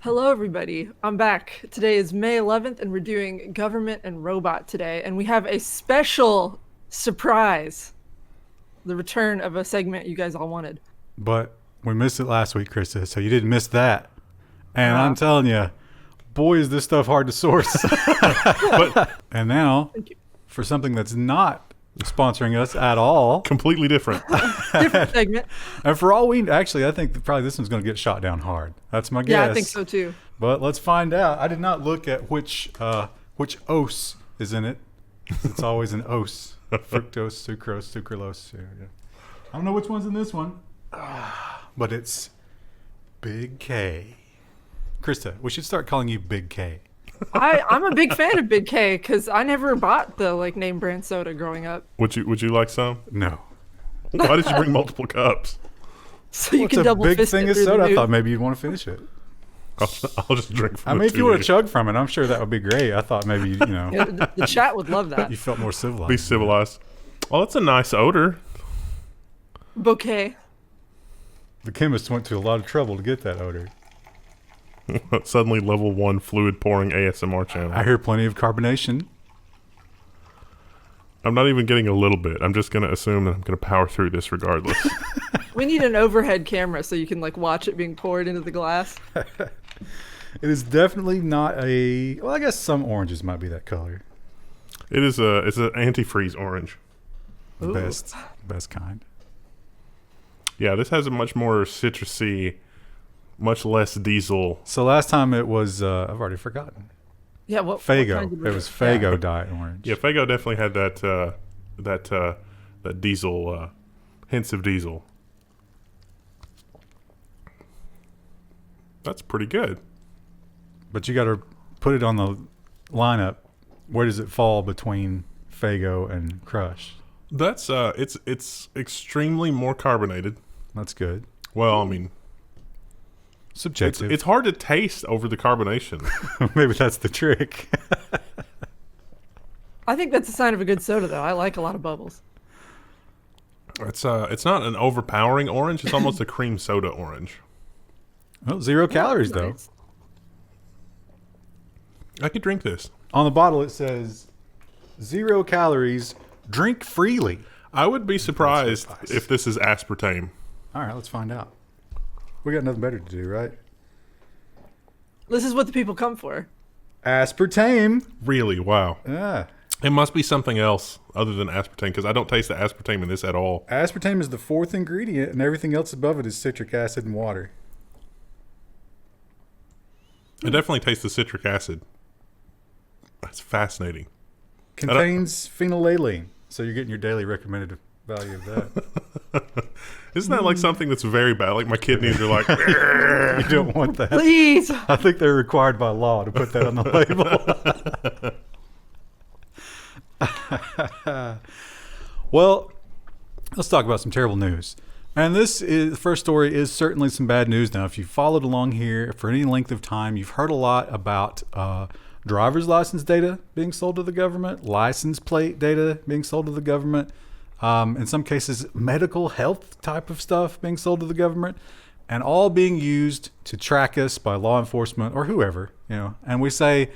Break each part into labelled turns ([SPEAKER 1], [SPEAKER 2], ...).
[SPEAKER 1] Hello, everybody. I'm back. Today is May 11th, and we're doing government and robot today. And we have a special surprise, the return of a segment you guys all wanted.
[SPEAKER 2] But we missed it last week, Krista, so you didn't miss that. And I'm telling you, boy, is this stuff hard to source. And now, for something that's not sponsoring us at all.
[SPEAKER 3] Completely different.
[SPEAKER 1] Different segment.
[SPEAKER 2] And for all we actually, I think probably this one's going to get shot down hard. That's my guess.
[SPEAKER 1] Yeah, I think so too.
[SPEAKER 2] But let's find out. I did not look at which os is in it. It's always an os. Fructose, sucrose, sucralose. Yeah. I don't know which one's in this one. But it's Big K. Krista, we should start calling you Big K.
[SPEAKER 1] I'm a big fan of Big K because I never bought the name brand soda growing up.
[SPEAKER 3] Would you like some?
[SPEAKER 2] No.
[SPEAKER 3] Why did you bring multiple cups?
[SPEAKER 1] So you can double
[SPEAKER 2] big
[SPEAKER 1] fist
[SPEAKER 2] thing
[SPEAKER 1] it
[SPEAKER 2] of
[SPEAKER 1] through
[SPEAKER 2] soda.
[SPEAKER 1] the
[SPEAKER 2] I thought maybe you'd want to finish it.
[SPEAKER 3] I'll just drink from
[SPEAKER 2] I
[SPEAKER 3] it.
[SPEAKER 2] mean, if you want to chug from it, I'm sure that would be great. I thought maybe,
[SPEAKER 1] Yeah, the chat would love that.
[SPEAKER 2] you felt more civilized.
[SPEAKER 3] Be civilized. Oh, that's a nice odor.
[SPEAKER 1] Bouquet.
[SPEAKER 2] The chemist went to a lot of trouble to get that odor.
[SPEAKER 3] Suddenly level 1 fluid pouring ASMR channel.
[SPEAKER 2] I hear plenty of carbonation.
[SPEAKER 3] I'm not even getting a little bit. I'm just going to assume that I'm going to power through this regardless.
[SPEAKER 1] We need an overhead camera so you can watch it being poured into the glass.
[SPEAKER 2] It is definitely not a... Well, I guess some oranges might be that color.
[SPEAKER 3] It's an antifreeze orange.
[SPEAKER 2] The best kind.
[SPEAKER 3] Yeah, this has a much more citrusy, much less diesel.
[SPEAKER 2] So last time it was... I've already forgotten.
[SPEAKER 1] Yeah, what
[SPEAKER 2] Fago.
[SPEAKER 1] kind did we
[SPEAKER 2] It was
[SPEAKER 1] get?
[SPEAKER 2] Fago Diet Orange.
[SPEAKER 3] Yeah, Fago definitely had that diesel, hints of diesel. That's pretty good.
[SPEAKER 2] But you got to put it on the lineup. Where does it fall between Fago and Crush?
[SPEAKER 3] That's it's extremely more carbonated.
[SPEAKER 2] That's good.
[SPEAKER 3] Well, I mean,
[SPEAKER 2] Subjective.
[SPEAKER 3] it's hard to taste over the carbonation.
[SPEAKER 2] Maybe that's the trick.
[SPEAKER 1] I think that's a sign of a good soda, though. I like a lot of bubbles.
[SPEAKER 3] It's not an overpowering orange. It's almost a cream soda orange.
[SPEAKER 2] Well, 0 calories, though.
[SPEAKER 1] Nice.
[SPEAKER 3] I could drink this.
[SPEAKER 2] On the bottle, it says 0 calories, drink freely.
[SPEAKER 3] I would be surprised
[SPEAKER 2] That's
[SPEAKER 3] if this is aspartame.
[SPEAKER 2] All right, let's find out. We got nothing better to do, right?
[SPEAKER 1] This is what the people come for.
[SPEAKER 2] Aspartame.
[SPEAKER 3] Really? Wow.
[SPEAKER 2] Yeah.
[SPEAKER 3] It must be something else other than aspartame because I don't taste the aspartame in this at all.
[SPEAKER 2] Aspartame is the 4th ingredient, and everything else above it is citric acid and water.
[SPEAKER 3] I definitely taste the citric acid. That's fascinating.
[SPEAKER 2] Contains phenylalanine, so you're getting your daily recommended value of that.
[SPEAKER 3] Isn't that like something that's very bad? Like my kidneys are like,
[SPEAKER 2] You don't want that.
[SPEAKER 1] Please.
[SPEAKER 2] I think they're required by law to put that on the label. Well, let's talk about some terrible news. And the first story is certainly some bad news. Now, if you followed along here for any length of time, you've heard a lot about driver's license data being sold to the government, license plate data being sold to the government, in some cases, medical health type of stuff being sold to the government, and all being used to track us by law enforcement or whoever, and we say,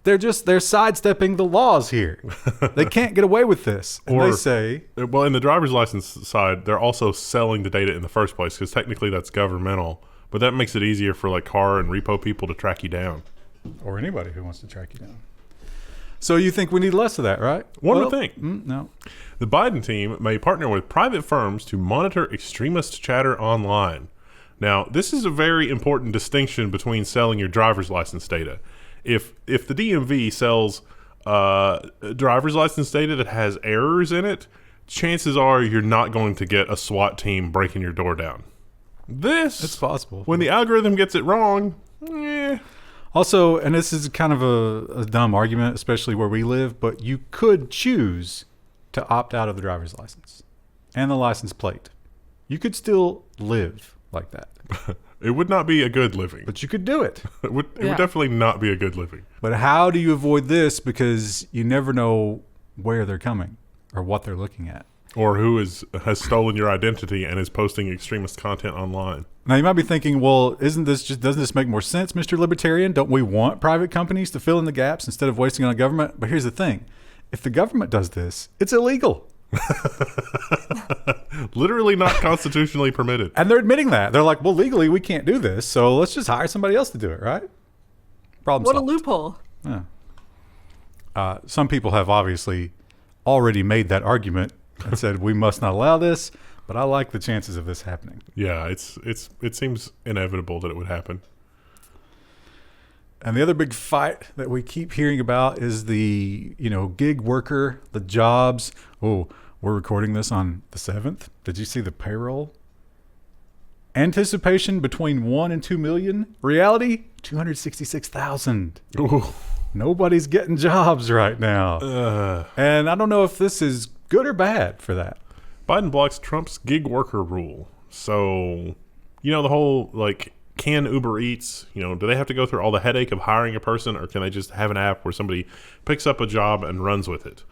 [SPEAKER 2] they're sidestepping the laws here. They can't get away with this. And they say...
[SPEAKER 3] Well, in the driver's license side, they're also selling the data in the first place because technically that's governmental. But that makes it easier for car and repo people to track you down.
[SPEAKER 2] Or anybody who wants to track you down. So you think we need less of that, right?
[SPEAKER 3] One would think.
[SPEAKER 2] No.
[SPEAKER 3] The Biden team may partner with private firms to monitor extremist chatter online. Now, this is a very important distinction between selling your driver's license data. If the DMV sells driver's license data that has errors in it, chances are you're not going to get a SWAT team breaking your door down.
[SPEAKER 2] It's possible.
[SPEAKER 3] When the algorithm gets it wrong,
[SPEAKER 2] Also, and this is kind of a dumb argument, especially where we live, but you could choose to opt out of the driver's license and the license plate. You could still live like that.
[SPEAKER 3] It would not be a good living.
[SPEAKER 2] But you could do it.
[SPEAKER 3] It would definitely not be a good living.
[SPEAKER 2] But how do you avoid this? Because you never know where they're coming or what they're looking at.
[SPEAKER 3] Or who has stolen your identity and is posting extremist content online.
[SPEAKER 2] Now you might be thinking, well, doesn't this make more sense, Mr. Libertarian? Don't we want private companies to fill in the gaps instead of wasting on government? But here's the thing. If the government does this, it's illegal.
[SPEAKER 3] Literally not constitutionally permitted.
[SPEAKER 2] And they're admitting that. They're like, well, legally we can't do this, so let's just hire somebody else to do it, right? Problem
[SPEAKER 1] What
[SPEAKER 2] solved.
[SPEAKER 1] a loophole.
[SPEAKER 2] Yeah. Some people have obviously already made that argument and said we must not allow this, but I like the chances of this happening.
[SPEAKER 3] Yeah, it seems inevitable that it would happen.
[SPEAKER 2] And the other big fight that we keep hearing about is the, gig worker, the jobs. Oh, we're recording this on the 7th. Did you see the payroll? Anticipation between 1 and 2 million. Reality, 266,000.
[SPEAKER 3] Ooh.
[SPEAKER 2] Nobody's getting jobs right now. And I don't know if this is good or bad for that.
[SPEAKER 3] Biden blocks Trump's gig worker rule. So, the whole, can Uber Eats, do they have to go through all the headache of hiring a person, or can they just have an app where somebody picks up a job and runs with it?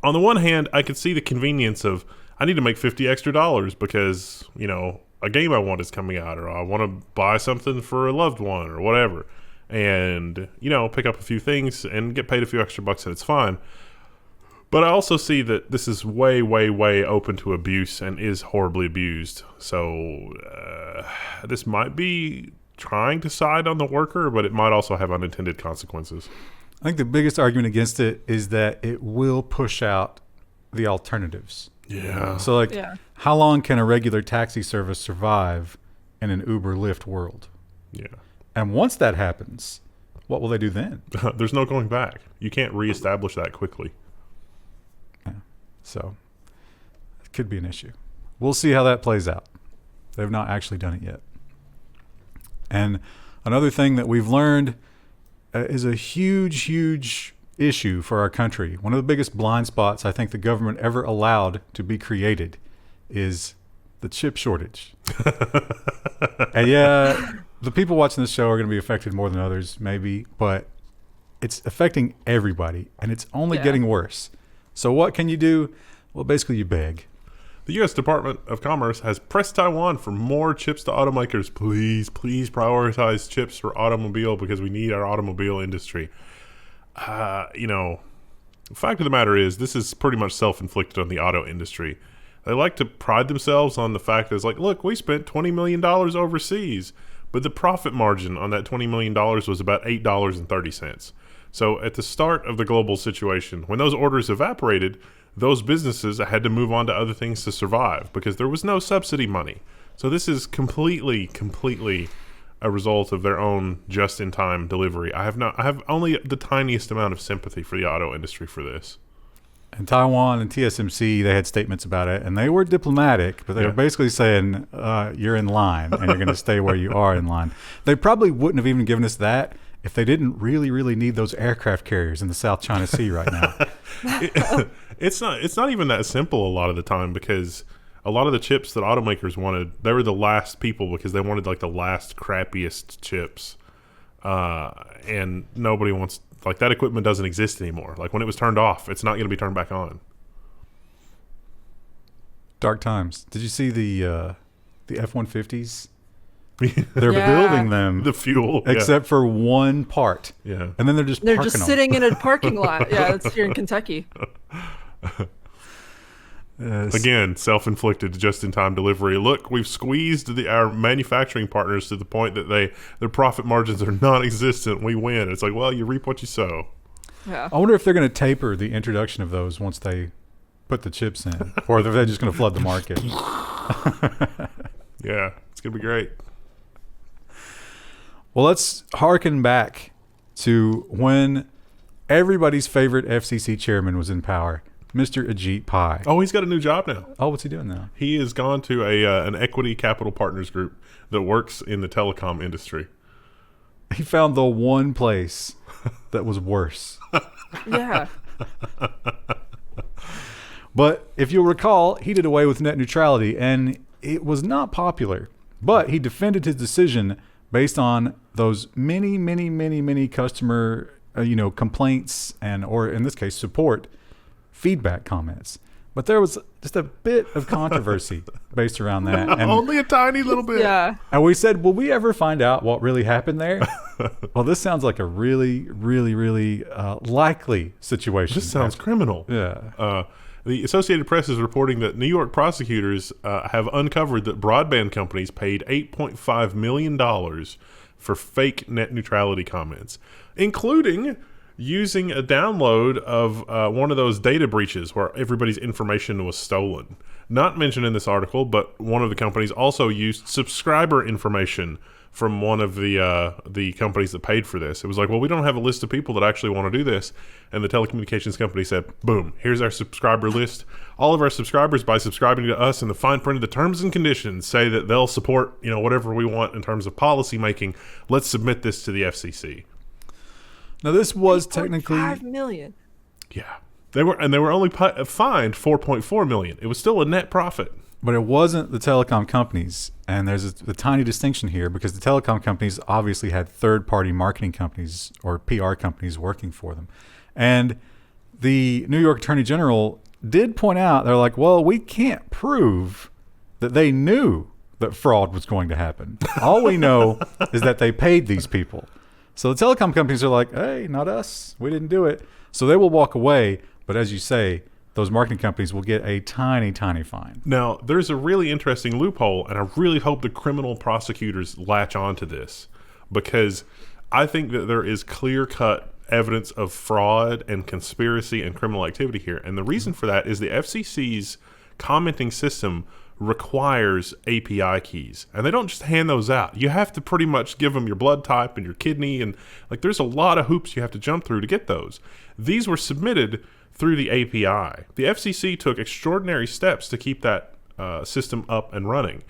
[SPEAKER 3] On the one hand, I could see the convenience of, I need to make $50 extra because, a game I want is coming out, or I want to buy something for a loved one or whatever. And, pick up a few things and get paid a few extra bucks and it's fine. But I also see that this is way, way, way open to abuse and is horribly abused. So this might be trying to side on the worker, but it might also have unintended consequences.
[SPEAKER 2] I think the biggest argument against it is that it will push out the alternatives.
[SPEAKER 3] Yeah.
[SPEAKER 2] So, how long can a regular taxi service survive in an Uber Lyft world?
[SPEAKER 3] Yeah.
[SPEAKER 2] And once that happens, what will they do then?
[SPEAKER 3] There's no going back. You can't reestablish that quickly.
[SPEAKER 2] So it could be an issue. We'll see how that plays out. They've not actually done it yet. And another thing that we've learned is a huge, huge issue for our country. One of the biggest blind spots I think the government ever allowed to be created is the chip shortage. And the people watching this show are going to be affected more than others, maybe, but it's affecting everybody, and it's only getting worse. So what can you do? Well, basically you beg.
[SPEAKER 3] The U.S. Department of Commerce has pressed Taiwan for more chips to automakers. Please, please prioritize chips for automobile because we need our automobile industry. The fact of the matter is this is pretty much self-inflicted on the auto industry. They like to pride themselves on the fact that it's look, we spent $20 million overseas, but the profit margin on that $20 million was about $8.30. So at the start of the global situation, when those orders evaporated, those businesses had to move on to other things to survive because there was no subsidy money. So this is completely a result of their own just-in-time delivery. I have only the tiniest amount of sympathy for the auto industry for this.
[SPEAKER 2] And Taiwan and TSMC, they had statements about it, and they were diplomatic, but they were basically saying, you're in line, and you're going to stay where you are in line. They probably wouldn't have even given us that if they didn't really, really need those aircraft carriers in the South China Sea right now.
[SPEAKER 3] It's not even that simple a lot of the time because a lot of the chips that automakers wanted, they were the last people because they wanted the last crappiest chips. And nobody wants, that equipment doesn't exist anymore. When it was turned off, it's not going to be turned back on.
[SPEAKER 2] Dark times. Did you see the F-150s? They're building them,
[SPEAKER 3] the fuel,
[SPEAKER 2] except for one part.
[SPEAKER 3] Yeah,
[SPEAKER 2] and then they're just
[SPEAKER 1] sitting in a parking lot. Yeah, it's here in Kentucky.
[SPEAKER 3] Again, self-inflicted, just-in-time delivery. Look, we've squeezed our manufacturing partners to the point that their profit margins are non-existent. We win. It's well, you reap what you sow.
[SPEAKER 1] Yeah.
[SPEAKER 2] I wonder if they're going to taper the introduction of those once they put the chips in, or if they're just going to flood the market.
[SPEAKER 3] Yeah, it's going to be great.
[SPEAKER 2] Well, let's harken back to when everybody's favorite FCC chairman was in power, Mr. Ajit Pai.
[SPEAKER 3] Oh, he's got a new job now.
[SPEAKER 2] Oh, what's he doing now?
[SPEAKER 3] He has gone to an equity capital partners group that works in the telecom industry.
[SPEAKER 2] He found the one place that was worse.
[SPEAKER 1] Yeah.
[SPEAKER 2] But if you'll recall, he did away with net neutrality, and it was not popular. But he defended his decision based on those many customer, complaints or in this case, support feedback comments. But there was just a bit of controversy based around that. And,
[SPEAKER 3] Only a tiny little bit.
[SPEAKER 1] Yeah.
[SPEAKER 2] and we said, will we ever find out what really happened there? Well, this sounds like a really, really, really likely situation.
[SPEAKER 3] This sounds criminal.
[SPEAKER 2] Yeah.
[SPEAKER 3] The Associated Press is reporting that New York prosecutors have uncovered that broadband companies paid $8.5 million for fake net neutrality comments, including using a download of one of those data breaches where everybody's information was stolen. Not mentioned in this article, but one of the companies also used subscriber information from one of the companies that paid for this. It was like, well, we don't have a list of people that actually want to do this. And the telecommunications company said, boom, here's our subscriber list. All of our subscribers, by subscribing to us and the fine print of the terms and conditions, say that they'll support, whatever we want in terms of policy making. Let's submit this to the FCC.
[SPEAKER 2] Now, this was technically...
[SPEAKER 1] $5 million.
[SPEAKER 3] Yeah. They were only fined $4.4 million. It was still a net profit.
[SPEAKER 2] But it wasn't the telecom companies. And there's a tiny distinction here because the telecom companies obviously had third-party marketing companies or PR companies working for them. And the New York Attorney General did point out, they're like, well, we can't prove that they knew that fraud was going to happen. All we know is that they paid these people. So the telecom companies are like, hey, not us. We didn't do it. So they will walk away. But as you say, those marketing companies will get a tiny, tiny fine.
[SPEAKER 3] Now, there's a really interesting loophole, and I really hope the criminal prosecutors latch onto this, because I think that there is clear-cut evidence of fraud and conspiracy and criminal activity here. And the reason for that is the FCC's commenting system requires API keys, and they don't just hand those out. You have to pretty much give them your blood type and your kidney, and there's a lot of hoops you have to jump through to get those. These were submitted through the API. The FCC took extraordinary steps to keep that system up and running.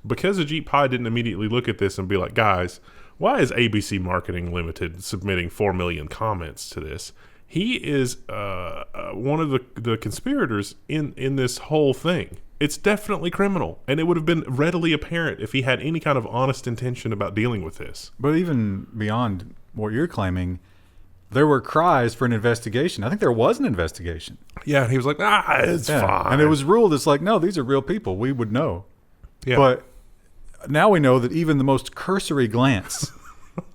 [SPEAKER 3] Because Ajit Pai didn't immediately look at this and be like, guys, why is ABC Marketing Limited submitting 4 million comments to this? He is one of the conspirators in this whole thing. It's definitely criminal, and it would have been readily apparent if he had any kind of honest intention about dealing with this.
[SPEAKER 2] But even beyond what you're claiming, there were cries for an investigation. I think there was an investigation.
[SPEAKER 3] Yeah, and he was like, it's fine.
[SPEAKER 2] And it was ruled, it's like, no, these are real people. We would know.
[SPEAKER 3] Yeah.
[SPEAKER 2] But now we know that even the most cursory glance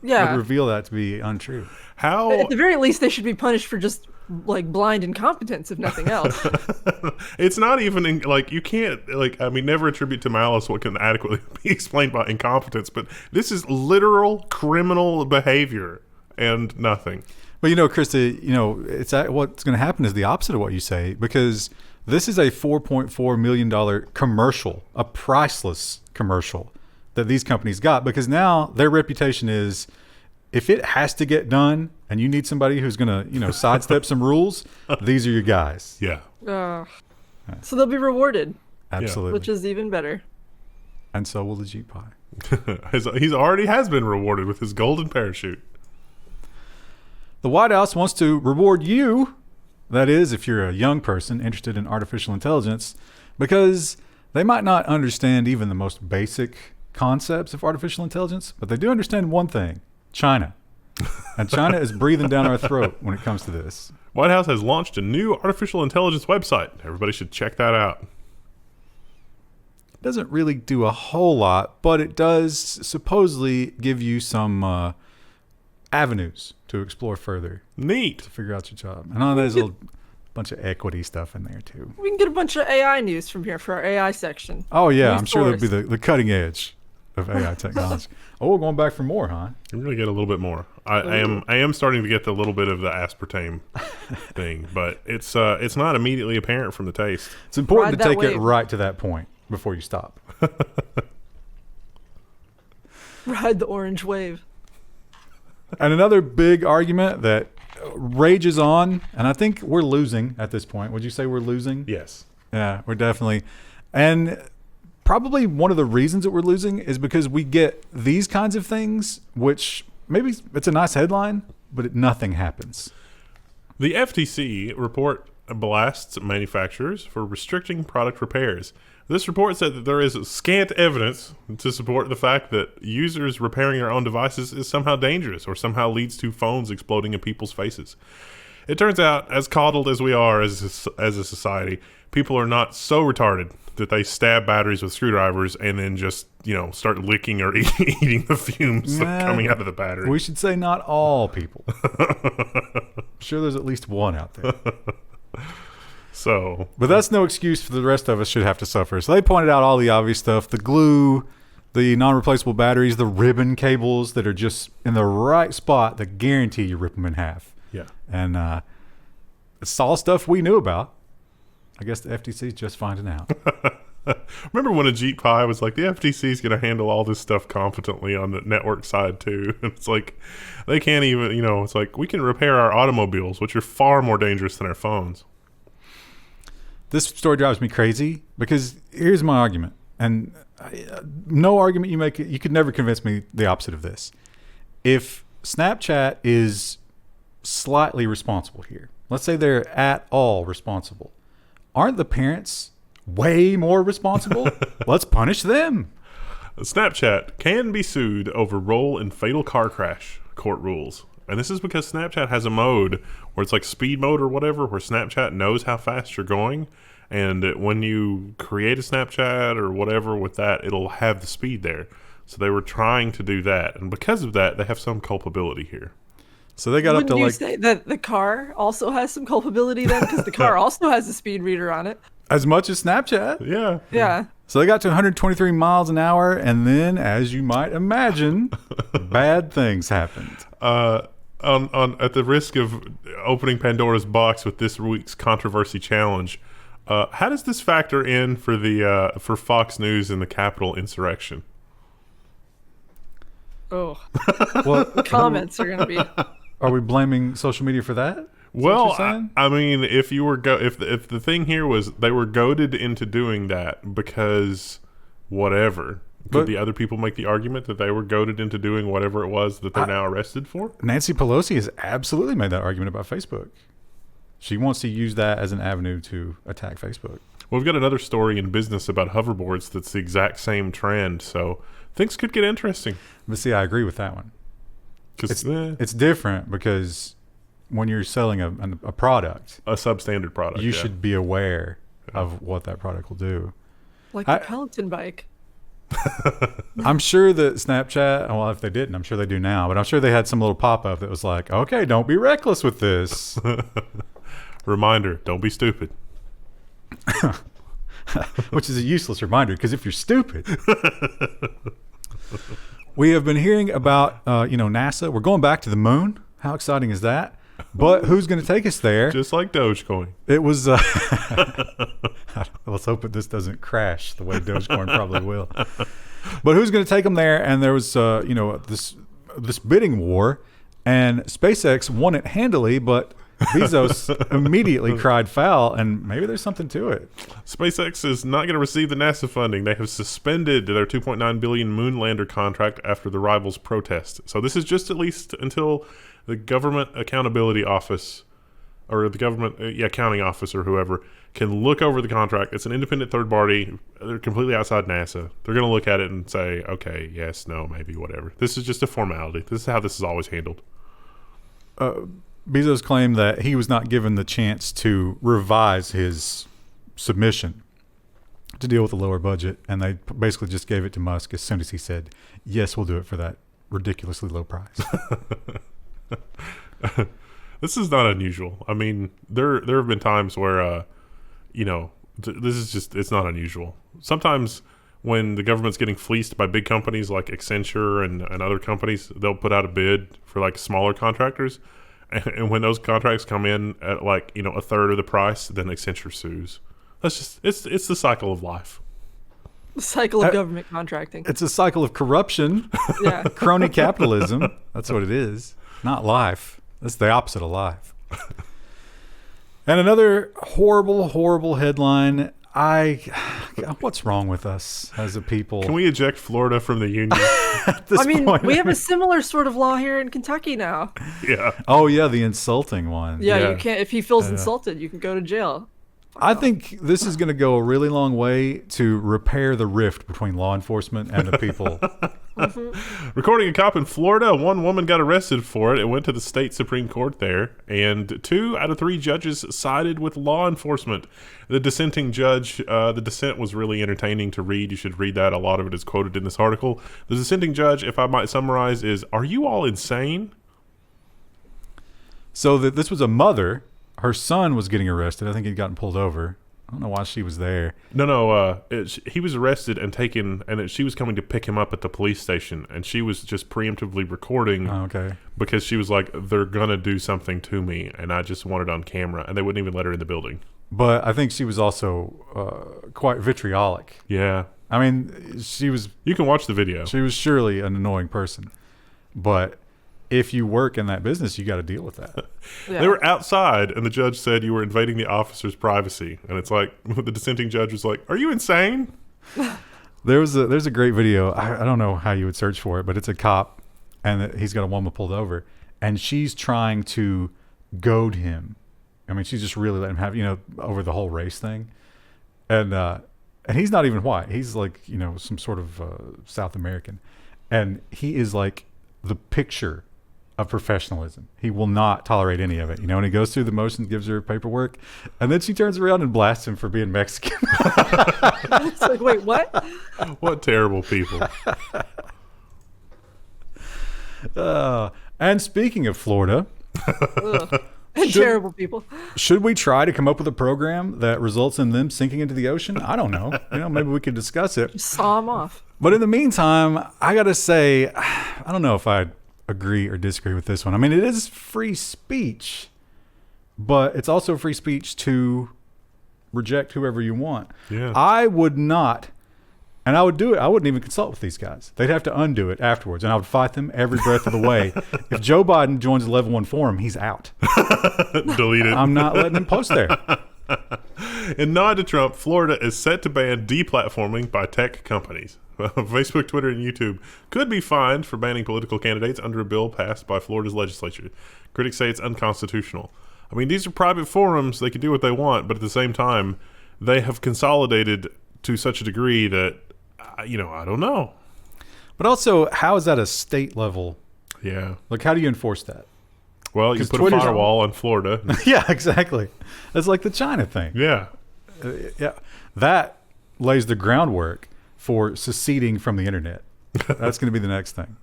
[SPEAKER 1] Yeah.
[SPEAKER 2] would reveal that to be untrue.
[SPEAKER 3] How
[SPEAKER 1] At the very least, they should be punished for just blind incompetence, if nothing else.
[SPEAKER 3] it's not even you can't never attribute to malice what can adequately be explained by incompetence, but this is literal criminal behavior and nothing.
[SPEAKER 2] But Krista, it's what's going to happen is the opposite of what you say, because this is a $4.4 million commercial, a priceless commercial that these companies got, because now their reputation is, if it has to get done and you need somebody who's going to, sidestep some rules, these are your guys.
[SPEAKER 3] Yeah.
[SPEAKER 1] So they'll be rewarded,
[SPEAKER 2] Absolutely.
[SPEAKER 1] which is even better.
[SPEAKER 2] And so will the Jeep Pie.
[SPEAKER 3] He's already has been rewarded with his golden parachute.
[SPEAKER 2] The White House wants to reward you, that is, if you're a young person interested in artificial intelligence, because they might not understand even the most basic concepts of artificial intelligence, but they do understand one thing: China. And China is breathing down our throat when it comes to this.
[SPEAKER 3] White House has launched a new artificial intelligence website. Everybody should check that out.
[SPEAKER 2] It doesn't really do a whole lot, but it does supposedly give you some avenues to explore further,
[SPEAKER 3] Neat.
[SPEAKER 2] to figure out your job. And there's a bunch of equity stuff in there too.
[SPEAKER 1] We can get a bunch of AI news from here for our AI section.
[SPEAKER 2] Oh yeah,
[SPEAKER 1] News
[SPEAKER 2] I'm sure that'll be
[SPEAKER 1] source.
[SPEAKER 2] the cutting edge of AI technology. Oh, we're going back for more, huh?
[SPEAKER 3] I'm gonna get a little bit more. I am starting to get a little bit of the aspartame thing, but it's not immediately apparent from the taste.
[SPEAKER 2] It's important
[SPEAKER 1] Ride
[SPEAKER 2] to
[SPEAKER 1] that
[SPEAKER 2] take it
[SPEAKER 1] wave.
[SPEAKER 2] right to that point before you stop.
[SPEAKER 1] Ride the orange wave.
[SPEAKER 2] And another big argument that rages on, and I think we're losing at this point. Would you say we're losing?
[SPEAKER 3] Yes.
[SPEAKER 2] Yeah, we're definitely. And probably one of the reasons that we're losing is because we get these kinds of things, which maybe it's a nice headline, but nothing happens.
[SPEAKER 3] The FTC report blasts manufacturers for restricting product repairs. This report said that there is scant evidence to support the fact that users repairing their own devices is somehow dangerous or somehow leads to phones exploding in people's faces. It turns out, as coddled as we are as a society, people are not so retarded that they stab batteries with screwdrivers and then just, start licking or eating the fumes coming out of the battery.
[SPEAKER 2] We should say not all people. I'm sure there's at least one out there. But that's no excuse for the rest of us should have to suffer. So they pointed out all the obvious stuff: the glue, the non-replaceable batteries, the ribbon cables that are just in the right spot that guarantee you rip them in half.
[SPEAKER 3] Yeah.
[SPEAKER 2] And it's all stuff we knew about. I guess the FTC is just finding out.
[SPEAKER 3] Remember when a Jeep Pi was like, the FTC is going to handle all this stuff competently on the network side too? It's like, they can't even, it's like, we can repair our automobiles, which are far more dangerous than our phones.
[SPEAKER 2] This story drives me crazy because here's my argument. And no argument you make, you could never convince me the opposite of this. If Snapchat is slightly responsible here, let's say they're at all responsible, aren't the parents way more responsible? Let's punish them.
[SPEAKER 3] Snapchat can be sued over role in fatal car crash, court rules. And this is because Snapchat has a mode where it's like speed mode or whatever, where Snapchat knows how fast you're going. And when you create a Snapchat or whatever with that, it'll have the speed there. So they were trying to do that. And because of that, they have some culpability here.
[SPEAKER 2] So they got
[SPEAKER 1] Wouldn't
[SPEAKER 2] up to
[SPEAKER 1] you
[SPEAKER 2] like...
[SPEAKER 1] say that the car also has some culpability then? Because the car also has a speed reader on it.
[SPEAKER 2] As much as Snapchat.
[SPEAKER 3] Yeah.
[SPEAKER 1] Yeah.
[SPEAKER 2] So they got to 123 miles an hour, and then, as you might imagine, bad things happened.
[SPEAKER 3] At the risk of opening Pandora's box with this week's controversy challenge, how does this factor in for Fox News and the Capitol insurrection?
[SPEAKER 1] Oh.
[SPEAKER 2] Well,
[SPEAKER 1] The comments are going to be...
[SPEAKER 2] are we blaming social media for that?
[SPEAKER 3] Well, I mean, if you were if the thing here was they were goaded into doing that because whatever, could the other people make the argument that they were goaded into doing whatever it was that they're now arrested for?
[SPEAKER 2] Nancy Pelosi has absolutely made that argument about Facebook. She wants to use that as an avenue to attack Facebook.
[SPEAKER 3] Well, we've got another story in business about hoverboards that's the exact same trend, so things could get interesting.
[SPEAKER 2] But see, I agree with that one. It's different because when you're selling a product,
[SPEAKER 3] a substandard product,
[SPEAKER 2] you should be aware of what that product will do.
[SPEAKER 1] Like the Peloton bike.
[SPEAKER 2] I'm sure that Snapchat, well, if they didn't, I'm sure they do now, but I'm sure they had some little pop-up that was like, okay, don't be reckless with this.
[SPEAKER 3] Reminder, don't be stupid.
[SPEAKER 2] Which is a useless reminder, because if you're stupid... We have been hearing about, NASA. We're going back to the moon. How exciting is that? But who's going to take us there?
[SPEAKER 3] Just like Dogecoin.
[SPEAKER 2] It was... let's hope that this doesn't crash the way Dogecoin probably will. But who's going to take them there? And there was, this bidding war, and SpaceX won it handily, but Bezos immediately cried foul, and maybe there's something to it.
[SPEAKER 3] SpaceX is not going to receive the NASA funding. They have suspended their $2.9 billion moon lander contract after the rivals' protest. So this is just at least until the Government Accountability Office or the Government Accounting Office or whoever can look over the contract. It's an independent third party. They're completely outside NASA. They're going to look at it and say, okay, yes, no, maybe, whatever. This is just a formality. This is how this is always handled.
[SPEAKER 2] Bezos claimed that he was not given the chance to revise his submission to deal with the lower budget, and they basically just gave it to Musk as soon as he said, yes, we'll do it for that ridiculously low price.
[SPEAKER 3] This is not unusual. I mean, there have been times where, this is just, it's not unusual. Sometimes when the government's getting fleeced by big companies like Accenture and other companies, they'll put out a bid for like smaller contractors. And when those contracts come in at like, a third of the price, then Accenture sues. That's just, it's the cycle of life.
[SPEAKER 1] The cycle of government contracting.
[SPEAKER 2] It's a cycle of corruption.
[SPEAKER 1] Yeah.
[SPEAKER 2] Crony capitalism. That's what it is. Not life. That's the opposite of life. And another horrible, horrible headline. What's wrong with us as a people?
[SPEAKER 3] Can we eject Florida from the union?
[SPEAKER 1] We have a similar sort of law here in Kentucky now.
[SPEAKER 3] Yeah.
[SPEAKER 2] Oh yeah, the insulting one.
[SPEAKER 1] Yeah, you can't. If he feels insulted, you can go to jail.
[SPEAKER 2] I think this is going to go a really long way to repair the rift between law enforcement and the people.
[SPEAKER 3] Recording a cop in Florida, one woman got arrested for it. It went to the state Supreme Court there, and 2 out of 3 judges sided with law enforcement. The dissenting judge, the dissent was really entertaining to read. You should read that. A lot of it is quoted in this article. The dissenting judge, if I might summarize, is, are you all insane?
[SPEAKER 2] So this was a mother. Her son was getting arrested. I think he'd gotten pulled over. I don't know why she was there.
[SPEAKER 3] No. He was arrested and taken, and she was coming to pick him up at the police station, and she was just preemptively recording.
[SPEAKER 2] Oh, okay.
[SPEAKER 3] Because she was like, they're going to do something to me, and I just want it on camera, and they wouldn't even let her in the building.
[SPEAKER 2] But I think she was also quite vitriolic.
[SPEAKER 3] Yeah.
[SPEAKER 2] I mean, she was...
[SPEAKER 3] You can watch the video.
[SPEAKER 2] She was surely an annoying person. But if you work in that business, you got to deal with that.
[SPEAKER 1] Yeah.
[SPEAKER 3] They were outside, and the judge said you were invading the officer's privacy. And it's like, the dissenting judge was like, are you insane?
[SPEAKER 2] There's a great video. I don't know how you would search for it, but it's a cop, and he's got a woman pulled over, and she's trying to goad him. I mean, she's just really letting him have, over the whole race thing. And he's not even white. He's like, some sort of South American. And he is like the picture of professionalism. He will not tolerate any of it. And he goes through the motions, gives her paperwork, and then she turns around and blasts him for being Mexican.
[SPEAKER 1] It's like, wait, what?
[SPEAKER 3] What terrible people.
[SPEAKER 2] And speaking of Florida,
[SPEAKER 1] Terrible people.
[SPEAKER 2] should we try to come up with a program that results in them sinking into the ocean? I don't know. Maybe we could discuss it.
[SPEAKER 1] Saw them off.
[SPEAKER 2] But in the meantime, I got to say, I don't know if I'd agree or disagree with this one. I mean, it is free speech, but it's also free speech to reject whoever you want.
[SPEAKER 3] Yeah.
[SPEAKER 2] I would not, and I would do it. I wouldn't even consult with these guys. They'd have to undo it afterwards, and I would fight them every breath of the way. If Joe Biden joins the Level 1 forum, he's out.
[SPEAKER 3] Deleted.
[SPEAKER 2] I'm not letting him post there.
[SPEAKER 3] In nod to Trump, Florida is set to ban deplatforming by tech companies. Facebook, Twitter, and YouTube could be fined for banning political candidates under a bill passed by Florida's legislature. Critics say it's unconstitutional. I mean, these are private forums. They can do what they want, but at the same time, they have consolidated to such a degree that, I don't know.
[SPEAKER 2] But also, how is that a state level?
[SPEAKER 3] Yeah.
[SPEAKER 2] Like, how do you enforce that?
[SPEAKER 3] Well, you
[SPEAKER 2] 'Cause
[SPEAKER 3] put
[SPEAKER 2] Twitter's
[SPEAKER 3] a firewall on Florida.
[SPEAKER 2] Yeah, exactly. It's like the China thing.
[SPEAKER 3] Yeah.
[SPEAKER 2] Yeah, that lays the groundwork for seceding from the internet. That's going to be the next thing.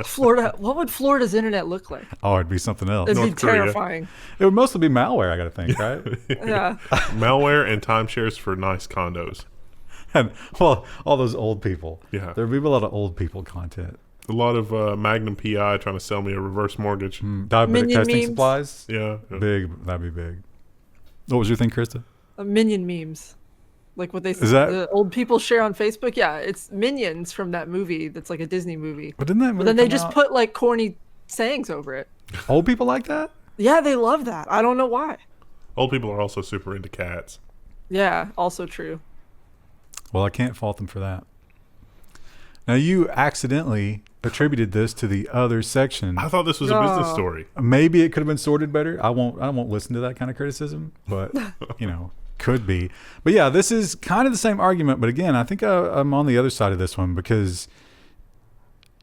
[SPEAKER 1] Florida. What would Florida's internet look like?
[SPEAKER 2] Oh, it'd be something else.
[SPEAKER 1] It'd be
[SPEAKER 3] North Korea.
[SPEAKER 1] terrifying.
[SPEAKER 2] It would mostly be malware, I got to think, right?
[SPEAKER 1] Yeah.
[SPEAKER 3] Malware and timeshares for nice condos.
[SPEAKER 2] And, well, all those old people.
[SPEAKER 3] Yeah.
[SPEAKER 2] There'd be a lot of old people content.
[SPEAKER 3] A lot of Magnum PI trying to sell me a reverse mortgage.
[SPEAKER 2] Diabetic
[SPEAKER 1] Minion
[SPEAKER 2] testing
[SPEAKER 1] memes.
[SPEAKER 2] supplies.
[SPEAKER 3] Yeah.
[SPEAKER 2] Big. That'd be big. What was your thing, Krista?
[SPEAKER 1] Minion memes. Like what they
[SPEAKER 2] that-
[SPEAKER 1] the old people share on Facebook. Yeah, it's Minions from that movie that's like a Disney movie.
[SPEAKER 2] But didn't that movie
[SPEAKER 1] But then they
[SPEAKER 2] come
[SPEAKER 1] just
[SPEAKER 2] out?
[SPEAKER 1] put like corny sayings over it.
[SPEAKER 2] Old people like that?
[SPEAKER 1] Yeah, they love that. I don't know why.
[SPEAKER 3] Old people are also super into cats.
[SPEAKER 1] Yeah, also true.
[SPEAKER 2] Well, I can't fault them for that. Now, you accidentally attributed this to the other section.
[SPEAKER 3] I thought this was a business story.
[SPEAKER 2] Maybe it could have been sorted better. I won't listen to that kind of criticism, but could be. But yeah, this is kind of the same argument. But again, I think I'm on the other side of this one because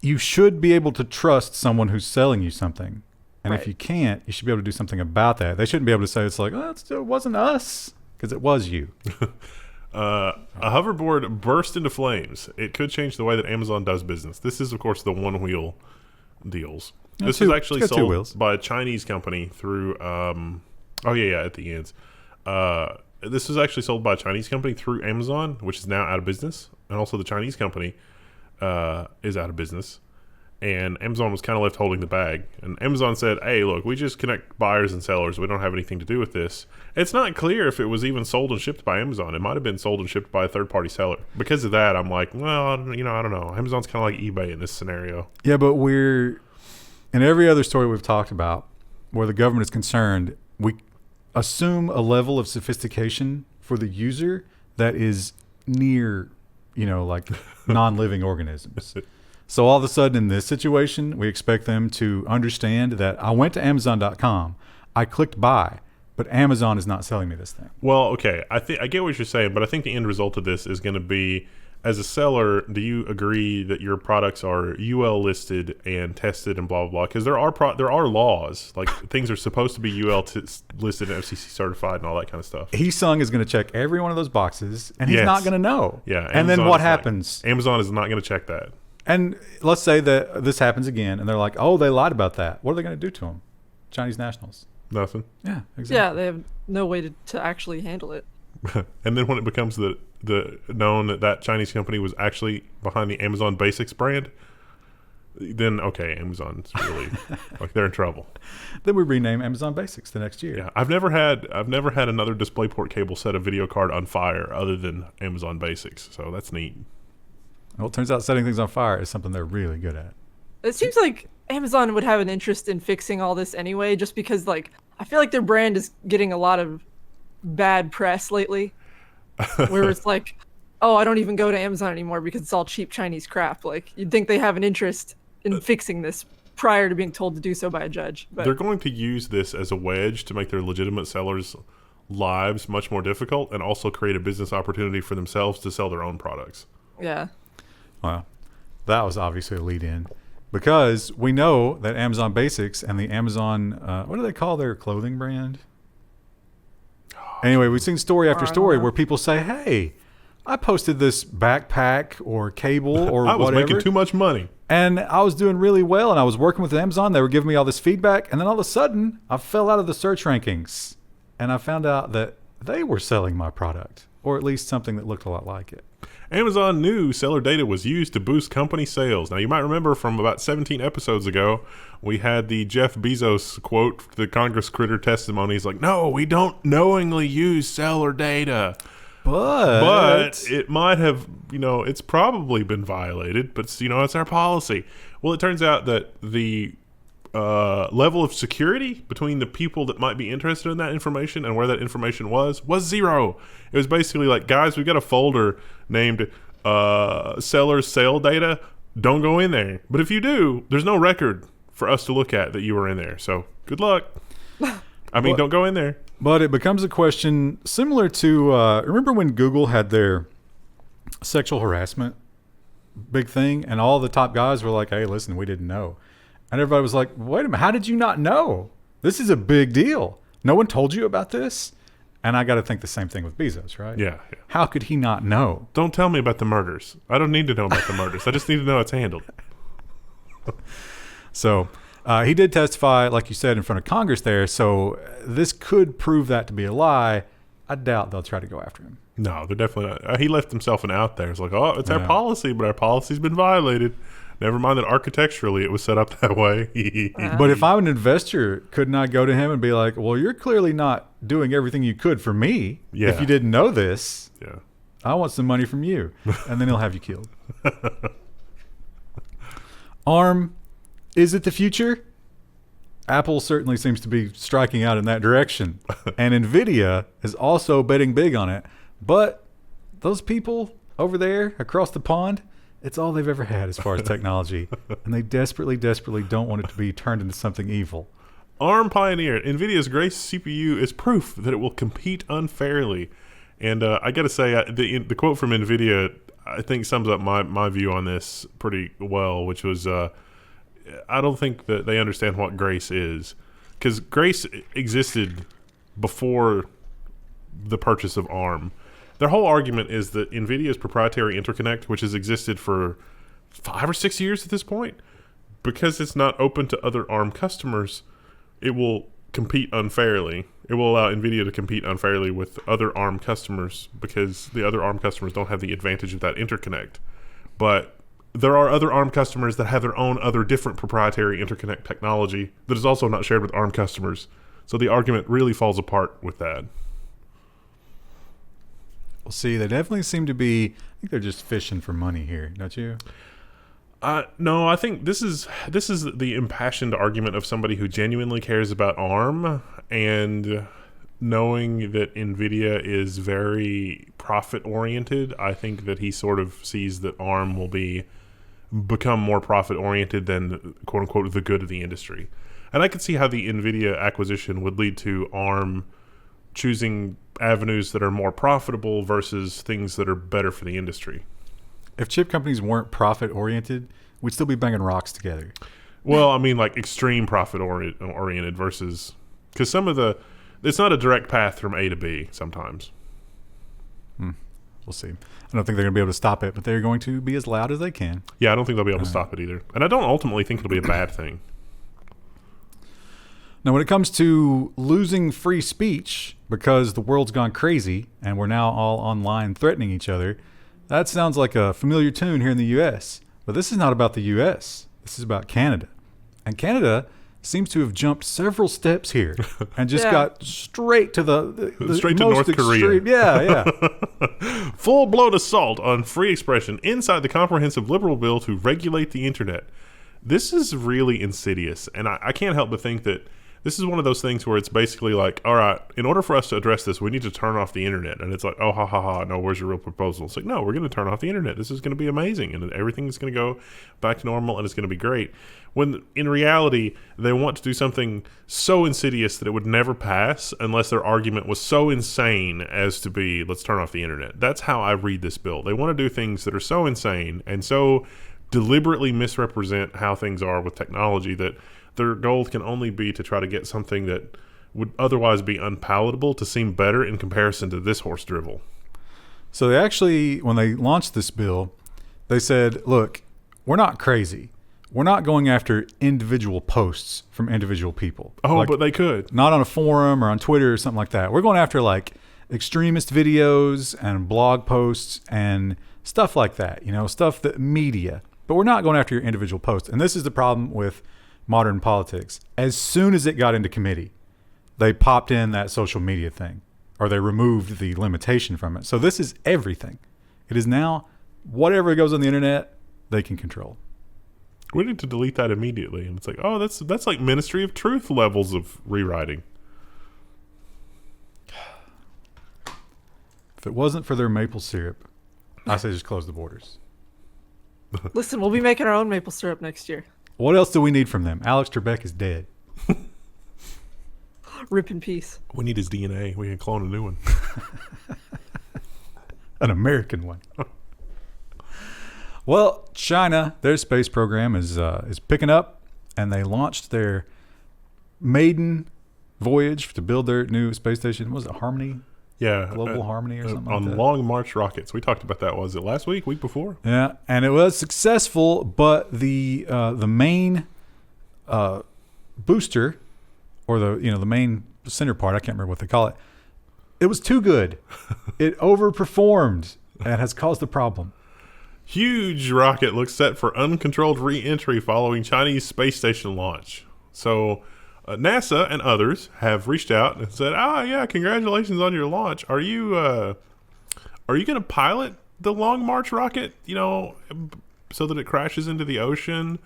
[SPEAKER 2] you should be able to trust someone who's selling you something. And if
[SPEAKER 1] Right.
[SPEAKER 2] you can't, you should be able to do something about that. They shouldn't be able to say it's like, oh, it wasn't us, because it was you.
[SPEAKER 3] A hoverboard burst into flames. It could change the way that Amazon does business. This is, of course, the one-wheel deals. This was actually
[SPEAKER 2] it's got two
[SPEAKER 3] sold
[SPEAKER 2] wheels.
[SPEAKER 3] by a Chinese company through. At the ends. This was actually sold by a Chinese company through Amazon, which is now out of business, and also the Chinese company is out of business. And Amazon was kind of left holding the bag. And Amazon said, hey, look, we just connect buyers and sellers. We don't have anything to do with this. It's not clear if it was even sold and shipped by Amazon. It might have been sold and shipped by a third-party seller. Because of that, I'm like, well, I don't know. Amazon's kind of like eBay in this scenario.
[SPEAKER 2] Yeah, but we're in every other story we've talked about where the government is concerned, we assume a level of sophistication for the user that is near, like non-living organisms. So all of a sudden in this situation, we expect them to understand that I went to Amazon.com, I clicked buy, but Amazon is not selling me this thing.
[SPEAKER 3] Well, okay, I get what you're saying, but I think the end result of this is going to be, as a seller, do you agree that your products are UL listed and tested and blah blah blah? Because there are laws, like things are supposed to be UL listed and FCC certified and all that kind of stuff.
[SPEAKER 2] Heesung is going to check every one of those boxes, and he's not going to know.
[SPEAKER 3] Yeah,
[SPEAKER 2] and then what happens?
[SPEAKER 3] Amazon is not going to check that.
[SPEAKER 2] And let's say that this happens again, and they're like, "Oh, they lied about that." What are they going to do to them? Chinese nationals.
[SPEAKER 3] Nothing.
[SPEAKER 2] Yeah, exactly.
[SPEAKER 1] Yeah, they have no way to actually handle it.
[SPEAKER 3] And then when it becomes the known that Chinese company was actually behind the Amazon Basics brand, then okay, Amazon's really like they're in trouble.
[SPEAKER 2] Then we rename Amazon Basics the next year.
[SPEAKER 3] Yeah, I've never had another DisplayPort cable set a video card on fire other than Amazon Basics, so that's neat.
[SPEAKER 2] Well, it turns out setting things on fire is something they're really good at.
[SPEAKER 1] It seems like Amazon would have an interest in fixing all this anyway, just because like I feel like their brand is getting a lot of bad press lately. Where it's like, oh, I don't even go to Amazon anymore because it's all cheap Chinese crap. Like, you'd think they have an interest in fixing this prior to being told to do so by a judge. But
[SPEAKER 3] they're going to use this as a wedge to make their legitimate sellers' lives much more difficult and also create a business opportunity for themselves to sell their own products.
[SPEAKER 1] yeah.
[SPEAKER 2] Well, that was obviously a lead-in because we know that Amazon Basics and the Amazon, what do they call their clothing brand? Anyway, we've seen story after story where people say, hey, I posted this backpack or cable or
[SPEAKER 3] I was
[SPEAKER 2] whatever.
[SPEAKER 3] making too much money.
[SPEAKER 2] And I was doing really well, and I was working with Amazon. They were giving me all this feedback, and then all of a sudden, I fell out of the search rankings, and I found out that they were selling my product, or at least something that looked a lot like it.
[SPEAKER 3] Amazon knew seller data was used to boost company sales. Now, you might remember from about 17 episodes ago, we had the Jeff Bezos quote, the Congress critter testimony. He's like, no, we don't knowingly use seller data. But it might have, it's probably been violated, but, it's our policy. Well, it turns out that the level of security between the people that might be interested in that information and where that information was zero. It was basically like, guys, we've got a folder named seller's sale data. Don't go in there. But if you do, there's no record for us to look at that you were in there. So good luck. Don't go in there.
[SPEAKER 2] But it becomes a question similar to, remember when Google had their sexual harassment big thing and all the top guys were like, hey, listen, we didn't know. And everybody was like, wait a minute, how did you not know? This is a big deal. No one told you about this? And I got to think the same thing with Bezos, right?
[SPEAKER 3] Yeah.
[SPEAKER 2] How could he not know?
[SPEAKER 3] Don't tell me about the murders. I don't need to know about the murders. I just need to know it's handled.
[SPEAKER 2] So he did testify, like you said, in front of Congress there. So this could prove that to be a lie. I doubt they'll try to go after him.
[SPEAKER 3] No, they're definitely not. He left himself an out there. It's like, oh, it's our policy, but our policy's been violated. Never mind that architecturally it was set up that way.
[SPEAKER 2] But if I'm an investor, couldn't I go to him and be like, well, you're clearly not doing everything you could for me.
[SPEAKER 3] Yeah.
[SPEAKER 2] If you didn't know this,
[SPEAKER 3] yeah,
[SPEAKER 2] I want some money from you. And then he'll have you killed. ARM, is it the future? Apple certainly seems to be striking out in that direction. And Nvidia is also betting big on it. But those people over there across the pond, it's all they've ever had as far as technology. And they desperately, desperately don't want it to be turned into something evil.
[SPEAKER 3] ARM pioneer, NVIDIA's Grace CPU is proof that it will compete unfairly. And I got to say, the quote from NVIDIA, I think sums up my view on this pretty well, which was, I don't think that they understand what Grace is. Because Grace existed before the purchase of ARM. Their whole argument is that NVIDIA's proprietary interconnect, which has existed for 5 or 6 years at this point, because it's not open to other ARM customers, it will compete unfairly. It will allow NVIDIA to compete unfairly with other ARM customers because the other ARM customers don't have the advantage of that interconnect. But there are other ARM customers that have their own other different proprietary interconnect technology that is also not shared with ARM customers. So the argument really falls apart with that.
[SPEAKER 2] Well, see, they definitely seem to be, I think they're just fishing for money here, don't you?
[SPEAKER 3] No, I think this is the impassioned argument of somebody who genuinely cares about ARM and knowing that NVIDIA is very profit-oriented. I think that he sort of sees that ARM will become more profit-oriented than, quote-unquote, the good of the industry. And I could see how the NVIDIA acquisition would lead to ARM choosing avenues that are more profitable versus things that are better for the industry.
[SPEAKER 2] If chip companies weren't profit oriented, we'd still be banging rocks together.
[SPEAKER 3] Well, I mean, like extreme profit oriented versus, because it's not a direct path from A to B sometimes.
[SPEAKER 2] We'll see. I don't think they're going to be able to stop it, but they're going to be as loud as they can.
[SPEAKER 3] Yeah, I don't think they'll be able to stop it either. And I don't ultimately think it'll be a bad thing.
[SPEAKER 2] Now, when it comes to losing free speech because the world's gone crazy and we're now all online threatening each other, that sounds like a familiar tune here in the U.S. But this is not about the U.S. This is about Canada. And Canada seems to have jumped several steps here and just got straight to the
[SPEAKER 3] straight to
[SPEAKER 2] most
[SPEAKER 3] North Korea.
[SPEAKER 2] Yeah.
[SPEAKER 3] Full-blown assault on free expression inside the comprehensive liberal bill to regulate the internet. This is really insidious, and I can't help but think that this is one of those things where it's basically like, all right, in order for us to address this, we need to turn off the internet. And it's like, oh, ha, ha, ha, no, where's your real proposal? It's like, no, we're going to turn off the internet. This is going to be amazing, and everything's going to go back to normal, and it's going to be great. When in reality, they want to do something so insidious that it would never pass unless their argument was so insane as to be, let's turn off the internet. That's how I read this bill. They want to do things that are so insane and so deliberately misrepresent how things are with technology that their goal can only be to try to get something that would otherwise be unpalatable to seem better in comparison to this horse drivel.
[SPEAKER 2] So they actually, when they launched this bill, they said, look, we're not crazy. We're not going after individual posts from individual people.
[SPEAKER 3] Oh,
[SPEAKER 2] like,
[SPEAKER 3] but they could.
[SPEAKER 2] Not on a forum or on Twitter or something like that. We're going after like extremist videos and blog posts and stuff like that, stuff that media. But we're not going after your individual posts. And this is the problem with modern politics. As soon as it got into committee, they popped in that social media thing, or they removed the limitation from it. So this is everything. It is now whatever goes on the internet, they can control.
[SPEAKER 3] We need to delete that immediately. And it's like, oh, that's like Ministry of Truth levels of rewriting.
[SPEAKER 2] If it wasn't for their maple syrup, I say just close the borders.
[SPEAKER 1] Listen, we'll be making our own maple syrup next year.
[SPEAKER 2] What else do we need from them? Alex Trebek is dead.
[SPEAKER 1] Rip in peace.
[SPEAKER 3] We need his DNA. We can clone a new one.
[SPEAKER 2] An American one. Well, China, their space program is picking up, and they launched their maiden voyage to build their new space station. What was it, Harmony?
[SPEAKER 3] Yeah.
[SPEAKER 2] Global Harmony or something like that?
[SPEAKER 3] On Long March rockets. We talked about that. Was it last week before?
[SPEAKER 2] Yeah, and it was successful, but the main booster, or the main center part, I can't remember what they call it, it was too good. It overperformed and has caused a problem.
[SPEAKER 3] Huge rocket looks set for uncontrolled re-entry following Chinese space station launch. So NASA and others have reached out and said, yeah, congratulations on your launch. Are you going to pilot the Long March rocket, so that it crashes into the ocean?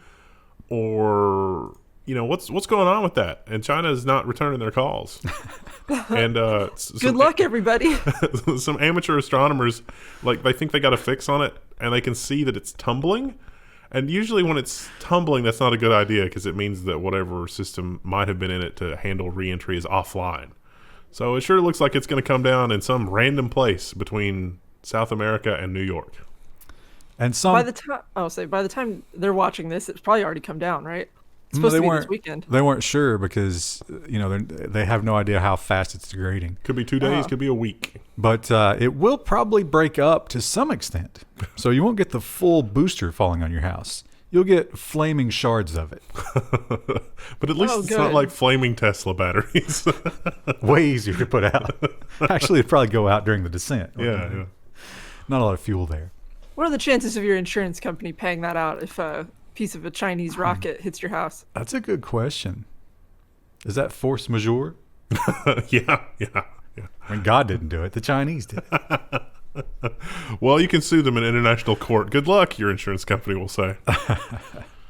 [SPEAKER 3] Or, what's going on with that? And China is not returning their calls. And
[SPEAKER 1] good luck, everybody.
[SPEAKER 3] Some amateur astronomers, they think they got a fix on it, and they can see that it's tumbling. And usually when it's tumbling, that's not a good idea because it means that whatever system might have been in it to handle re-entry is offline. So it sure looks like it's going to come down in some random place between South America and New York.
[SPEAKER 2] And some
[SPEAKER 1] by the time they're watching this, it's probably already come down, right? It's supposed to be this weekend.
[SPEAKER 2] They weren't sure because they have no idea how fast it's degrading.
[SPEAKER 3] Could be 2 days, could be a week.
[SPEAKER 2] But it will probably break up to some extent. So you won't get the full booster falling on your house. You'll get flaming shards of it.
[SPEAKER 3] But at least it's not like flaming Tesla batteries.
[SPEAKER 2] Way easier to put out. Actually, it'd probably go out during the descent.
[SPEAKER 3] Yeah.
[SPEAKER 2] Not a lot of fuel there.
[SPEAKER 1] What are the chances of your insurance company paying that out if a piece of a Chinese rocket hits your house?
[SPEAKER 2] That's a good question. Is that force majeure?
[SPEAKER 3] Yeah.
[SPEAKER 2] I mean, God didn't do it. The Chinese did it.
[SPEAKER 3] Well, you can sue them in international court. Good luck, your insurance company will say.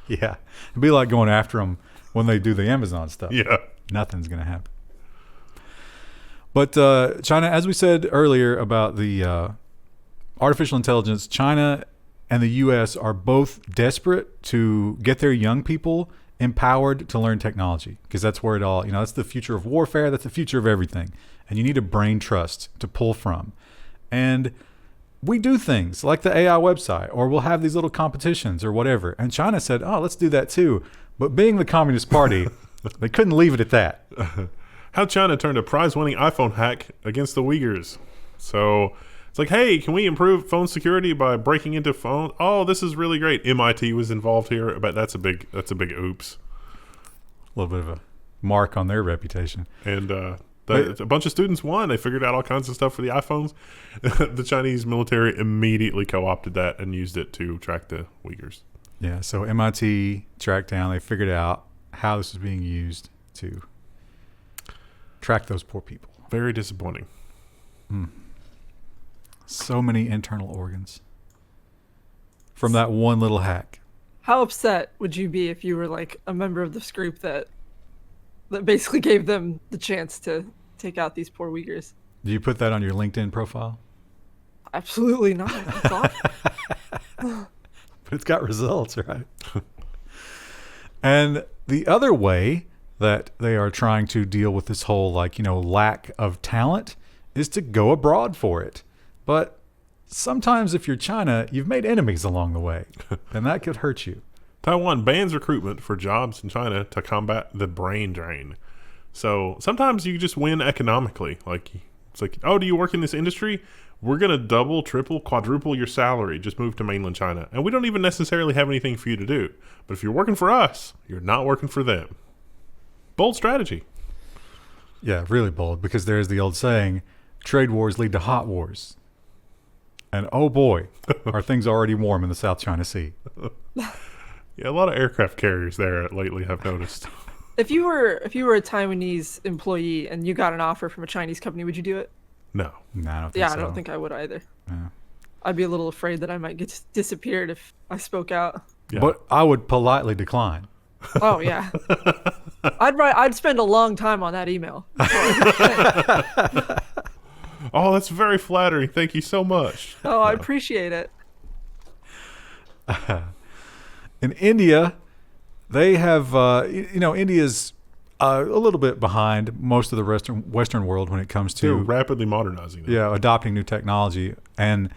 [SPEAKER 2] Yeah. It'd be like going after them when they do the Amazon stuff.
[SPEAKER 3] Yeah.
[SPEAKER 2] Nothing's going to happen. But China, as we said earlier about the artificial intelligence, China and the U.S. are both desperate to get their young people empowered to learn technology, because that's where it all, that's the future of warfare. That's the future of everything. And you need a brain trust to pull from. And we do things like the AI website, or we'll have these little competitions or whatever. And China said, oh, let's do that too. But being the Communist Party, they couldn't leave it at that.
[SPEAKER 3] How China turned a prize-winning iPhone hack against the Uyghurs. So it's like, hey, can we improve phone security by breaking into phones? Oh, this is really great. MIT was involved here, but that's a big oops.
[SPEAKER 2] A little bit of a mark on their reputation.
[SPEAKER 3] And a bunch of students won. They figured out all kinds of stuff for the iPhones. The Chinese military immediately co-opted that and used it to track the Uyghurs.
[SPEAKER 2] Yeah, so MIT tracked down. They figured out how this was being used to track those poor people.
[SPEAKER 3] Very disappointing.
[SPEAKER 2] So many internal organs from that one little hack.
[SPEAKER 1] How upset would you be if you were like a member of this group that basically gave them the chance to take out these poor Uyghurs?
[SPEAKER 2] Do you put that on your LinkedIn profile?
[SPEAKER 1] Absolutely not. It's awful.
[SPEAKER 2] But it's got results, right? And the other way that they are trying to deal with this whole lack of talent is to go abroad for it. But sometimes if you're China, you've made enemies along the way, and that could hurt you.
[SPEAKER 3] Taiwan bans recruitment for jobs in China to combat the brain drain. So sometimes you just win economically. It's like, oh, do you work in this industry? We're going to double, triple, quadruple your salary. Just move to mainland China. And we don't even necessarily have anything for you to do. But if you're working for us, you're not working for them. Bold strategy.
[SPEAKER 2] Yeah, really bold, because there's the old saying, trade wars lead to hot wars. And oh boy, are things already warm in the South China Sea.
[SPEAKER 3] Yeah, a lot of aircraft carriers there lately, I've noticed.
[SPEAKER 1] If you were a Taiwanese employee and you got an offer from a Chinese company, would you do it?
[SPEAKER 3] No.
[SPEAKER 2] No, I don't think so.
[SPEAKER 1] I don't think I would either.
[SPEAKER 2] Yeah.
[SPEAKER 1] I'd be a little afraid that I might get disappeared if I spoke out.
[SPEAKER 3] Yeah.
[SPEAKER 2] But I would politely decline.
[SPEAKER 1] Oh yeah. I'd spend a long time on that email.
[SPEAKER 3] Oh, that's very flattering. Thank you so much.
[SPEAKER 1] Oh, I appreciate it.
[SPEAKER 2] In India, they have, India's a little bit behind most of the Western world when it comes
[SPEAKER 3] They're
[SPEAKER 2] to
[SPEAKER 3] rapidly modernizing them.
[SPEAKER 2] adopting new technology. And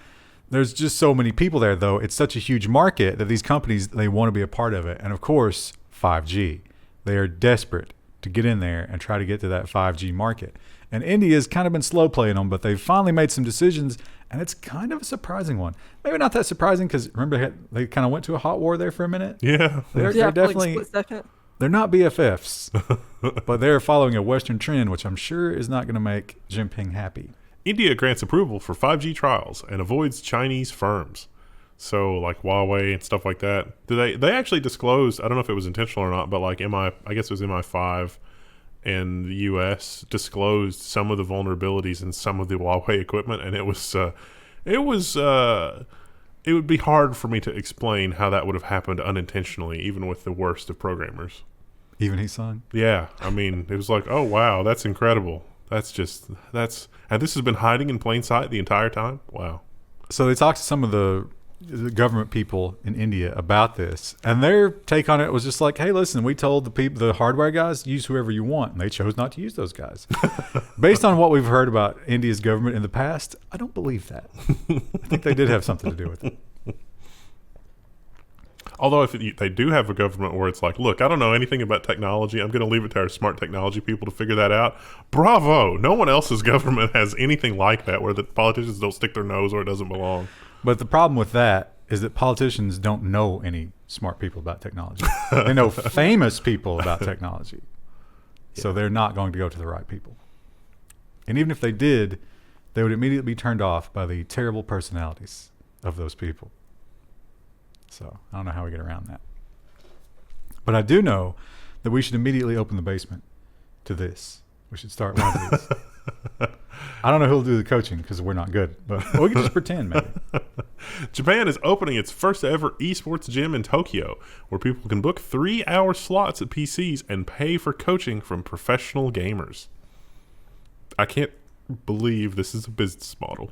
[SPEAKER 2] there's just so many people there, though. It's such a huge market that these companies, they want to be a part of it. And of course, 5G. They are desperate to get in there and try to get to that 5G market. And India's kind of been slow playing them, but they've finally made some decisions, and it's kind of a surprising one. Maybe not that surprising, because remember they kind of went to a hot war there for a minute?
[SPEAKER 3] Yeah.
[SPEAKER 2] They're
[SPEAKER 1] For
[SPEAKER 2] definitely,
[SPEAKER 1] like a split second.
[SPEAKER 2] they're not BFFs, but they're following a Western trend, which I'm sure is not going to make Jinping happy.
[SPEAKER 3] India grants approval for 5G trials and avoids Chinese firms. So like Huawei and stuff like that. They actually disclosed, I don't know if it was intentional or not, but like I guess it was MI5 and the US disclosed some of the vulnerabilities in some of the Huawei equipment, and it would be hard for me to explain how that would have happened unintentionally, even with the worst of programmers.
[SPEAKER 2] Even he son?
[SPEAKER 3] Yeah, I mean, it was like, oh wow, that's incredible. And this has been hiding in plain sight the entire time. Wow.
[SPEAKER 2] So they talked to some of the government people in India about this, and their take on it was just like, hey, listen, we told the hardware guys, use whoever you want, and they chose not to use those guys. Based on what we've heard about India's government in the past, I don't believe that. I think they did have something to do with it.
[SPEAKER 3] Although if they do have a government where it's like, look, I don't know anything about technology, I'm going to leave it to our smart technology people to figure that out. Bravo! No one else's government has anything like that, where the politicians don't stick their nose where it doesn't belong.
[SPEAKER 2] But the problem with that is that politicians don't know any smart people about technology. They know famous people about technology. So they're not going to go to the right people. And even if they did, they would immediately be turned off by the terrible personalities of those people. So I don't know how we get around that. But I do know that we should immediately open the basement to this. We should start one of these. I don't know who'll do the coaching because we're not good, but we can just pretend maybe.
[SPEAKER 3] Japan is opening its first ever esports gym in Tokyo, where people can book 3-hour slots at PCs and pay for coaching from professional gamers. I can't believe this is a business model.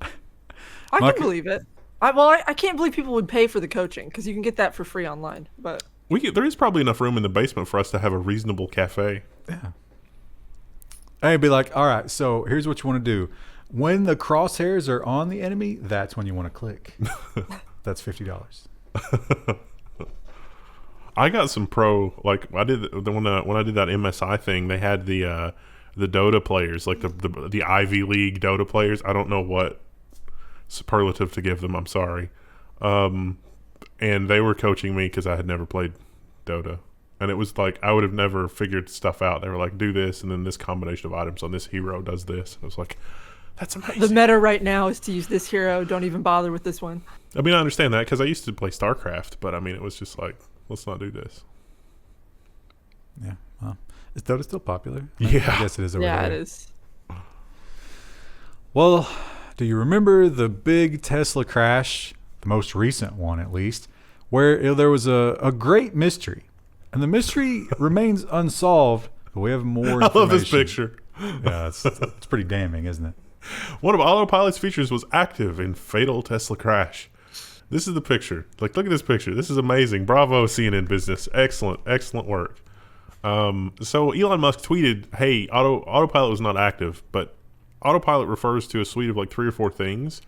[SPEAKER 1] I can believe it. I can't believe people would pay for the coaching because you can get that for free online. But
[SPEAKER 3] There is probably enough room in the basement for us to have a reasonable cafe.
[SPEAKER 2] Yeah. And it'd be like, all right, so here's what you want to do. When the crosshairs are on the enemy, that's when you want to click. That's $50.
[SPEAKER 3] I got some like I did when I did that MSI thing. They had the Dota players, like the Ivy League Dota players. I don't know what superlative to give them. I'm sorry. And they were coaching me because I had never played Dota. And it was like I would have never figured stuff out. They were like, do this, and then this combination of items on this hero does this. I was like, that's amazing.
[SPEAKER 1] The meta right now is to use this hero. Don't even bother with this one.
[SPEAKER 3] I mean, I understand that because I used to play StarCraft, but I mean, it was just like, let's not do this.
[SPEAKER 2] Yeah. Well, is Dota still popular?
[SPEAKER 3] Yeah.
[SPEAKER 2] I guess it is over
[SPEAKER 1] Yeah,
[SPEAKER 2] there.
[SPEAKER 1] it is.
[SPEAKER 2] Well, do you remember the big Tesla crash, the most recent one at least, where there was a great mystery? And the mystery remains unsolved, but we have more information.
[SPEAKER 3] I love this picture.
[SPEAKER 2] Yeah, it's pretty damning, isn't it?
[SPEAKER 3] One of Autopilot's features was active in fatal Tesla crash. This is the picture. Like, look at this picture. This is amazing. Bravo, CNN Business. Excellent, excellent work. So Elon Musk tweeted, hey, Autopilot was not active, but Autopilot refers to a suite of like 3 or 4 things,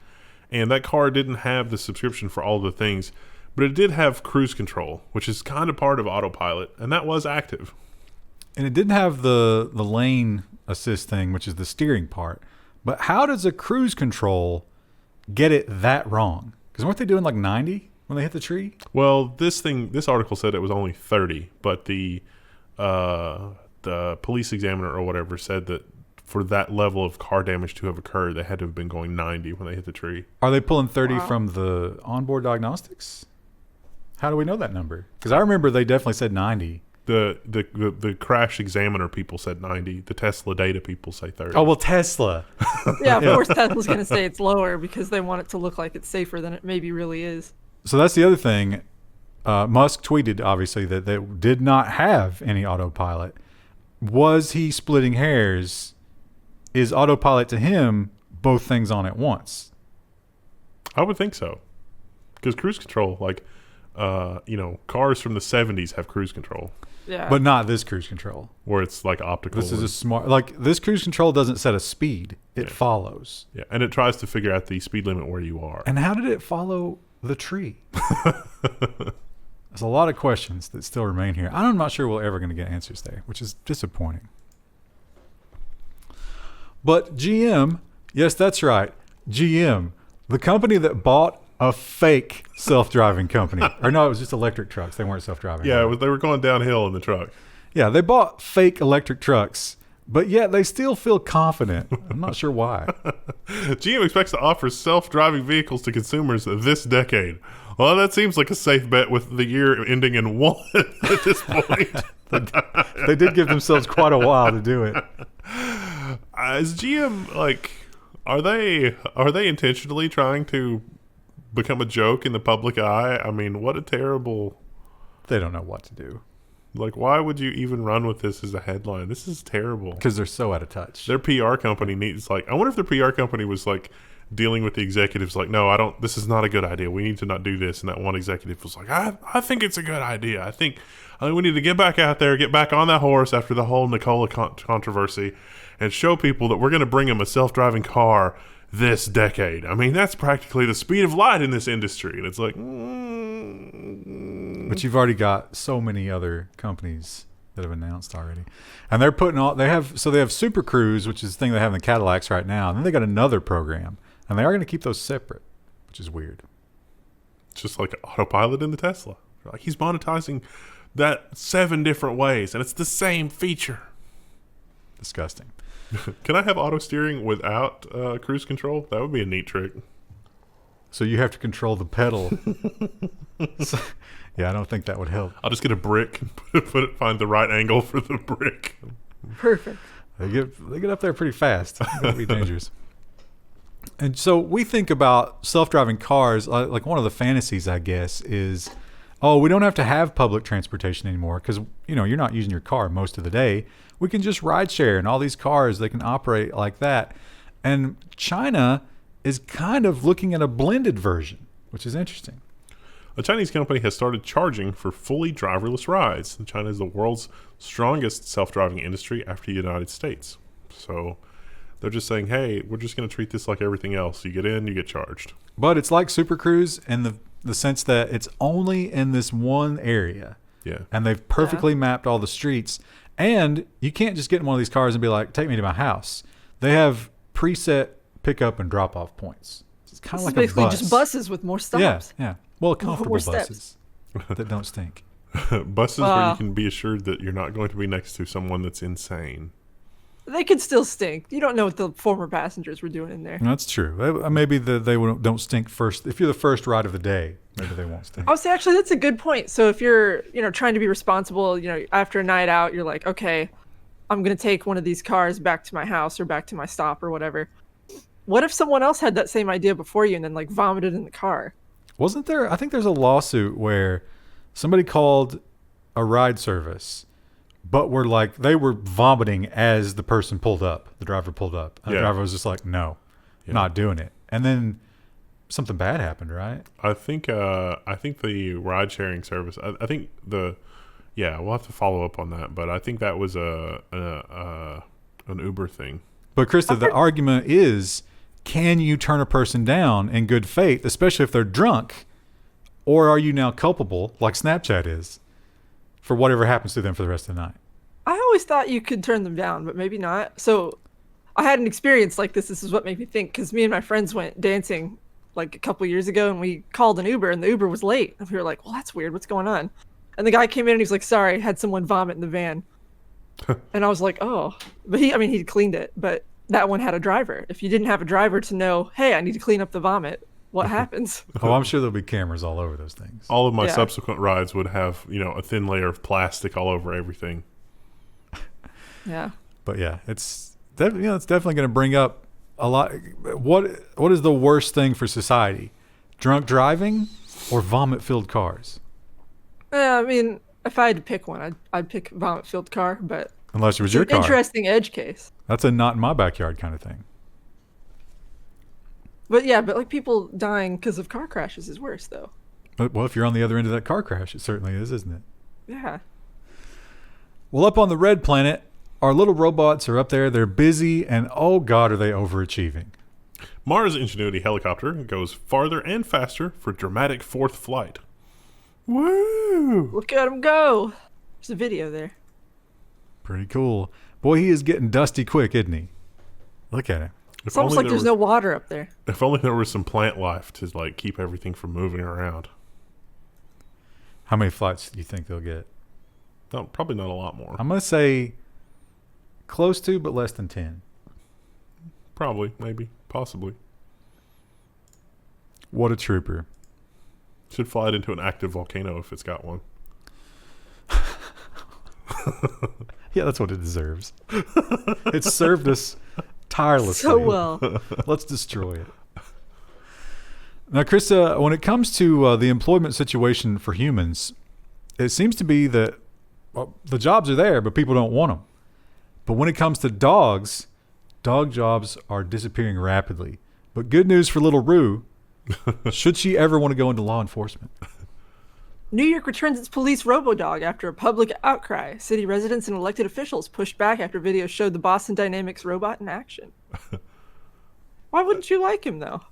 [SPEAKER 3] and that car didn't have the subscription for all the things, but it did have cruise control, which is kind of part of Autopilot, and that was active.
[SPEAKER 2] And it didn't have the lane assist thing, which is the steering part. But how does a cruise control get it that wrong? Because weren't they doing like 90 when they hit the tree?
[SPEAKER 3] Well, this article said it was only 30, but the police examiner or whatever said that for that level of car damage to have occurred, they had to have been going 90 when they hit the tree.
[SPEAKER 2] Are they pulling 30 from the onboard diagnostics? How do we know that number? Because I remember they definitely said 90.
[SPEAKER 3] The crash examiner people said 90. The Tesla data people say 30.
[SPEAKER 2] Oh, well, Tesla.
[SPEAKER 1] Yeah, of course Tesla's going to say it's lower because they want it to look like it's safer than it maybe really is.
[SPEAKER 2] So that's the other thing. Musk tweeted, obviously, that they did not have any autopilot. Was he splitting hairs? Is autopilot to him both things on at once?
[SPEAKER 3] I would think so. Because cruise control, like, cars from the 70s have cruise control.
[SPEAKER 1] Yeah.
[SPEAKER 2] But not this cruise control.
[SPEAKER 3] Where it's like optical.
[SPEAKER 2] This is a smart, like this cruise control doesn't set a speed. It follows.
[SPEAKER 3] Yeah, and it tries to figure out the speed limit where you are.
[SPEAKER 2] And how did it follow the tree? There's a lot of questions that still remain here. I'm not sure we're ever going to get answers there, which is disappointing. But GM, yes, that's right. GM, the company that bought a fake self-driving company. Or no, it was just electric trucks. They weren't self-driving.
[SPEAKER 3] Yeah,
[SPEAKER 2] right?
[SPEAKER 3] they were going downhill in the truck.
[SPEAKER 2] Yeah, they bought fake electric trucks, but yet they still feel confident. I'm not sure why.
[SPEAKER 3] GM expects to offer self-driving vehicles to consumers this decade. Well, that seems like a safe bet with the year ending in 1 at this point.
[SPEAKER 2] They did give themselves quite a while to do it.
[SPEAKER 3] Is GM, like, are they intentionally trying to become a joke in the public eye? I mean, what a terrible...
[SPEAKER 2] They don't know what to do.
[SPEAKER 3] Like, why would you even run with this as a headline? This is terrible.
[SPEAKER 2] Because they're so out of touch.
[SPEAKER 3] Their PR company needs, like, I wonder if their PR company was, like, dealing with the executives, like, no, this is not a good idea. We need to not do this. And that one executive was like, I think it's a good idea. I think we need to get back out there, get back on that horse after the whole Nikola controversy and show people that we're going to bring them a self-driving car this decade. I mean, that's practically the speed of light in this industry. And it's like...
[SPEAKER 2] But you've already got so many other companies that have announced already. And they're putting all... They have Super Cruise, which is the thing they have in the Cadillacs right now. And then they got another program. And they are going to keep those separate, which is weird.
[SPEAKER 3] It's just like Autopilot in the Tesla. Like, he's monetizing that 7 different ways, and it's the same feature.
[SPEAKER 2] Disgusting.
[SPEAKER 3] Can I have auto steering without cruise control? That would be a neat trick.
[SPEAKER 2] So you have to control the pedal. Yeah, I don't think that would help.
[SPEAKER 3] I'll just get a brick and find the right angle for the brick.
[SPEAKER 1] Perfect.
[SPEAKER 2] They get up there pretty fast. It would be dangerous. And so we think about self-driving cars, like one of the fantasies, I guess, is, we don't have to have public transportation anymore because, you're not using your car most of the day. We can just ride share, and all these cars, they can operate like that. And China is kind of looking at a blended version, which is interesting.
[SPEAKER 3] A Chinese company has started charging for fully driverless rides. China is the world's strongest self-driving industry after the United States. So they're just saying, hey, we're just going to treat this like everything else. You get in, you get charged.
[SPEAKER 2] But it's like Super Cruise in the sense that it's only in this one area.
[SPEAKER 3] Yeah.
[SPEAKER 2] And they've perfectly mapped all the streets. And you can't just get in one of these cars and be like, take me to my house. They have preset pickup and drop-off points. It's kind of like a
[SPEAKER 1] basically
[SPEAKER 2] bus.
[SPEAKER 1] just buses with more stops.
[SPEAKER 2] Yeah. Well, comfortable
[SPEAKER 1] More steps.
[SPEAKER 2] buses that don't stink.
[SPEAKER 3] Buses where you can be assured that you're not going to be next to someone that's insane.
[SPEAKER 1] They could still stink. You don't know what the former passengers were doing in there.
[SPEAKER 2] That's true. Maybe they don't stink first. If you're the first ride of the day, maybe they won't stink.
[SPEAKER 1] Oh, see, actually, that's a good point. So if you're, trying to be responsible, after a night out, you're like, okay, I'm going to take one of these cars back to my house or back to my stop or whatever. What if someone else had that same idea before you and then like vomited in the car?
[SPEAKER 2] Wasn't there? I think there's a lawsuit where somebody called a ride service, but they were vomiting as the person pulled up. The driver pulled up. And the driver was just like, no, not doing it. And then something bad happened, right?
[SPEAKER 3] I think the ride sharing service. We'll have to follow up on that. But I think that was an Uber thing.
[SPEAKER 2] But Krista, the argument is, can you turn a person down in good faith, especially if they're drunk, or are you now culpable, like Snapchat is, for whatever happens to them for the rest of the night?
[SPEAKER 1] I always thought you could turn them down, but maybe not. So I had an experience like this. This is what made me think, because me and my friends went dancing like a couple years ago, and we called an Uber, and the Uber was late. And we were like, well, that's weird. What's going on? And the guy came in, and he was like, sorry, had someone vomit in the van. And I was like, oh. But he cleaned it, but that one had a driver. If you didn't have a driver to know, hey, I need to clean up the vomit, what happens?
[SPEAKER 2] Oh, I'm sure there'll be cameras all over those things.
[SPEAKER 3] All of my subsequent rides would have, a thin layer of plastic all over everything.
[SPEAKER 1] Yeah.
[SPEAKER 2] But yeah, it's definitely going to bring up a lot. What is the worst thing for society? Drunk driving or vomit-filled cars?
[SPEAKER 1] If I had to pick one, I'd pick vomit-filled car, but
[SPEAKER 2] unless it was your car.
[SPEAKER 1] Interesting edge case.
[SPEAKER 2] That's a not in my backyard kind of thing.
[SPEAKER 1] But like people dying because of car crashes is worse, though.
[SPEAKER 2] But, well, if you're on the other end of that car crash, it certainly is, isn't it?
[SPEAKER 1] Yeah.
[SPEAKER 2] Well, up on the red planet, our little robots are up there. They're busy, and oh God, are they overachieving.
[SPEAKER 3] Mars Ingenuity helicopter goes farther and faster for dramatic fourth flight. Woo!
[SPEAKER 1] Look at him go. There's a video there.
[SPEAKER 2] Pretty cool. Boy, he is getting dusty quick, isn't he? Look at him.
[SPEAKER 1] It's almost like there's no water up there.
[SPEAKER 3] If only there was some plant life to keep everything from moving around.
[SPEAKER 2] How many flights do you think they'll get?
[SPEAKER 3] No, probably not a lot more.
[SPEAKER 2] I'm going to say close to, but less than 10.
[SPEAKER 3] Probably, maybe, possibly.
[SPEAKER 2] What a trooper.
[SPEAKER 3] Should fly it into an active volcano if it's got one.
[SPEAKER 2] Yeah, that's what it deserves. It's served us tirelessly.
[SPEAKER 1] So well.
[SPEAKER 2] Let's destroy it. Now, Krista, when it comes to the employment situation for humans, it seems to be that the jobs are there, but people don't want them. But when it comes to dogs, dog jobs are disappearing rapidly. But good news for little Rue, should she ever want to go into law enforcement.
[SPEAKER 1] New York returns its police Robodog after a public outcry. City residents and elected officials pushed back after videos showed the Boston Dynamics robot in action. Why wouldn't you like him, though?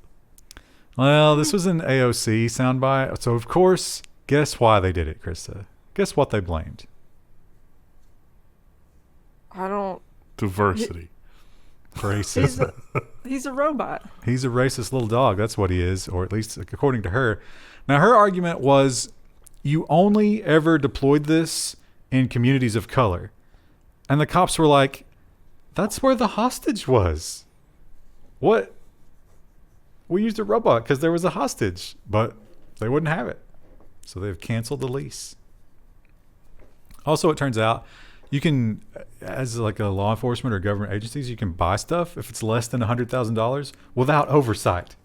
[SPEAKER 2] Well, this was an AOC soundbite, so of course, guess why they did it, Krista? Guess what they blamed?
[SPEAKER 1] I don't...
[SPEAKER 3] Diversity.
[SPEAKER 2] Racist.
[SPEAKER 1] He's a robot.
[SPEAKER 2] He's a racist little dog. That's what he is, or at least according to her. Now, her argument was, you only ever deployed this in communities of color. And the cops were like, that's where the hostage was. What? We used a robot because there was a hostage, but they wouldn't have it. So they've canceled the lease. Also, it turns out you can, as like a law enforcement or government agencies, you can buy stuff if it's less than $100,000 without oversight.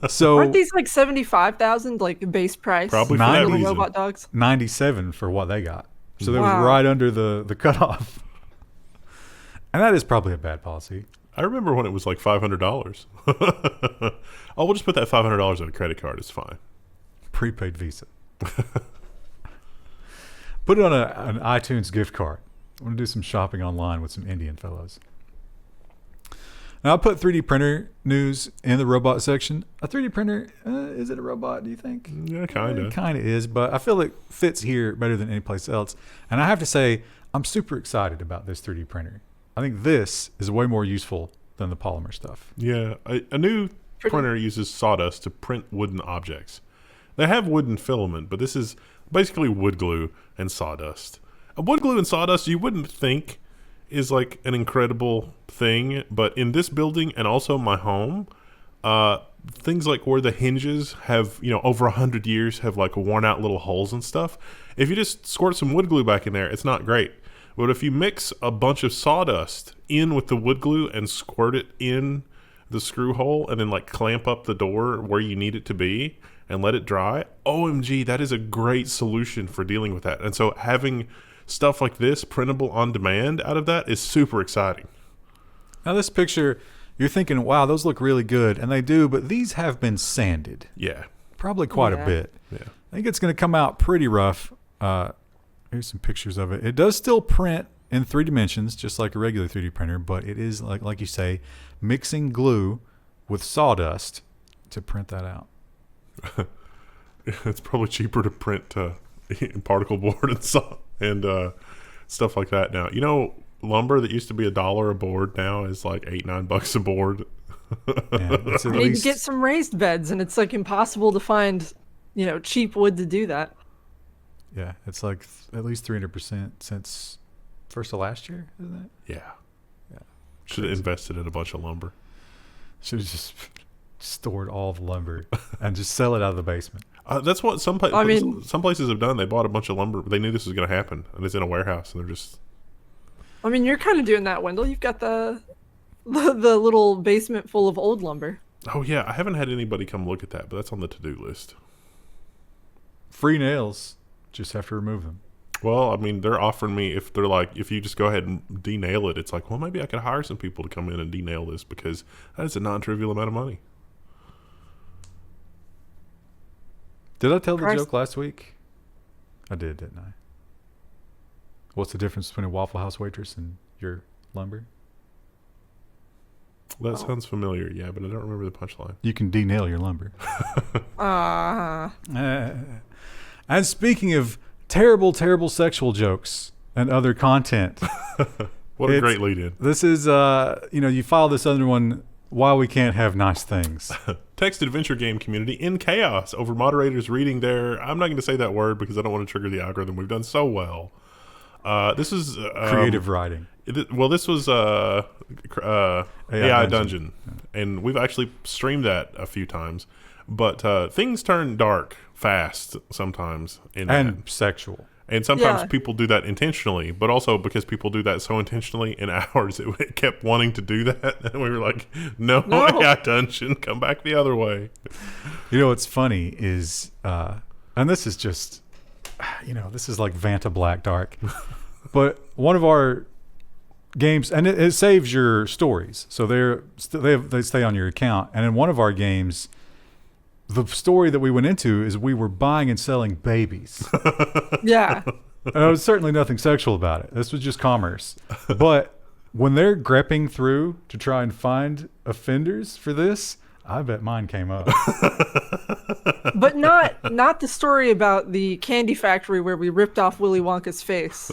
[SPEAKER 2] So
[SPEAKER 1] aren't these like 75,000 like base price?
[SPEAKER 3] Probably for that
[SPEAKER 1] little
[SPEAKER 3] reason.
[SPEAKER 1] robot dogs.
[SPEAKER 2] 97 for what they got. So they was
[SPEAKER 1] Wow.
[SPEAKER 2] right under the cutoff. And that is probably a bad policy.
[SPEAKER 3] I remember when it was like $500. Oh, we'll just put that $500 on a credit card. It's fine.
[SPEAKER 2] prepaid Visa. Put it on an iTunes gift card. I want to do some shopping online with some Indian fellows. Now, I'll put 3D printer news in the robot section. A 3D printer, is it a robot, do you think?
[SPEAKER 3] Yeah, kind of.
[SPEAKER 2] It kind of is, but I feel it fits here better than any place else. And I have to say, I'm super excited about this 3D printer. I think this is way more useful than the polymer stuff.
[SPEAKER 3] Yeah, a new printer uses sawdust to print wooden objects. They have wooden filament, but this is basically wood glue and sawdust. Wood glue and sawdust, you wouldn't think is like an incredible thing, but in this building and also my home, things like where the hinges have, over 100 years have like worn out little holes and stuff. If you just squirt some wood glue back in there, it's not great. But if you mix a bunch of sawdust in with the wood glue and squirt it in the screw hole and then like clamp up the door where you need it to be and let it dry, OMG, that is a great solution for dealing with that. And so having stuff like this printable on demand out of that is super exciting.
[SPEAKER 2] Now this picture, you're thinking, wow, those look really good. And they do, but these have been sanded.
[SPEAKER 3] Yeah.
[SPEAKER 2] Probably quite a bit.
[SPEAKER 3] Yeah.
[SPEAKER 2] I think it's going to come out pretty rough. Here's some pictures of it. It does still print in 3 dimensions, just like a regular 3D printer, but it is, like you say, mixing glue with sawdust to print that out.
[SPEAKER 3] It's probably cheaper to print particle board and stuff like that now. Lumber that used to be $1 a board now is like $8-9 a board.
[SPEAKER 2] Yeah, it's at
[SPEAKER 1] I need
[SPEAKER 2] least,
[SPEAKER 1] to get some raised beds, and it's like impossible to find, cheap wood to do that.
[SPEAKER 2] yeah, it's like at least 300% since first of last year, isn't it?
[SPEAKER 3] Yeah.
[SPEAKER 2] Yeah.
[SPEAKER 3] Should have invested in a bunch of lumber.
[SPEAKER 2] Should have just stored all the lumber and just sell it out of the basement.
[SPEAKER 3] That's what some places have done. They bought a bunch of lumber. They knew this was going to happen, and it's in a warehouse, and they're just...
[SPEAKER 1] I mean, you're kind of doing that, Wendell. You've got the little basement full of old lumber.
[SPEAKER 3] Oh, yeah. I haven't had anybody come look at that, but that's on the to-do list.
[SPEAKER 2] Free nails. Just have to remove them.
[SPEAKER 3] Well, I mean, they're offering me, if they're like, if you just go ahead and denail it, it's like, well, maybe I could hire some people to come in and denail this because that is a non-trivial amount of money.
[SPEAKER 2] Did I tell the joke last week? I did, didn't I? What's the difference between a Waffle House waitress and your lumber?
[SPEAKER 3] That sounds familiar, yeah, but I don't remember the punchline.
[SPEAKER 2] You can denail your lumber. And speaking of terrible, terrible sexual jokes and other content.
[SPEAKER 3] What a great lead-in.
[SPEAKER 2] This is, you file this other one, Why We Can't Have Nice Things.
[SPEAKER 3] Text adventure game community in chaos over moderators reading their... I'm not going to say that word because I don't want to trigger the algorithm. We've done so well. This is...
[SPEAKER 2] creative writing.
[SPEAKER 3] This was AI Dungeon. Yeah. And we've actually streamed that a few times. But things turn dark fast sometimes.
[SPEAKER 2] And sexual.
[SPEAKER 3] And sometimes people do that intentionally, but also because people do that so intentionally in ours, it kept wanting to do that. And we were like, no. AI Dungeon, come back the other way.
[SPEAKER 2] What's funny is, and this is just, this is like Vanta Black Dark, but one of our games, and it saves your stories. So they stay on your account. And in one of our games, the story that we went into is we were buying and selling babies.
[SPEAKER 1] Yeah.
[SPEAKER 2] And there was certainly nothing sexual about it. This was just commerce. But when they're grepping through to try and find offenders for this, I bet mine came up.
[SPEAKER 1] But not the story about the candy factory where we ripped off Willy Wonka's face.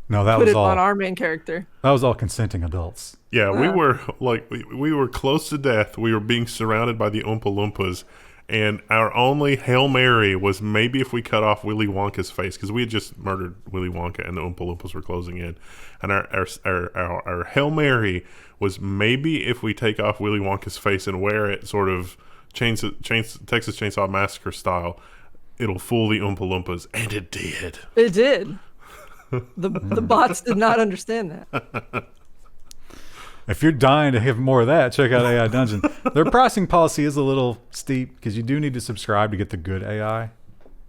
[SPEAKER 2] No, that
[SPEAKER 1] Put
[SPEAKER 2] was
[SPEAKER 1] it
[SPEAKER 2] all
[SPEAKER 1] on our main character.
[SPEAKER 2] That was all consenting adults.
[SPEAKER 3] Yeah, we were we were close to death. We were being surrounded by the Oompa Loompas. And our only Hail Mary was maybe if we cut off Willy Wonka's face, because we had just murdered Willy Wonka and the Oompa Loompas were closing in. And our Hail Mary was maybe if we take off Willy Wonka's face and wear it sort of Texas Chainsaw Massacre style, it'll fool the Oompa Loompas. And it did.
[SPEAKER 1] It did. The bots did not understand that.
[SPEAKER 2] If you're dying to have more of that, check out AI Dungeon. Their pricing policy is a little steep because you do need to subscribe to get the good AI,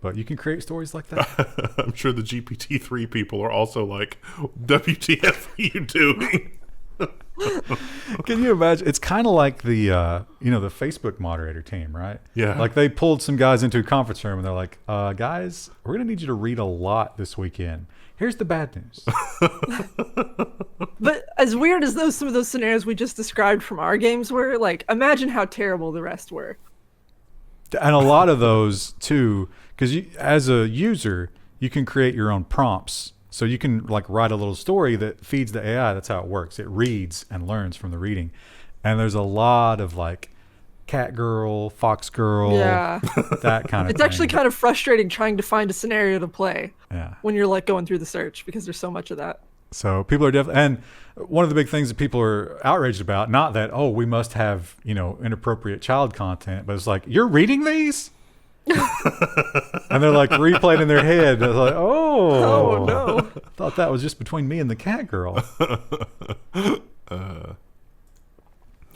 [SPEAKER 2] but you can create stories like that.
[SPEAKER 3] I'm sure the GPT-3 people are also like, WTF are you doing?
[SPEAKER 2] Can you imagine? It's kind of like the the Facebook moderator team, right?
[SPEAKER 3] Yeah.
[SPEAKER 2] Like they pulled some guys into a conference room and they're like, guys, we're gonna need you to read a lot this weekend. Here's the bad news.
[SPEAKER 1] But as weird as some of those scenarios we just described from our games were, like, imagine how terrible the rest were.
[SPEAKER 2] And a lot of those too, because as a user, you can create your own prompts. So you can like write a little story that feeds the AI. That's how it works. It reads and learns from the reading. And there's a lot of like cat girl, fox girl,
[SPEAKER 1] Yeah.
[SPEAKER 2] that kind of
[SPEAKER 1] It's
[SPEAKER 2] thing.
[SPEAKER 1] actually kind of frustrating trying to find a scenario to play
[SPEAKER 2] Yeah.
[SPEAKER 1] when you're like going through the search, because there's so much of that.
[SPEAKER 2] So people are definitely, and one of the big things that people are outraged about, not that, oh, we must have, inappropriate child content, but it's like, you're reading these? And they're like replaying in their head. They're like,
[SPEAKER 1] Oh no.
[SPEAKER 2] thought that was just between me and the cat girl.
[SPEAKER 3] All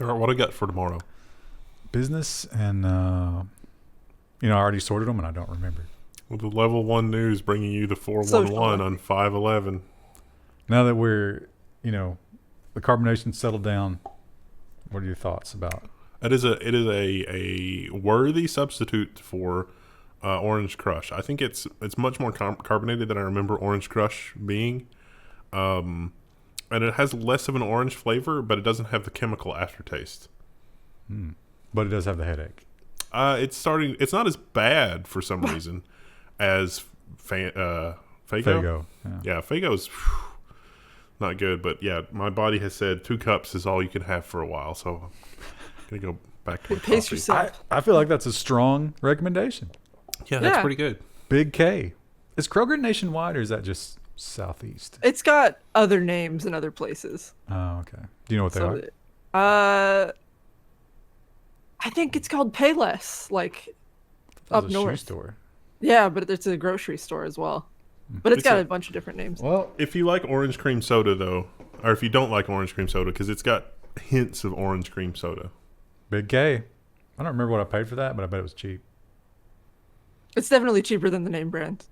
[SPEAKER 3] right, what I got for tomorrow?
[SPEAKER 2] Business and, I already sorted them and I don't remember.
[SPEAKER 3] Well, the Level 1 news bringing you the 411 on 511.
[SPEAKER 2] Now that we're, the carbonation settled down, what are your thoughts about?
[SPEAKER 3] It is a worthy substitute for Orange Crush. I think it's much more carbonated than I remember Orange Crush being, and it has less of an orange flavor, but it doesn't have the chemical aftertaste.
[SPEAKER 2] But it does have the headache.
[SPEAKER 3] It's not as bad for some reason as Faygo.
[SPEAKER 2] Faygo.
[SPEAKER 3] Yeah, Faygo's not good, but yeah, my body has said 2 cups is all you can have for a while, so I'm gonna go back to my
[SPEAKER 1] Pace
[SPEAKER 3] coffee.
[SPEAKER 1] yourself.
[SPEAKER 2] I feel like that's a strong recommendation.
[SPEAKER 3] Yeah, that's
[SPEAKER 1] Yeah.
[SPEAKER 3] pretty good.
[SPEAKER 2] Big K. Is Kroger nationwide or is that just Southeast?
[SPEAKER 1] It's got other names in other places.
[SPEAKER 2] Oh, okay. Do you know what they
[SPEAKER 1] So,
[SPEAKER 2] are?
[SPEAKER 1] I think it's called Payless, like
[SPEAKER 2] That was
[SPEAKER 1] up
[SPEAKER 2] a shoe
[SPEAKER 1] north.
[SPEAKER 2] store.
[SPEAKER 1] Yeah, but it's a grocery store as well. But it's
[SPEAKER 3] It's
[SPEAKER 1] got
[SPEAKER 3] a-
[SPEAKER 1] a bunch of different names.
[SPEAKER 2] Well,
[SPEAKER 3] If you like orange cream soda, though, or if you don't like orange cream soda, because it's got hints of orange cream soda.
[SPEAKER 2] Big K. I don't remember what I paid for that, but I bet it was cheap.
[SPEAKER 1] It's definitely cheaper than the name brand.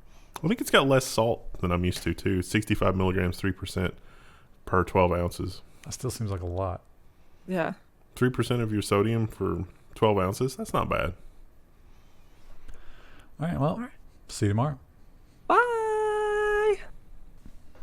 [SPEAKER 3] I think it's got less salt than I'm used to, too. 65 milligrams, 3% per 12 ounces.
[SPEAKER 2] That still seems like a lot.
[SPEAKER 1] Yeah.
[SPEAKER 3] 3% of your sodium for 12 ounces? That's not bad.
[SPEAKER 2] All right, well,
[SPEAKER 1] All right.
[SPEAKER 2] see you tomorrow.
[SPEAKER 1] Bye.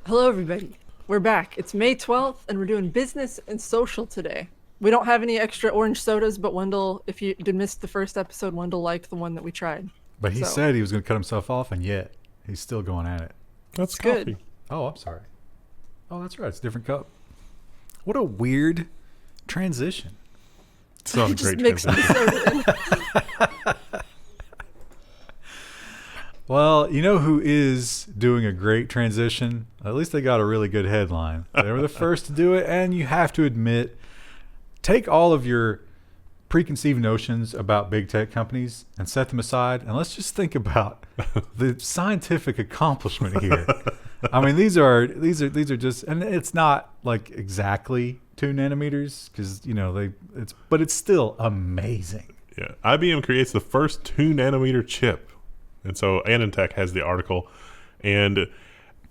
[SPEAKER 1] Hello, everybody. We're back. It's May 12th, and we're doing business and social today. We don't have any extra orange sodas, but Wendell, if you did miss the first episode, Wendell liked the one that we tried.
[SPEAKER 2] But he
[SPEAKER 1] So-
[SPEAKER 2] said he was going to cut himself off, and yet he's still going at it.
[SPEAKER 3] That's
[SPEAKER 1] good.
[SPEAKER 3] coffee.
[SPEAKER 2] Oh, I'm sorry. Oh, that's right. It's a different cup. What a weird transition.
[SPEAKER 3] It's not a
[SPEAKER 1] Just
[SPEAKER 3] great
[SPEAKER 1] mix the
[SPEAKER 3] transition.
[SPEAKER 1] soda in.
[SPEAKER 2] Well, you know who is doing a great transition? At least they got a really good headline. They were the first to do it, and you have to admit, take all of your preconceived notions about big tech companies and set them aside, and let's just think about the scientific accomplishment here. I mean, these are just, and it's not like exactly 2 nanometers because but it's still amazing.
[SPEAKER 3] Yeah. IBM creates the first 2 nanometer chip. And so Anantech has the article, and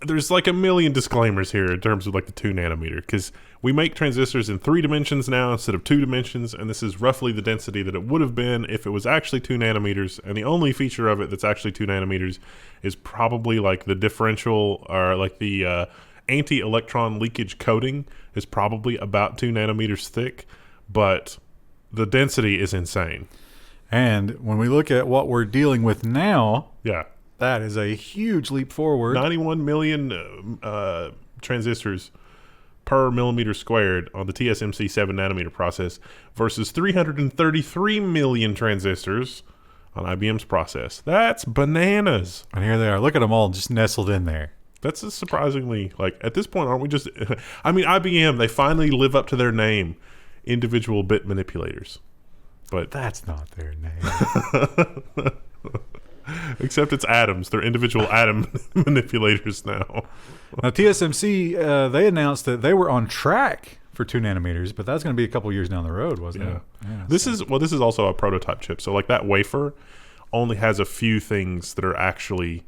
[SPEAKER 3] there's like a million disclaimers here in terms of like the 2 nanometer, because we make transistors in 3 dimensions now instead of 2 dimensions, and this is roughly the density that it would have been if it was actually 2 nanometers. And the only feature of it that's actually 2 nanometers is probably like the differential, or like the anti-electron leakage coating is probably about 2 nanometers thick, but the density is insane.
[SPEAKER 2] And when we look at what we're dealing with now,
[SPEAKER 3] Yeah.
[SPEAKER 2] that is a huge leap forward.
[SPEAKER 3] 91 million transistors per millimeter squared on the TSMC 7 nanometer process versus 333 million transistors on IBM's process. That's bananas.
[SPEAKER 2] And here they are. Look at them all just nestled in there.
[SPEAKER 3] That's a surprisingly, like, at this point, aren't we just... I mean, IBM, they finally live up to their name, individual bit manipulators. But
[SPEAKER 2] That's not their name.
[SPEAKER 3] except it's atoms. They're individual atom manipulators now.
[SPEAKER 2] Now, TSMC, they announced that they were on track for 2 nanometers, but that's going to be a couple years down the road, wasn't
[SPEAKER 3] Yeah.
[SPEAKER 2] it? Yeah,
[SPEAKER 3] This is also a prototype chip. So like that wafer only has a few things that are actually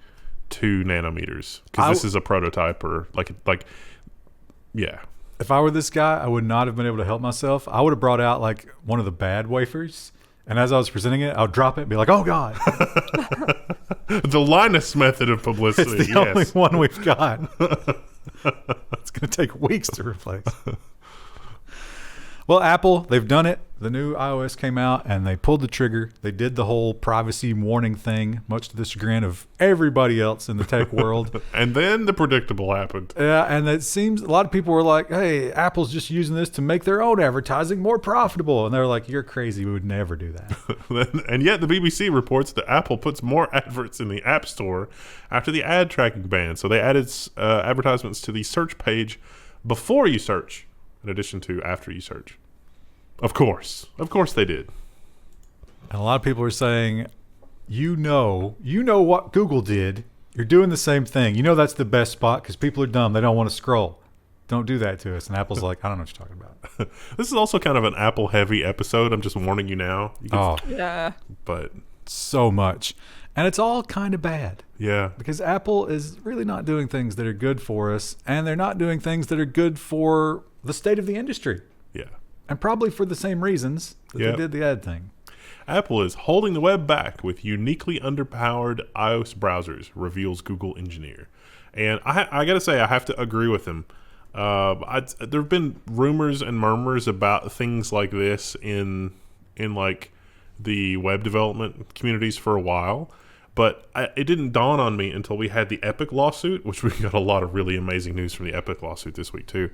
[SPEAKER 3] 2 nanometers because this is a prototype, or like yeah.
[SPEAKER 2] If I were this guy, I would not have been able to help myself. I would have brought out like one of the bad wafers. And as I was presenting it, I would drop it and be like, oh, God.
[SPEAKER 3] The Linus method of publicity.
[SPEAKER 2] It's the only one we've got. It's going to take weeks to replace. Well, Apple, they've done it. The new iOS came out and they pulled the trigger. They did the whole privacy warning thing, much to the chagrin of everybody else in the tech world.
[SPEAKER 3] And then the predictable happened.
[SPEAKER 2] Yeah, and it seems a lot of people were like, hey, Apple's just using this to make their own advertising more profitable. And they're like, you're crazy. We would never do that.
[SPEAKER 3] And yet the BBC reports that Apple puts more adverts in the App Store after the ad tracking ban. So they added advertisements to the search page before you search, in addition to after you search. Of course they did.
[SPEAKER 2] And a lot of people are saying, you know what Google did. You're doing the same thing. You know that's the best spot because people are dumb. They don't want to scroll. Don't do that to us. And Apple's like, I don't know what you're talking about.
[SPEAKER 3] This is also kind of an Apple-heavy episode. I'm just warning you now.
[SPEAKER 1] Yeah.
[SPEAKER 3] But
[SPEAKER 2] so much. And it's all kind of bad.
[SPEAKER 3] Yeah.
[SPEAKER 2] Because Apple is really not doing things that are good for us. And they're not doing things that are good for the state of the industry.
[SPEAKER 3] Yeah.
[SPEAKER 2] And probably for the same reasons that they did the ad thing.
[SPEAKER 3] Apple is holding the web back with uniquely underpowered iOS browsers, reveals Google engineer. And I got to say, I have to agree with him. There have been rumors and murmurs about things like this in like the web development communities for a while. But it didn't dawn on me until we had the Epic lawsuit, which we got a lot of really amazing news from the Epic lawsuit this week too.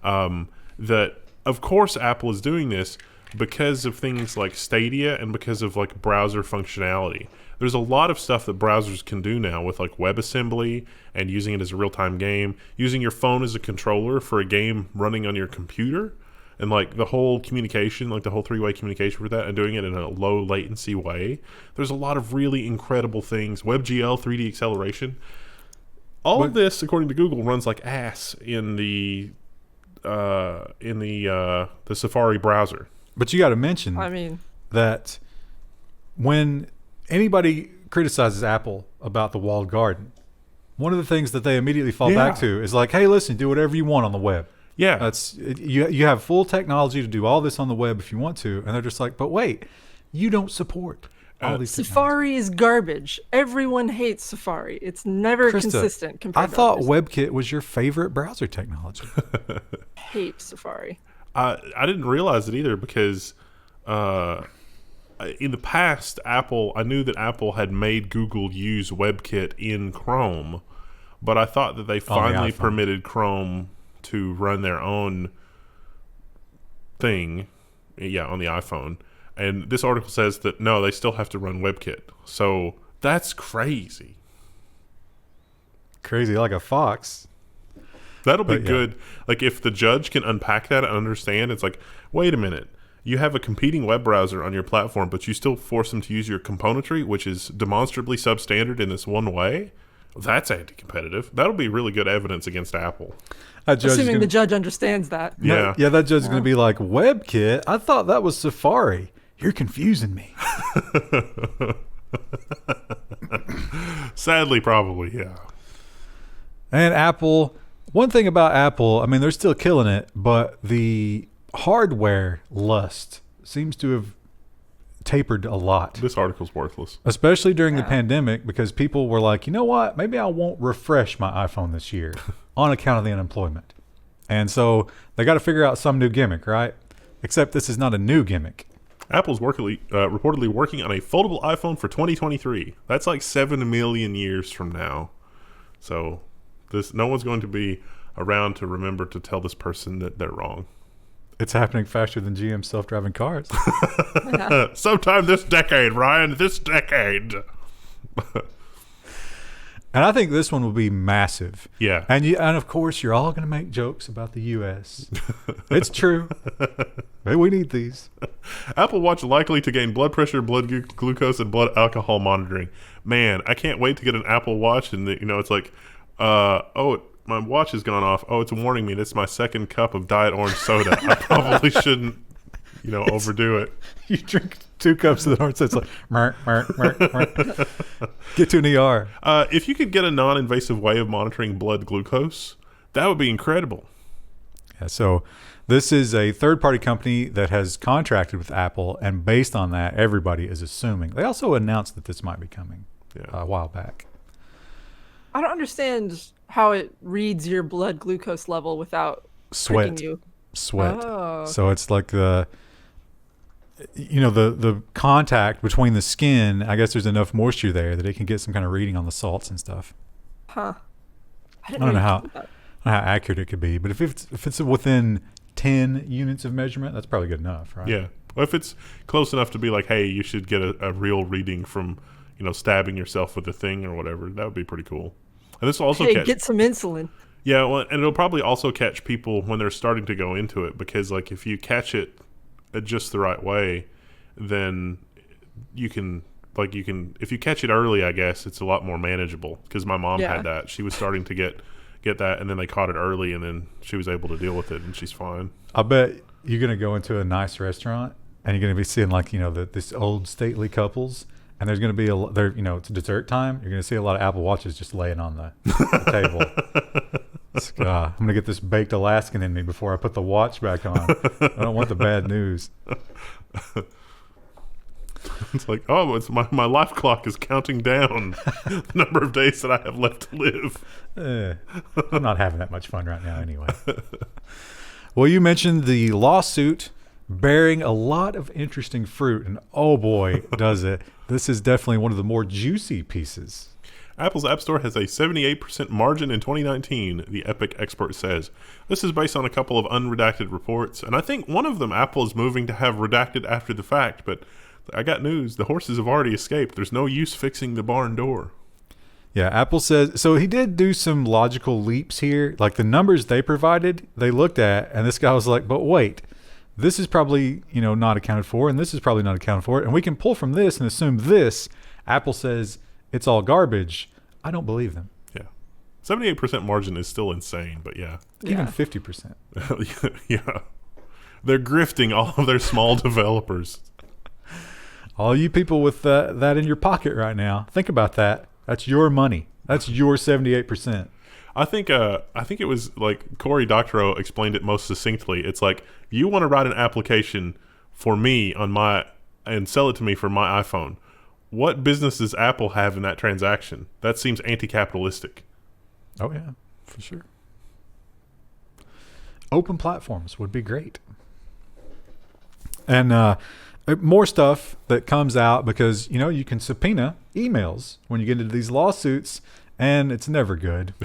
[SPEAKER 3] That of course Apple is doing this because of things like Stadia and because of like browser functionality. There's a lot of stuff that browsers can do now with like WebAssembly and using it as a real-time game, using your phone as a controller for a game running on your computer, and like the whole communication, like the whole three-way communication with that, and doing it in a low latency way. There's a lot of really incredible things. WebGL 3D acceleration. All of this, according to Google, runs like ass in the Safari browser.
[SPEAKER 2] But you got to mention that when anybody criticizes Apple about the walled garden, one of the things that they immediately fall back to is like, hey, listen, do whatever you want on the web.
[SPEAKER 3] Yeah.
[SPEAKER 2] You have full technology to do all this on the web if you want to. And they're just like, but wait, you don't support all these
[SPEAKER 1] Safari is garbage. Everyone hates Safari. It's never
[SPEAKER 2] Krista,
[SPEAKER 1] consistent compared
[SPEAKER 2] I
[SPEAKER 1] to
[SPEAKER 2] thought
[SPEAKER 1] others.
[SPEAKER 2] WebKit was your favorite browser technology.
[SPEAKER 1] Hate Safari.
[SPEAKER 3] I didn't realize it either because in the past, I knew that Apple had made Google use WebKit in Chrome, but I thought that they finally permitted Chrome to run their own thing, on the iPhone. And this article says that, no, they still have to run WebKit. So that's crazy.
[SPEAKER 2] Crazy like a fox.
[SPEAKER 3] That'll be good. Like if the judge can unpack that and understand, it's like, wait a minute. You have a competing web browser on your platform, but you still force them to use your componentry, which is demonstrably substandard in this one way. That's anti-competitive. That'll be really good evidence against Apple.
[SPEAKER 1] Assuming the judge understands that.
[SPEAKER 3] Yeah.
[SPEAKER 2] Yeah, that judge is going to be like, WebKit? I thought that was Safari. You're confusing me.
[SPEAKER 3] Sadly, probably, yeah.
[SPEAKER 2] And Apple, one thing about Apple, they're still killing it, but the hardware lust seems to have tapered a lot.
[SPEAKER 3] This article's worthless.
[SPEAKER 2] Especially during the pandemic, because people were like, you know what? Maybe I won't refresh my iPhone this year on account of the unemployment. And so they got to figure out some new gimmick, right? Except this is not a new gimmick.
[SPEAKER 3] Apple's reportedly working on a foldable iPhone for 2023. That's like 7 million years from now. So no one's going to be around to remember to tell this person that they're wrong.
[SPEAKER 2] It's happening faster than GM self-driving cars.
[SPEAKER 3] Sometime this decade, Ryan. This decade.
[SPEAKER 2] And I think this one will be massive.
[SPEAKER 3] Yeah.
[SPEAKER 2] And of course, you're all going to make jokes about the U.S. It's true. Hey, we need these.
[SPEAKER 3] Apple Watch likely to gain blood pressure, blood glucose, and blood alcohol monitoring. Man, I can't wait to get an Apple Watch. And, it's like, my watch has gone off. Oh, it's warning me. That's my second cup of Diet Orange soda. I probably shouldn't, overdo it.
[SPEAKER 2] You drink 2 cups of the orange soda. It's like, get to an ER.
[SPEAKER 3] If you could get a non-invasive way of monitoring blood glucose, that would be incredible.
[SPEAKER 2] Yeah, so this is a third-party company that has contracted with Apple, and based on that, everybody is assuming. They also announced that this might be coming a while back.
[SPEAKER 1] I don't understand how it reads your blood glucose level without pricking you.
[SPEAKER 2] Sweat.
[SPEAKER 1] Oh.
[SPEAKER 2] So it's like the contact between the skin. I guess there's enough moisture there that it can get some kind of reading on the salts and stuff.
[SPEAKER 1] Huh.
[SPEAKER 2] I don't know how accurate it could be, but if it's within 10 units of measurement, that's probably good enough, right?
[SPEAKER 3] Yeah. Well, if it's close enough to be like, hey, you should get a real reading from, stabbing yourself with a thing or whatever, that would be pretty cool. And this will also
[SPEAKER 1] get some insulin.
[SPEAKER 3] Yeah, well, and it'll probably also catch people when they're starting to go into it, because like if you catch it just the right way, then you can if you catch it early, I guess it's a lot more manageable, because my mom had that. She was starting to get that, and then they caught it early, and then she was able to deal with it, and she's fine.
[SPEAKER 2] I bet you're going to go into a nice restaurant and you're going to be seeing like, this old stately couples, and there's going to be it's dessert time. You're going to see a lot of Apple Watches just laying on the table. I'm going to get this baked Alaskan in me before I put the watch back on. I don't want the bad news.
[SPEAKER 3] It's like, it's my life clock is counting down the number of days that I have left to live.
[SPEAKER 2] I'm not having that much fun right now anyway. Well, you mentioned the lawsuit bearing a lot of interesting fruit, and oh boy, does it. This is definitely one of the more juicy pieces.
[SPEAKER 3] Apple's App Store has a 78% margin in 2019, the Epic expert says. This is based on a couple of unredacted reports, and I think one of them Apple is moving to have redacted after the fact, but I got news. The horses have already escaped. There's no use fixing the barn door.
[SPEAKER 2] Yeah, Apple says, so he did do some logical leaps here. Like the numbers they provided, they looked at, and this guy was like, but wait, this is probably, not accounted for, and this is probably not accounted for, and we can pull from this and assume this. Apple says it's all garbage. I don't believe them.
[SPEAKER 3] Yeah. 78% margin is still insane, but yeah.
[SPEAKER 2] Even 50%.
[SPEAKER 3] Yeah. They're grifting all of their small developers.
[SPEAKER 2] All you people with that in your pocket right now, think about that. That's your money. That's your 78%.
[SPEAKER 3] I think it was like Cory Doctorow explained it most succinctly. It's like, you want to write an application for me and sell it to me for my iPhone. What business does Apple have in that transaction? That seems anti-capitalistic.
[SPEAKER 2] Oh yeah, for sure. Open platforms would be great. And more stuff that comes out because, you can subpoena emails when you get into these lawsuits, and it's never good.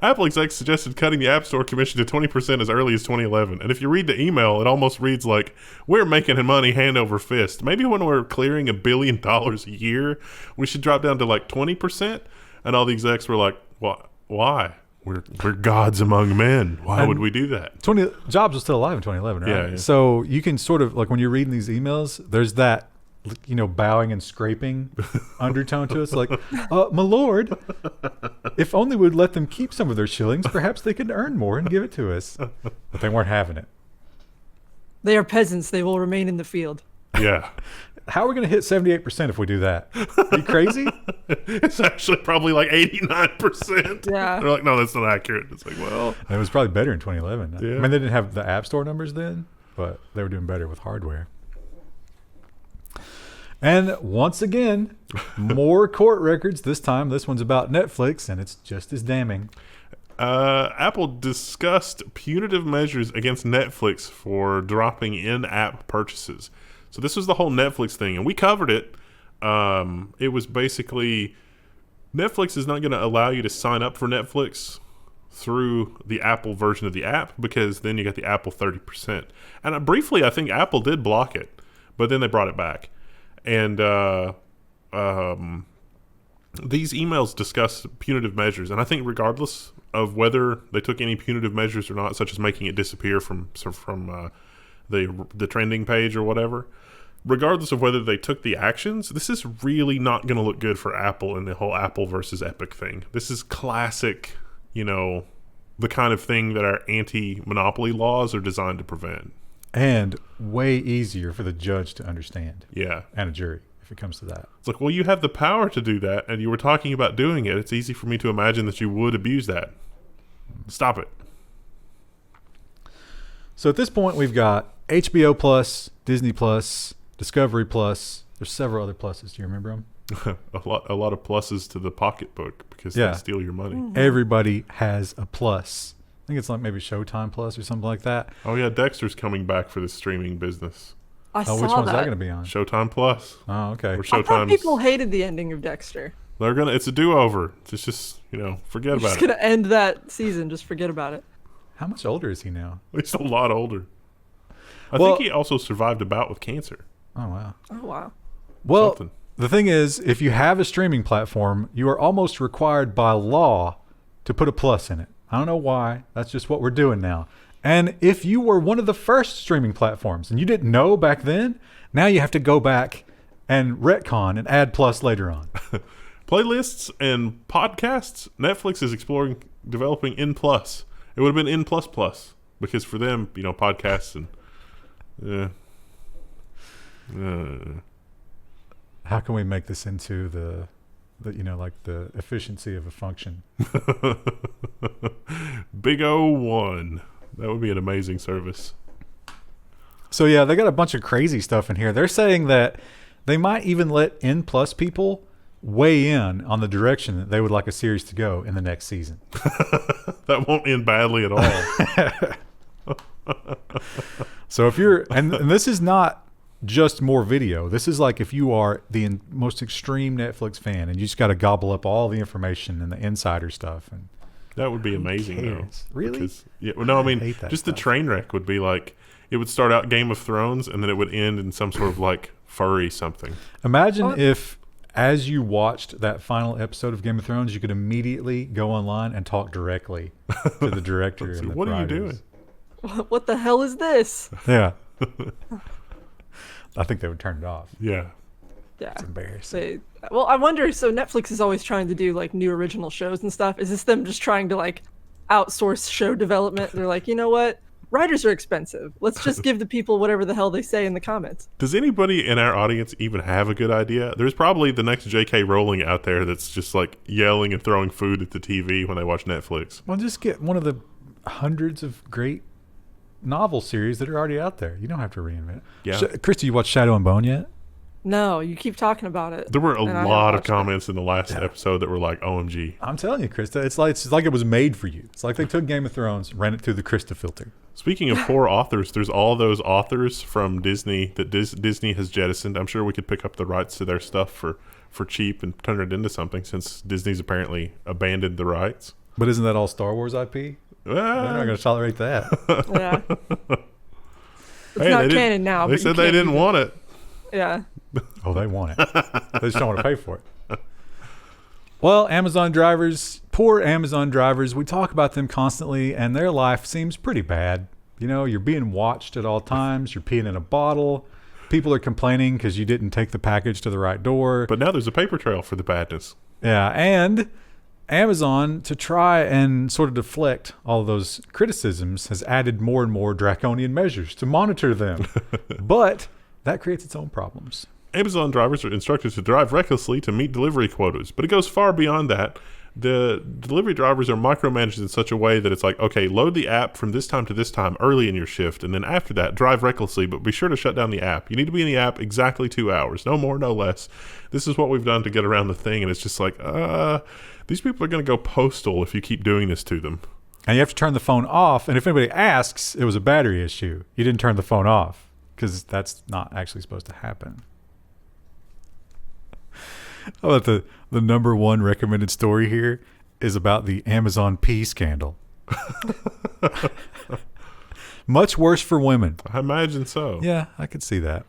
[SPEAKER 3] Apple execs suggested cutting the App Store commission to 20% as early as 2011. And if you read the email, it almost reads like, we're making money hand over fist. Maybe when we're clearing $1 billion a year, we should drop down to like 20%. And all the execs were like, why? We're gods among men. Why would we do that?
[SPEAKER 2] Jobs was still alive in 2011, right?
[SPEAKER 3] Yeah.
[SPEAKER 2] So you can sort of, like when you're reading these emails, there's that, bowing and scraping undertone to us. Like, my lord, if only we'd let them keep some of their shillings, perhaps they could earn more and give it to us. But they weren't having it.
[SPEAKER 1] They are peasants. They will remain in the field.
[SPEAKER 3] Yeah.
[SPEAKER 2] How are we going to hit 78% if we do that? Are you crazy?
[SPEAKER 3] It's actually probably like 89%.
[SPEAKER 1] Yeah.
[SPEAKER 3] They're like, no, that's not accurate. It's like, well.
[SPEAKER 2] It was probably better in 2011.
[SPEAKER 3] Yeah.
[SPEAKER 2] I mean, they didn't have the App Store numbers then, but they were doing better with hardware. And once again, more court records. This time, this one's about Netflix, and it's just as damning.
[SPEAKER 3] Apple discussed punitive measures against Netflix for dropping in-app purchases. So this was the whole Netflix thing, and we covered it. It was basically Netflix is not going to allow you to sign up for Netflix through the Apple version of the app, because then you got the Apple 30%. And briefly, I think Apple did block it, but then they brought it back. And these emails discuss punitive measures, and I think regardless of whether they took any punitive measures or not, such as making it disappear from the trending page or whatever, regardless of whether they took the actions, this is really not going to look good for Apple and the whole Apple versus Epic thing. This is classic, the kind of thing that our anti-monopoly laws are designed to prevent.
[SPEAKER 2] And way easier for the judge to understand.
[SPEAKER 3] Yeah.
[SPEAKER 2] And a jury, if it comes to that.
[SPEAKER 3] It's like, well, you have the power to do that, and you were talking about doing it. It's easy for me to imagine that you would abuse that. Stop it.
[SPEAKER 2] So at this point, we've got HBO Plus, Disney Plus, Discovery Plus. There's several other pluses. Do you remember them?
[SPEAKER 3] a lot of pluses to the pocketbook because they steal your money.
[SPEAKER 2] Everybody has a plus. I think it's like maybe Showtime Plus or something like that.
[SPEAKER 3] Oh yeah, Dexter's coming back for the streaming business.
[SPEAKER 1] I saw
[SPEAKER 2] which one's that
[SPEAKER 1] that.
[SPEAKER 2] going to be on?
[SPEAKER 3] Showtime Plus.
[SPEAKER 2] Oh, okay.
[SPEAKER 3] Or
[SPEAKER 1] I thought
[SPEAKER 3] Showtime's.
[SPEAKER 1] people hated the ending of Dexter.
[SPEAKER 3] They're gonna. It's a do-over. It's just forget
[SPEAKER 1] We're
[SPEAKER 3] about
[SPEAKER 1] just
[SPEAKER 3] it.
[SPEAKER 1] gonna end that season. Just forget about it.
[SPEAKER 2] How much older is he now?
[SPEAKER 3] He's a lot older. I
[SPEAKER 2] Well-
[SPEAKER 3] think he also survived a bout with cancer.
[SPEAKER 2] Oh, wow.
[SPEAKER 1] Oh wow.
[SPEAKER 2] Well,
[SPEAKER 3] Something.
[SPEAKER 2] the thing is, if you have a streaming platform, you are almost required by law to put a plus in it. I don't know why. That's just what we're doing now. And if you were one of the first streaming platforms and you didn't know back then, now you have to go back and retcon and add plus later on.
[SPEAKER 3] Playlists and podcasts. Netflix is developing N plus. It would have been N plus plus because for them, podcasts and.
[SPEAKER 2] How can we make this into the like the efficiency of a function?
[SPEAKER 3] Big O1. That would be an amazing service.
[SPEAKER 2] So yeah, they got a bunch of crazy stuff in here. They're saying that they might even let N plus people weigh in on the direction that they would like a series to go in the next season.
[SPEAKER 3] That won't end badly at all.
[SPEAKER 2] So if you're, and this is not just more video. This is like if you are the most extreme Netflix fan and you just got to gobble up all the information and the insider stuff. And
[SPEAKER 3] That would be amazing, though.
[SPEAKER 2] cares? Really?
[SPEAKER 3] Because, no, I mean,
[SPEAKER 2] hate that
[SPEAKER 3] just the
[SPEAKER 2] stuff.
[SPEAKER 3] train wreck would be like, it would start out Game of Thrones and then it would end in some sort of like furry something.
[SPEAKER 2] Imagine if, as you watched that final episode of Game of Thrones, you could immediately go online and talk directly to the director.
[SPEAKER 3] So
[SPEAKER 2] and the
[SPEAKER 3] what are you
[SPEAKER 2] writers.
[SPEAKER 3] doing?
[SPEAKER 1] What the hell is this?
[SPEAKER 2] Yeah. I think they would turn it off.
[SPEAKER 3] Yeah.
[SPEAKER 1] Yeah.
[SPEAKER 2] It's embarrassing.
[SPEAKER 1] Well, I wonder. So Netflix is always trying to do like new original shows and stuff. Is this them just trying to like outsource show development? They're like, you know what? Writers are expensive. Let's just give the people whatever the hell they say in the comments.
[SPEAKER 3] Does anybody in our audience even have a good idea? There's probably the next J.K. Rowling out there that's just like yelling and throwing food at the TV when they watch Netflix.
[SPEAKER 2] Well, just get one of the hundreds of great novel series that are already out there. You don't have to reinvent.
[SPEAKER 3] Yeah.
[SPEAKER 2] Christy, you watched Shadow and Bone yet?
[SPEAKER 1] No, you keep talking about it.
[SPEAKER 3] There were a
[SPEAKER 1] and I haven't
[SPEAKER 3] lot of
[SPEAKER 1] watched it.
[SPEAKER 3] comments in the last episode that were like, OMG.
[SPEAKER 2] I'm telling you, Krista, it's like it was made for you. It's like they took Game of Thrones, ran it through the Krista filter.
[SPEAKER 3] Speaking of poor authors, there's all those authors from Disney that Disney has jettisoned. I'm sure we could pick up the rights to their stuff for cheap and turn it into something since Disney's apparently abandoned the rights.
[SPEAKER 2] But isn't that all Star Wars IP? They're not going to tolerate that.
[SPEAKER 1] Yeah. It's
[SPEAKER 3] Hey,
[SPEAKER 1] not
[SPEAKER 3] they didn't-
[SPEAKER 1] canon now.
[SPEAKER 3] They
[SPEAKER 1] but you
[SPEAKER 3] said they
[SPEAKER 1] can't
[SPEAKER 3] didn't
[SPEAKER 1] use it.
[SPEAKER 3] want it.
[SPEAKER 1] Yeah.
[SPEAKER 2] Oh, they want it. They just don't want to pay for it. Well, Amazon drivers, poor Amazon drivers, we talk about them constantly, and their life seems pretty bad. You know, you're being watched at all times. You're peeing in a bottle. People are complaining because you didn't take the package to the right door.
[SPEAKER 3] But now there's a paper trail for the badness.
[SPEAKER 2] Yeah, and Amazon, to try and sort of deflect all of those criticisms, has added more and more draconian measures to monitor them. But that creates its own problems.
[SPEAKER 3] Amazon drivers are instructed to drive recklessly to meet delivery quotas, but it goes far beyond that. The delivery drivers are micromanaged in such a way that it's like, okay, load the app from this time to this time early in your shift, and then after that, drive recklessly, but be sure to shut down the app. You need to be in the app exactly 2 hours, no more, no less. This is what we've done to get around the thing, and it's just like, these people are going to go postal if you keep doing this to them.
[SPEAKER 2] And you have to turn the phone off. And if anybody asks, it was a battery issue. You didn't turn the phone off because that's not actually supposed to happen. How about the number one recommended story here is about the Amazon pee scandal. Much worse for women.
[SPEAKER 3] I imagine so.
[SPEAKER 2] Yeah, I could see that.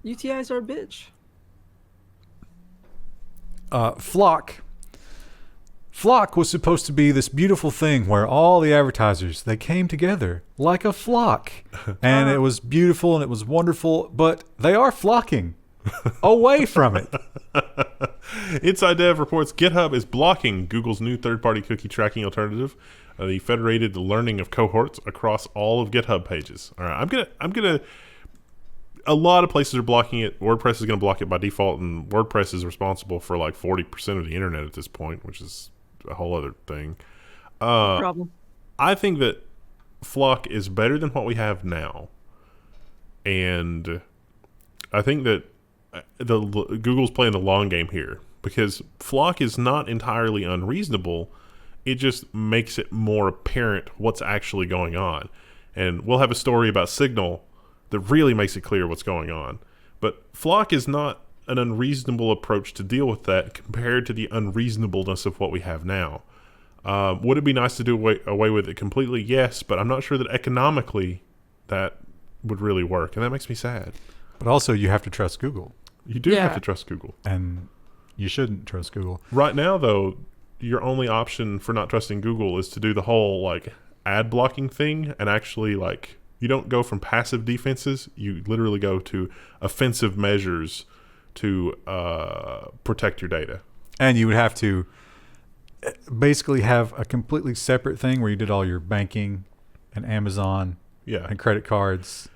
[SPEAKER 1] UTIs are a bitch.
[SPEAKER 2] Flock was supposed to be this beautiful thing where all the advertisers, they came together like a flock. And it was beautiful and it was wonderful, but they are flocking away from it.
[SPEAKER 3] Inside Dev reports GitHub is blocking Google's new third-party cookie tracking alternative, the federated learning of cohorts across all of GitHub pages. All right, I'm gonna. A lot of places are blocking it. WordPress is going to block it by default, and WordPress is responsible for like 40% of the internet at this point, which is a whole other thing.
[SPEAKER 1] Problem.
[SPEAKER 3] I think that Flock is better than what we have now, and I think that Google's playing the long game here, because Flock is not entirely unreasonable. It just makes it more apparent what's actually going on. And we'll have a story about Signal that really makes it clear what's going on. But Flock is not an unreasonable approach to deal with that compared to the unreasonableness of what we have now. Would it be nice to do away with it completely? Yes, but I'm not sure that economically that would really work, and that makes me sad.
[SPEAKER 2] But also, you have to trust Google.
[SPEAKER 3] You do have to trust Google.
[SPEAKER 2] And you shouldn't trust Google.
[SPEAKER 3] Right now, though, your only option for not trusting Google is to do the whole, like, ad blocking thing, and actually, like, you don't go from passive defenses. You literally go to offensive measures to protect your data.
[SPEAKER 2] And you would have to basically have a completely separate thing where you did all your banking and Amazon and credit cards.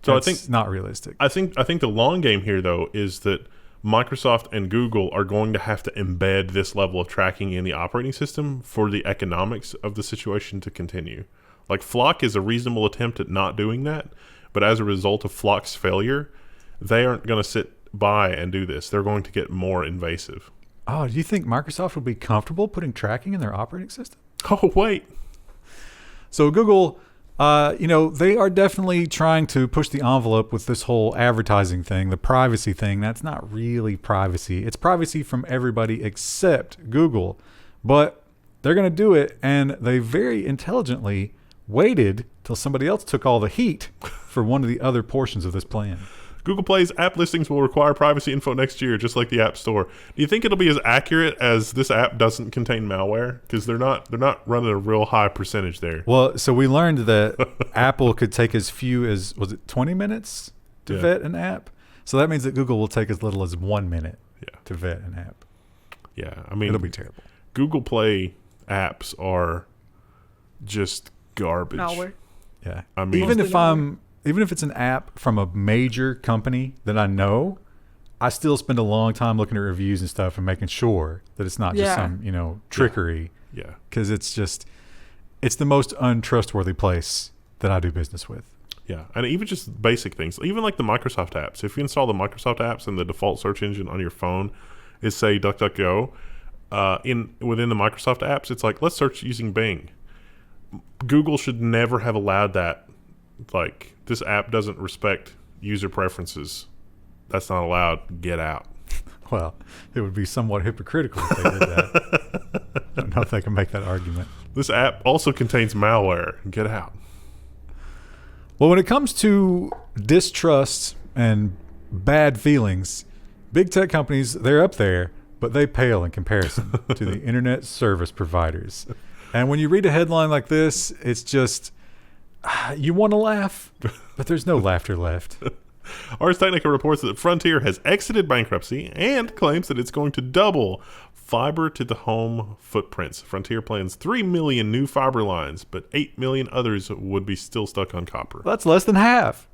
[SPEAKER 3] So
[SPEAKER 2] That's
[SPEAKER 3] I think
[SPEAKER 2] not realistic.
[SPEAKER 3] I think the long game here, though, is that Microsoft and Google are going to have to embed this level of tracking in the operating system for the economics of the situation to continue. Like, Flock is a reasonable attempt at not doing that, but as a result of Flock's failure, they aren't going to sit by and do this. They're going to get more invasive.
[SPEAKER 2] Oh, do you think Microsoft would be comfortable putting tracking in their operating system?
[SPEAKER 3] Oh, wait.
[SPEAKER 2] So Google, they are definitely trying to push the envelope with this whole advertising thing, the privacy thing. That's not really privacy. It's privacy from everybody except Google. But they're going to do it, and they very intelligently waited till somebody else took all the heat for one of the other portions of this plan.
[SPEAKER 3] Google Play's app listings will require privacy info next year, just like the App Store. Do you think it'll be as accurate as this app doesn't contain malware? Because they're not running a real high percentage there.
[SPEAKER 2] Well, so we learned that Apple could take as few as, was it 20 minutes to vet an app? So that means that Google will take as little as 1 minute to vet an app.
[SPEAKER 3] Yeah, I mean,
[SPEAKER 2] it'll be terrible.
[SPEAKER 3] Google Play apps are just garbage.
[SPEAKER 1] Malware.
[SPEAKER 2] Yeah.
[SPEAKER 3] I mean,
[SPEAKER 2] even if it's an app from a major company that I know, I still spend a long time looking at reviews and stuff and making sure that it's not just some, trickery.
[SPEAKER 3] Yeah.
[SPEAKER 2] Because it's the most untrustworthy place that I do business with.
[SPEAKER 3] Yeah. And even just basic things, even like the Microsoft apps. If you install the Microsoft apps and the default search engine on your phone is, say, DuckDuckGo, within the Microsoft apps, it's like, let's search using Bing. Google should never have allowed that. Like, this app doesn't respect user preferences. That's not allowed. Get out.
[SPEAKER 2] Well, it would be somewhat hypocritical if they did that. I don't know if they can make that argument.
[SPEAKER 3] This app also contains malware. Get out.
[SPEAKER 2] Well, when it comes to distrust and bad feelings, big tech companies, they're up there, but they pale in comparison to the internet service providers. And when you read a headline like this, it's just, you want to laugh, but there's no laughter left.
[SPEAKER 3] Ars Technica reports that Frontier has exited bankruptcy and claims that it's going to double fiber to the home footprints. Frontier plans 3 million new fiber lines, but 8 million others would be still stuck on copper.
[SPEAKER 2] That's less than half.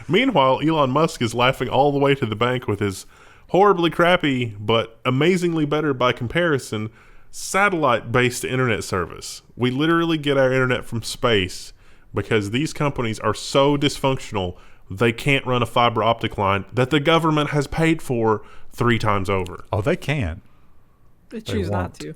[SPEAKER 3] Meanwhile, Elon Musk is laughing all the way to the bank with his horribly crappy, but amazingly better by comparison, satellite-based internet service. We literally get our internet from space because these companies are so dysfunctional they can't run a fiber optic line that the government has paid for 3 times over.
[SPEAKER 2] Oh, they can.
[SPEAKER 1] They choose not to.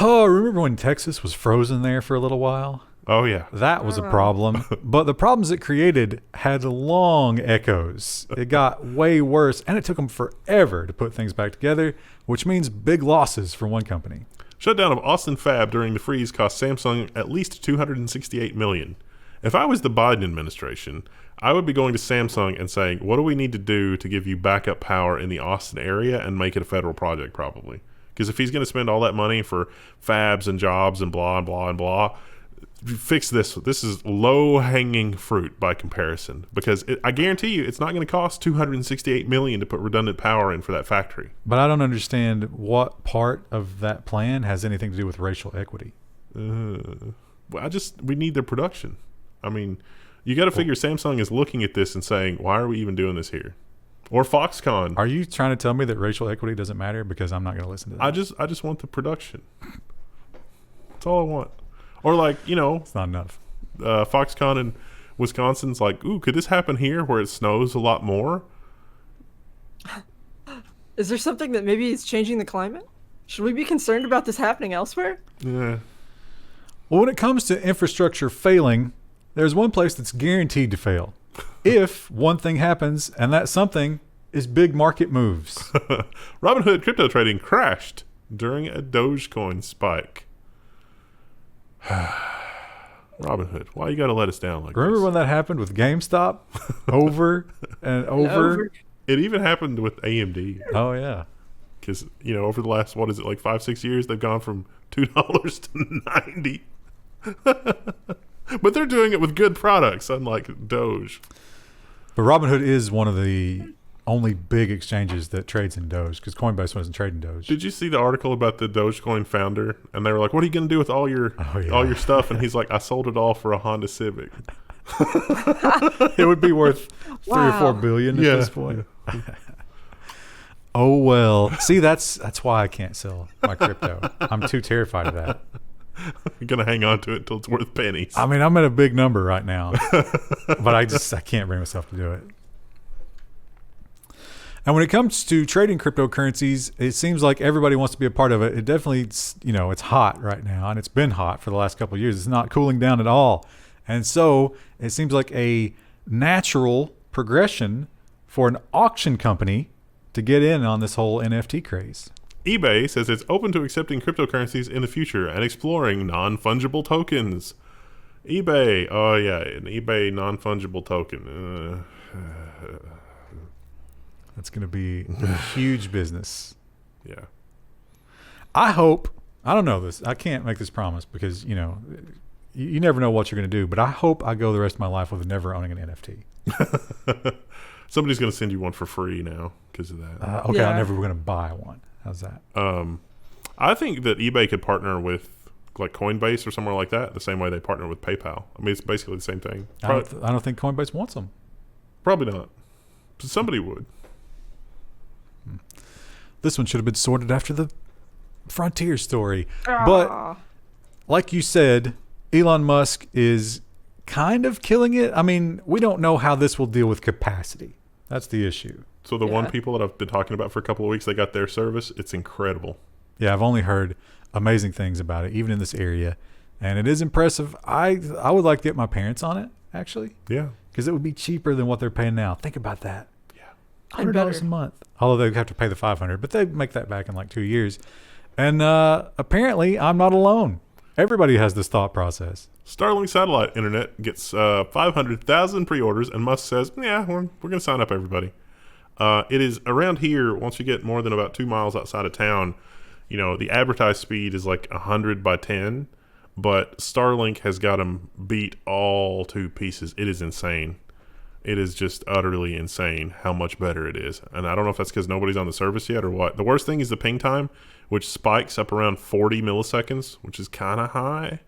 [SPEAKER 2] Oh, remember when Texas was frozen there for a little while?
[SPEAKER 3] Oh, yeah.
[SPEAKER 2] That was a problem. But the problems it created had long echoes. It got way worse, and it took them forever to put things back together, which means big losses for one company.
[SPEAKER 3] Shutdown of Austin fab during the freeze cost Samsung at least $268 million. If I was the Biden administration, I would be going to Samsung and saying, what do we need to do to give you backup power in the Austin area and make it a federal project, probably? Because if he's going to spend all that money for fabs and jobs and blah and blah and blah, fix this. This is low-hanging fruit by comparison, because I guarantee you it's not going to cost $268 million to put redundant power in for that factory.
[SPEAKER 2] But I don't understand what part of that plan has anything to do with racial equity.
[SPEAKER 3] We need their production. I mean, you got to figure Samsung is looking at this and saying, why are we even doing this here? Or Foxconn.
[SPEAKER 2] Are you trying to tell me that racial equity doesn't matter? Because I'm not going to listen to that.
[SPEAKER 3] I just want the production. That's all I want. Or like,
[SPEAKER 2] It's not enough.
[SPEAKER 3] Foxconn in Wisconsin's like, ooh, could this happen here where it snows a lot more?
[SPEAKER 1] Is there something that maybe is changing the climate? Should we be concerned about this happening elsewhere?
[SPEAKER 3] Yeah.
[SPEAKER 2] Well, when it comes to infrastructure failing, there's one place that's guaranteed to fail. If one thing happens, and that something is big market moves.
[SPEAKER 3] Robinhood crypto trading crashed during a Dogecoin spike. Robinhood, why you got to let us down like
[SPEAKER 2] Remember
[SPEAKER 3] this?
[SPEAKER 2] when that happened with GameStop? Over and over?
[SPEAKER 3] It even happened with AMD.
[SPEAKER 2] Oh, yeah.
[SPEAKER 3] Because, over the last, 5-6 years, they've gone from $2 to 90. But they're doing it with good products, unlike Doge.
[SPEAKER 2] But Robinhood is one of the only big exchanges that trades in Doge, because Coinbase wasn't trading Doge.
[SPEAKER 3] Did you see the article about the Dogecoin founder? And they were like, what are you going to do with all your stuff? And he's like, I sold it all for a Honda Civic.
[SPEAKER 2] It would be worth 3 or 4 billion at this point. Oh, well. See, that's why I can't sell my crypto. I'm too terrified of that.
[SPEAKER 3] You're going to hang on to it until it's worth pennies.
[SPEAKER 2] I mean, I'm at a big number right now, but I can't bring myself to do it. And when it comes to trading cryptocurrencies, it seems like everybody wants to be a part of it. It definitely, it's hot right now, and it's been hot for the last couple of years. It's not cooling down at all. And so it seems like a natural progression for an auction company to get in on this whole NFT craze.
[SPEAKER 3] eBay says it's open to accepting cryptocurrencies in the future and exploring non-fungible tokens. eBay, oh yeah, an eBay non-fungible token.
[SPEAKER 2] That's going to be a huge business.
[SPEAKER 3] Yeah.
[SPEAKER 2] I hope, I don't know this, I can't make this promise because, you never know what you're going to do, but I hope I go the rest of my life with never owning an NFT.
[SPEAKER 3] Somebody's going to send you one for free now because of that.
[SPEAKER 2] Okay, I'm never going to buy one. How's that?
[SPEAKER 3] I think that eBay could partner with like Coinbase or somewhere like that the same way they partner with PayPal. I mean, it's basically the same thing.
[SPEAKER 2] I don't think Coinbase wants them.
[SPEAKER 3] Probably not. But somebody would.
[SPEAKER 2] This one should have been sorted after the Frontier story. But like you said, Elon Musk is kind of killing it. I mean, we don't know how this will deal with capacity. That's the issue.
[SPEAKER 3] So the one people that I've been talking about for a couple of weeks, they got their service. It's incredible.
[SPEAKER 2] Yeah, I've only heard amazing things about it, even in this area. And it is impressive. I would like to get my parents on it, actually.
[SPEAKER 3] Yeah.
[SPEAKER 2] Because it would be cheaper than what they're paying now. Think about that.
[SPEAKER 1] And
[SPEAKER 2] $100 a month. Although they have to pay the $500, but they make that back in like 2 years. And apparently, I'm not alone. Everybody has this thought process.
[SPEAKER 3] Starlink satellite internet gets 500,000 pre-orders, and Musk says, "Yeah, we're going to sign up everybody." It is around here. Once you get more than about 2 miles outside of town, the advertised speed is like 100 by 10, but Starlink has got them beat all to pieces. It is insane. It is just utterly insane how much better it is. And I don't know if that's because nobody's on the service yet or what. The worst thing is the ping time, which spikes up around 40 milliseconds, which is kind of high.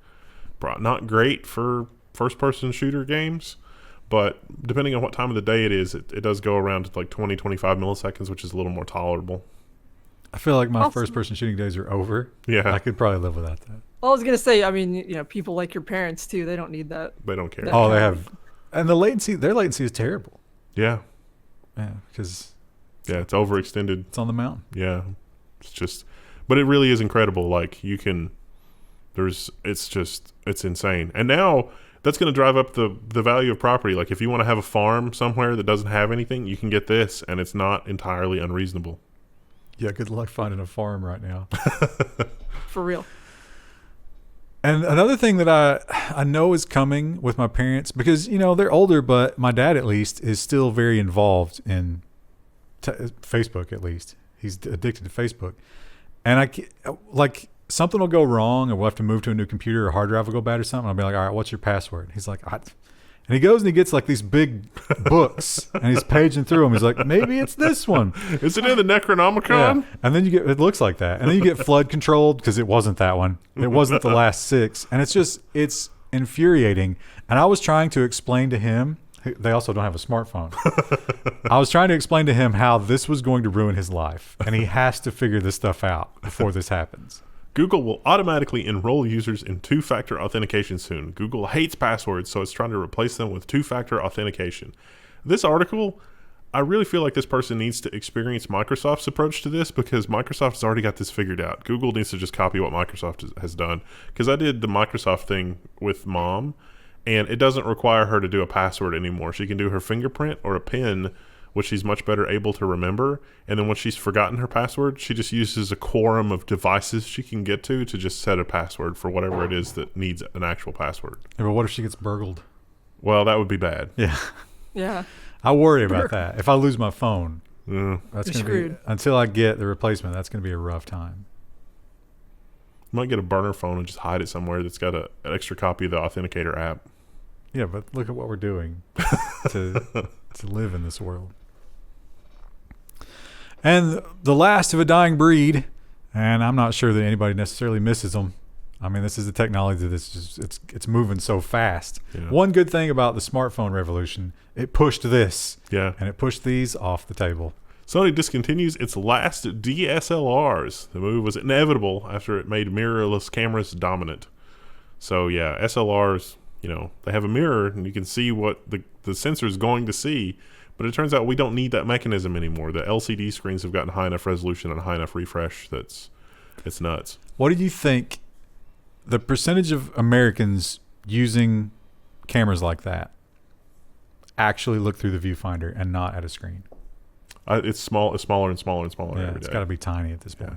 [SPEAKER 3] Not great for first-person shooter games, but depending on what time of the day it is, it does go around to like 20, 25 milliseconds, which is a little more tolerable.
[SPEAKER 2] I feel like my first-person shooting days are over.
[SPEAKER 3] Yeah.
[SPEAKER 2] I could probably live without that.
[SPEAKER 1] Well, I was going to say, I mean, people like your parents, too. They don't need that.
[SPEAKER 3] They don't care.
[SPEAKER 2] Oh, they have... And their latency is terrible.
[SPEAKER 3] Yeah.
[SPEAKER 2] Yeah, because...
[SPEAKER 3] Yeah, it's overextended.
[SPEAKER 2] It's on the mountain.
[SPEAKER 3] Yeah. It's just... But it really is incredible. Like, you can... It's insane. And now, that's going to drive up the value of property. Like, if you want to have a farm somewhere that doesn't have anything, you can get this, and it's not entirely unreasonable.
[SPEAKER 2] Yeah, good luck finding a farm right now.
[SPEAKER 1] For real.
[SPEAKER 2] And another thing that I know is coming with my parents, because, they're older, but my dad, at least, is still very involved in Facebook, at least. He's addicted to Facebook. And something will go wrong, or we'll have to move to a new computer, or hard drive will go bad or something. I'll be like, all right, what's your password? And he's like, and he goes and he gets like these big books and he's paging through them. He's like, maybe it's this one.
[SPEAKER 3] Is it in the Necronomicon?
[SPEAKER 2] Yeah. And then it looks like that. And then you get flood controlled because it wasn't that one. It wasn't the last 6. And it's infuriating. And I was trying to explain to him, they also don't have a smartphone. I was trying to explain to him how this was going to ruin his life. And he has to figure this stuff out before this happens.
[SPEAKER 3] Google will automatically enroll users in two-factor authentication soon. Google hates passwords, so it's trying to replace them with two-factor authentication. This article, I really feel like this person needs to experience Microsoft's approach to this, because Microsoft has already got this figured out. Google needs to just copy what Microsoft has done. Because I did the Microsoft thing with Mom, and it doesn't require her to do a password anymore. She can do her fingerprint or a PIN, which she's much better able to remember. And then when she's forgotten her password, she just uses a quorum of devices she can get to just set a password for whatever it is that needs an actual password.
[SPEAKER 2] Yeah, but what if she gets burgled?
[SPEAKER 3] Well, that would be bad.
[SPEAKER 2] Yeah.
[SPEAKER 1] Yeah.
[SPEAKER 2] I worry about that. If I lose my phone,
[SPEAKER 3] Yeah.
[SPEAKER 2] that's
[SPEAKER 1] You're
[SPEAKER 2] going to be,
[SPEAKER 1] screwed.
[SPEAKER 2] until I get the replacement, that's going to be a rough time.
[SPEAKER 3] You might get a burner phone and just hide it somewhere that's got an extra copy of the Authenticator app.
[SPEAKER 2] Yeah, but look at what we're doing to live in this world. And the last of a dying breed, and I'm not sure that anybody necessarily misses them. I mean, this is the technology that's just it's moving so fast.
[SPEAKER 3] Yeah.
[SPEAKER 2] One good thing about the smartphone revolution, it pushed this,
[SPEAKER 3] Yeah.
[SPEAKER 2] and it pushed these off the table.
[SPEAKER 3] Sony discontinues its last DSLRs. The move was inevitable after it made mirrorless cameras dominant. So yeah, SLRs, they have a mirror and you can see what the sensor is going to see, but it turns out we don't need that mechanism anymore. The LCD screens have gotten high enough resolution and high enough refresh it's nuts.
[SPEAKER 2] What do you think the percentage of Americans using cameras like that actually look through the viewfinder and not at a screen?
[SPEAKER 3] It's smaller and smaller and smaller
[SPEAKER 2] Yeah,
[SPEAKER 3] every
[SPEAKER 2] it's
[SPEAKER 3] day.
[SPEAKER 2] got to be tiny at this point.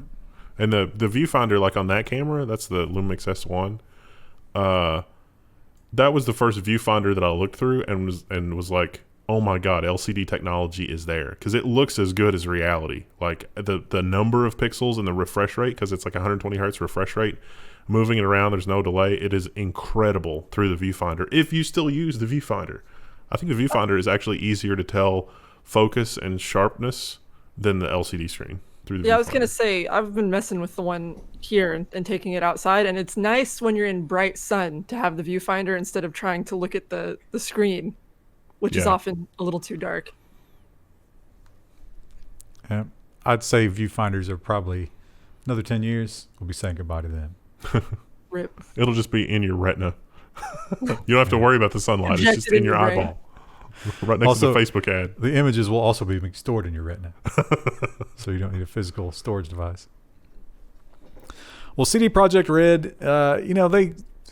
[SPEAKER 3] Yeah. And the viewfinder, like on that camera, that's the Lumix S1. That was the first viewfinder that I looked through and was like, oh my god, LCD technology is there, because it looks as good as reality. Like the number of pixels and the refresh rate, because it's like 120 hertz refresh rate, moving it around, there's no delay. It is incredible through the viewfinder if you still use the viewfinder. I think the viewfinder is actually easier to tell focus and sharpness than the LCD screen through the
[SPEAKER 1] Yeah,
[SPEAKER 3] viewfinder.
[SPEAKER 1] I was gonna say, I've been messing with the one here and taking it outside, and it's nice when you're in bright sun to have the viewfinder instead of trying to look at the screen, which is
[SPEAKER 3] Yeah.
[SPEAKER 1] often a little too dark.
[SPEAKER 2] Yeah. I'd say viewfinders are probably another 10 years. We'll be saying goodbye to them.
[SPEAKER 1] Rip.
[SPEAKER 3] It'll just be in your retina. You don't have to worry about the sunlight. It's just
[SPEAKER 1] Injected
[SPEAKER 3] in
[SPEAKER 1] in
[SPEAKER 3] your
[SPEAKER 1] your brain.
[SPEAKER 3] eyeball. Right next
[SPEAKER 2] Also,
[SPEAKER 3] to the Facebook ad.
[SPEAKER 2] The images will also be stored in your retina. So you don't need a physical storage device. Well, CD Projekt Red,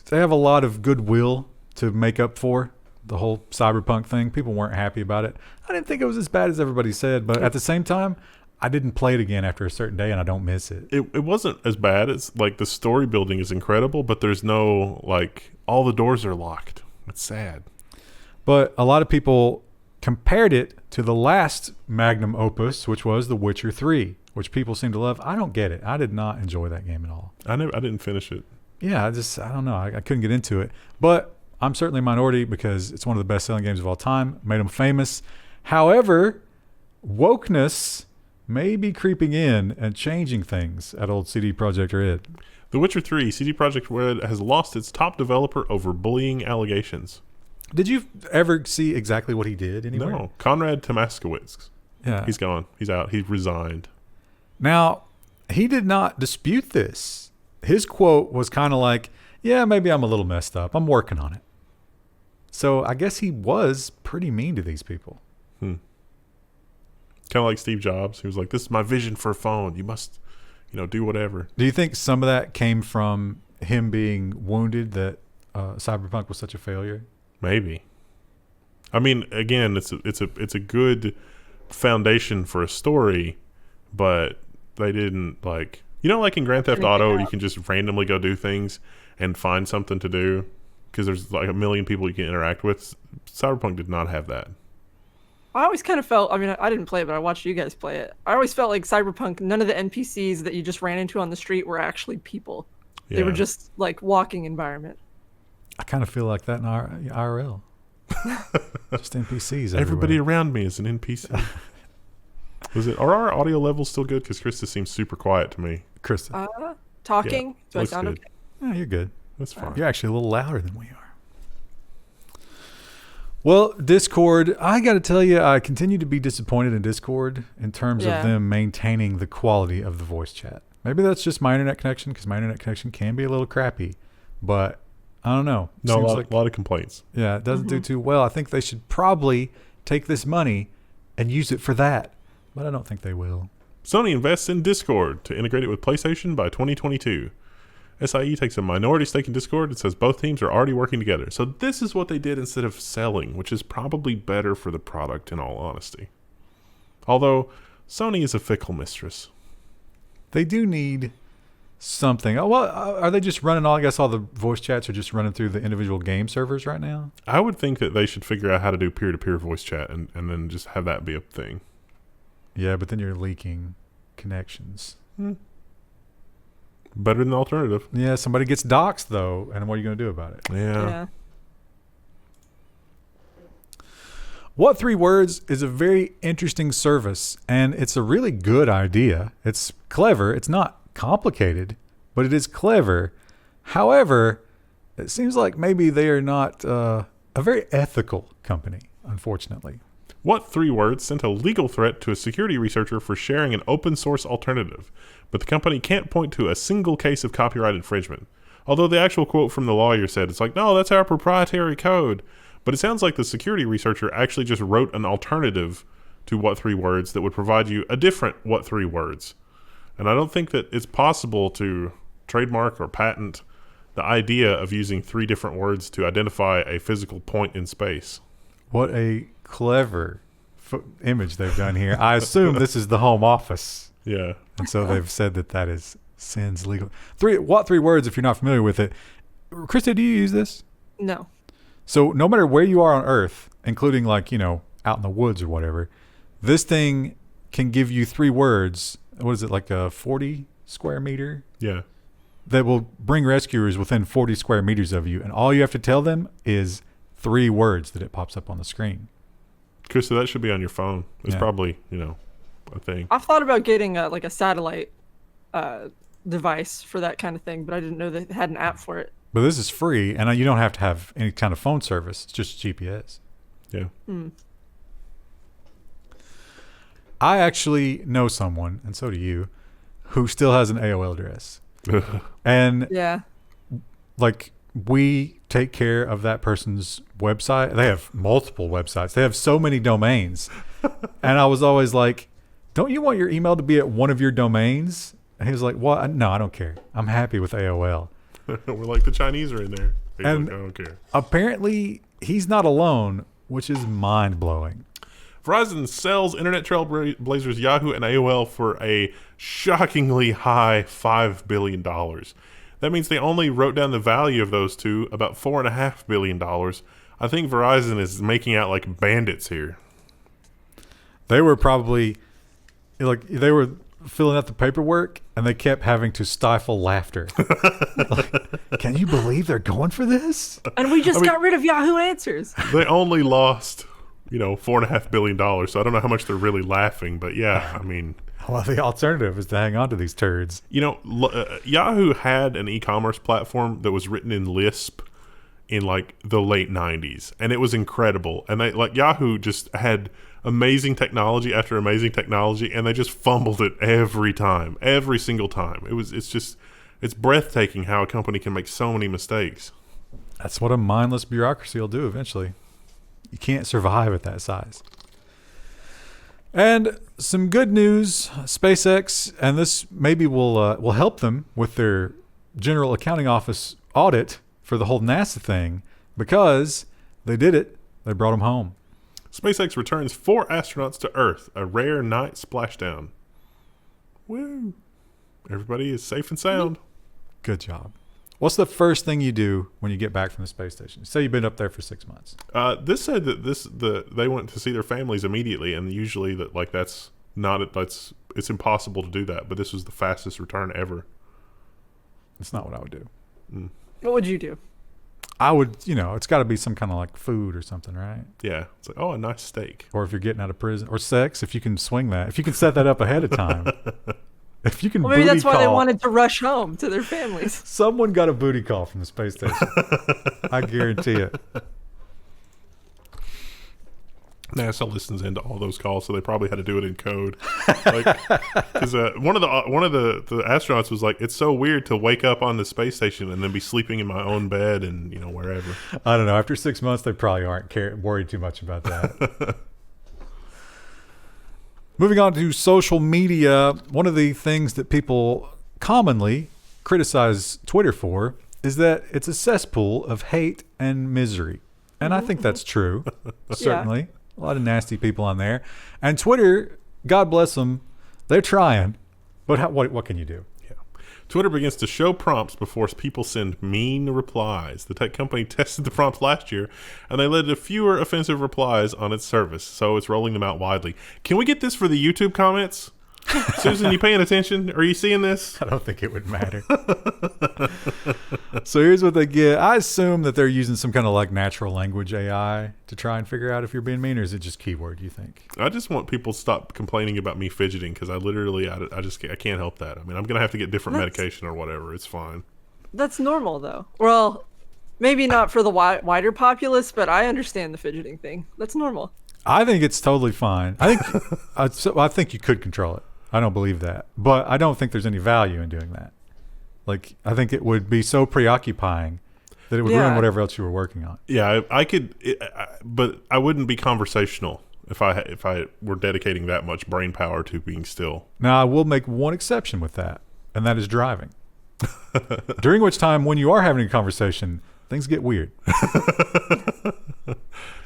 [SPEAKER 2] they have a lot of goodwill to make up for the whole cyberpunk thing. People weren't happy about it. I didn't think it was as bad as everybody said, but at the same time, I didn't play it again after a certain day, and I don't miss it.
[SPEAKER 3] It wasn't as bad. It's like the story building is incredible, but there's no, like, all the doors are locked. It's sad.
[SPEAKER 2] But a lot of people compared it to the last magnum opus, which was The Witcher 3, which people seem to love. I don't get it. I did not enjoy that game at all.
[SPEAKER 3] I didn't finish it.
[SPEAKER 2] Yeah, I don't know. I couldn't get into it. But I'm certainly a minority because it's one of the best-selling games of all time. Made them famous. However, wokeness may be creeping in and changing things at old CD Projekt Red.
[SPEAKER 3] The Witcher 3, CD Projekt Red has lost its top developer over bullying allegations.
[SPEAKER 2] Did you ever see exactly what he did anywhere?
[SPEAKER 3] No. Konrad Tomaskowicz.
[SPEAKER 2] Yeah.
[SPEAKER 3] He's gone. He's out. He resigned.
[SPEAKER 2] Now, he did not dispute this. His quote was kind of like, yeah, maybe I'm a little messed up. I'm working on it. So I guess he was pretty mean to these people.
[SPEAKER 3] Kind of like Steve Jobs. He was like, this is my vision for a phone. You must, do whatever.
[SPEAKER 2] Do you think some of that came from him being wounded that Cyberpunk was such a failure?
[SPEAKER 3] Maybe. I mean, again, it's a good foundation for a story, but they didn't like in Grand Theft Auto, you can just randomly go do things and find something to do because there's like a million people you can interact with. Cyberpunk did not have that.
[SPEAKER 1] I always kind of felt, I didn't play it, but I watched you guys play it. I always felt like Cyberpunk, none of the NPCs that you just ran into on the street were actually people. They were
[SPEAKER 3] Yeah.
[SPEAKER 1] just like walking environment.
[SPEAKER 2] I kind of feel like that in IRL. Just NPCs.
[SPEAKER 3] Everybody
[SPEAKER 2] everywhere.
[SPEAKER 3] around me is an NPC. Are our audio levels still good? Because Krista seems super quiet to me.
[SPEAKER 2] Krista.
[SPEAKER 1] Talking. Do I
[SPEAKER 3] looks
[SPEAKER 1] sound
[SPEAKER 3] good.
[SPEAKER 1] okay?
[SPEAKER 2] Yeah, you're good.
[SPEAKER 3] That's fine.
[SPEAKER 2] You're actually a little louder than we are. Well, Discord, I got to tell you, I continue to be disappointed in Discord in terms
[SPEAKER 1] Yeah.
[SPEAKER 2] of them maintaining the quality of the voice chat. Maybe that's just my internet connection, because my internet connection can be a little crappy. But I don't know.
[SPEAKER 3] No,
[SPEAKER 2] Seems
[SPEAKER 3] a lot of complaints.
[SPEAKER 2] Yeah, it doesn't do too well. I think they should probably take this money and use it for that. But I don't think they will.
[SPEAKER 3] Sony invests in Discord to integrate it with PlayStation by 2022. SIE takes a minority stake in Discord and says both teams are already working together. So this is what they did instead of selling, which is probably better for the product in all honesty. Although Sony is a fickle mistress.
[SPEAKER 2] They do need something. Oh, well, are they just running I guess all the voice chats are just running through the individual game servers right now?
[SPEAKER 3] I would think that they should figure out how to do peer-to-peer voice chat and then just have that be a thing.
[SPEAKER 2] Yeah, but then you're leaking connections.
[SPEAKER 3] Better than the alternative.
[SPEAKER 2] Yeah, somebody gets doxxed, though, and what are you going to do about it?
[SPEAKER 3] Yeah.
[SPEAKER 2] What 3 Words is a very interesting service, and it's a really good idea. It's clever. It's not complicated, but it is clever. However, it seems like maybe they are not a very ethical company, unfortunately.
[SPEAKER 3] What 3 Words sent a legal threat to a security researcher for sharing an open source alternative, but the company can't point to a single case of copyright infringement. Although the actual quote from the lawyer said, it's like, no, that's our proprietary code. But it sounds like the security researcher actually just wrote an alternative to What 3 Words that would provide you a different What 3 Words. And I don't think that it's possible to trademark or patent the idea of using 3 different words to identify a physical point in space.
[SPEAKER 2] What a clever image they've done here. I assume this is the home office.
[SPEAKER 3] Yeah.
[SPEAKER 2] And so they've said that is sins legal. What 3 Words, if you're not familiar with it. Krista, do you use this?
[SPEAKER 1] No.
[SPEAKER 2] So no matter where you are on Earth, including out in the woods or whatever, this thing can give you 3 words. What is it, like a 40 square meter?
[SPEAKER 3] Yeah.
[SPEAKER 2] That will bring rescuers within 40 square meters of you. And all you have to tell them is 3 words that it pops up on the screen.
[SPEAKER 3] Krista, that should be on your phone. It's probably, a thing.
[SPEAKER 1] I've thought about getting a satellite device for that kind of thing, but I didn't know they had an app for it.
[SPEAKER 2] But this is free, and you don't have to have any kind of phone service. It's just GPS.
[SPEAKER 3] Yeah.
[SPEAKER 2] I actually know someone, and so do you, who still has an AOL address. And we take care of that person's website. They have multiple websites. They have so many domains. And I was always like, don't you want your email to be at one of your domains? And he was like, what? No, I don't care. I'm happy with AOL.
[SPEAKER 3] We're like, the Chinese are in there.
[SPEAKER 2] And
[SPEAKER 3] like, I don't care.
[SPEAKER 2] Apparently, he's not alone, which is mind-blowing.
[SPEAKER 3] Verizon sells internet trailblazers Yahoo and AOL for a shockingly high $5 billion. That means they only wrote down the value of those two, about $4.5 billion. I think Verizon is making out like bandits here.
[SPEAKER 2] They were probably, they were filling out the paperwork, and they kept having to stifle laughter. Can you believe they're going for this?
[SPEAKER 1] And we just got rid of Yahoo Answers.
[SPEAKER 3] They only lost, $4.5 billion. So I don't know how much they're really laughing, but yeah, I mean.
[SPEAKER 2] Well, the alternative is to hang on to these turds.
[SPEAKER 3] Yahoo had an e-commerce platform that was written in Lisp in the late 90s, and it was incredible. And Yahoo just had amazing technology after amazing technology, and they just fumbled it every single time. It's breathtaking how a company can make so many mistakes.
[SPEAKER 2] That's what a mindless bureaucracy will do eventually. You can't survive at that size. And some good news, SpaceX, and this maybe will help them with their General Accounting Office audit for the whole NASA thing, because they did it. They brought them home.
[SPEAKER 3] SpaceX returns 4 astronauts to Earth, a rare night splashdown. Woo. Everybody is safe and sound.
[SPEAKER 2] Good job. What's the first thing you do when you get back from the space station? Say you've been up there for 6 months.
[SPEAKER 3] This said that they went to see their families immediately, and usually it's impossible to do that. But this was the fastest return ever.
[SPEAKER 2] That's not what I would do.
[SPEAKER 1] What would you do?
[SPEAKER 2] I would, it's got to be some kind of food or something, right?
[SPEAKER 3] Yeah, it's like, a nice steak.
[SPEAKER 2] Or if you're getting out of prison, or sex, if you can swing that, if you can set that up ahead of time. If you can,
[SPEAKER 1] maybe that's why they wanted to rush home to their families.
[SPEAKER 2] Someone got a booty call from the space station. I guarantee it.
[SPEAKER 3] NASA listens into all those calls, so they probably had to do it in code. Because one of the astronauts was like, "It's so weird to wake up on the space station and then be sleeping in my own bed and wherever."
[SPEAKER 2] I don't know. After 6 months, they probably aren't worried too much about that. Moving on to social media, one of the things that people commonly criticize Twitter for is that it's a cesspool of hate and misery. And I think that's true, certainly. A lot of nasty people on there. And Twitter, God bless them, they're trying. But what can you do?
[SPEAKER 3] Yeah. Twitter begins to show prompts before people send mean replies. The tech company tested the prompts last year, and they led to fewer offensive replies on its service, so it's rolling them out widely. Can we get this for the YouTube comments? Susan, you paying attention? Are you seeing this?
[SPEAKER 2] I don't think it would matter. So here's what they get. I assume that they're using some kind of like natural language AI to try and figure out if you're being mean, or is it just keyword, you think?
[SPEAKER 3] I just want people to stop complaining about me fidgeting, because I can't help that. I mean, I'm going to have to get different medication or whatever. It's fine.
[SPEAKER 1] That's normal, though. Well, maybe not for the wider populace, but I understand the fidgeting thing. That's normal.
[SPEAKER 2] I think it's totally fine. I think you could control it. I don't believe that. But I don't think there's any value in doing that. Like, I think it would be so preoccupying that it would ruin whatever else you were working on.
[SPEAKER 3] Yeah, I could, but I wouldn't be conversational if I were dedicating that much brain power to being still.
[SPEAKER 2] Now, I will make one exception with that, and that is driving. During which time, when you are having a conversation, things get weird.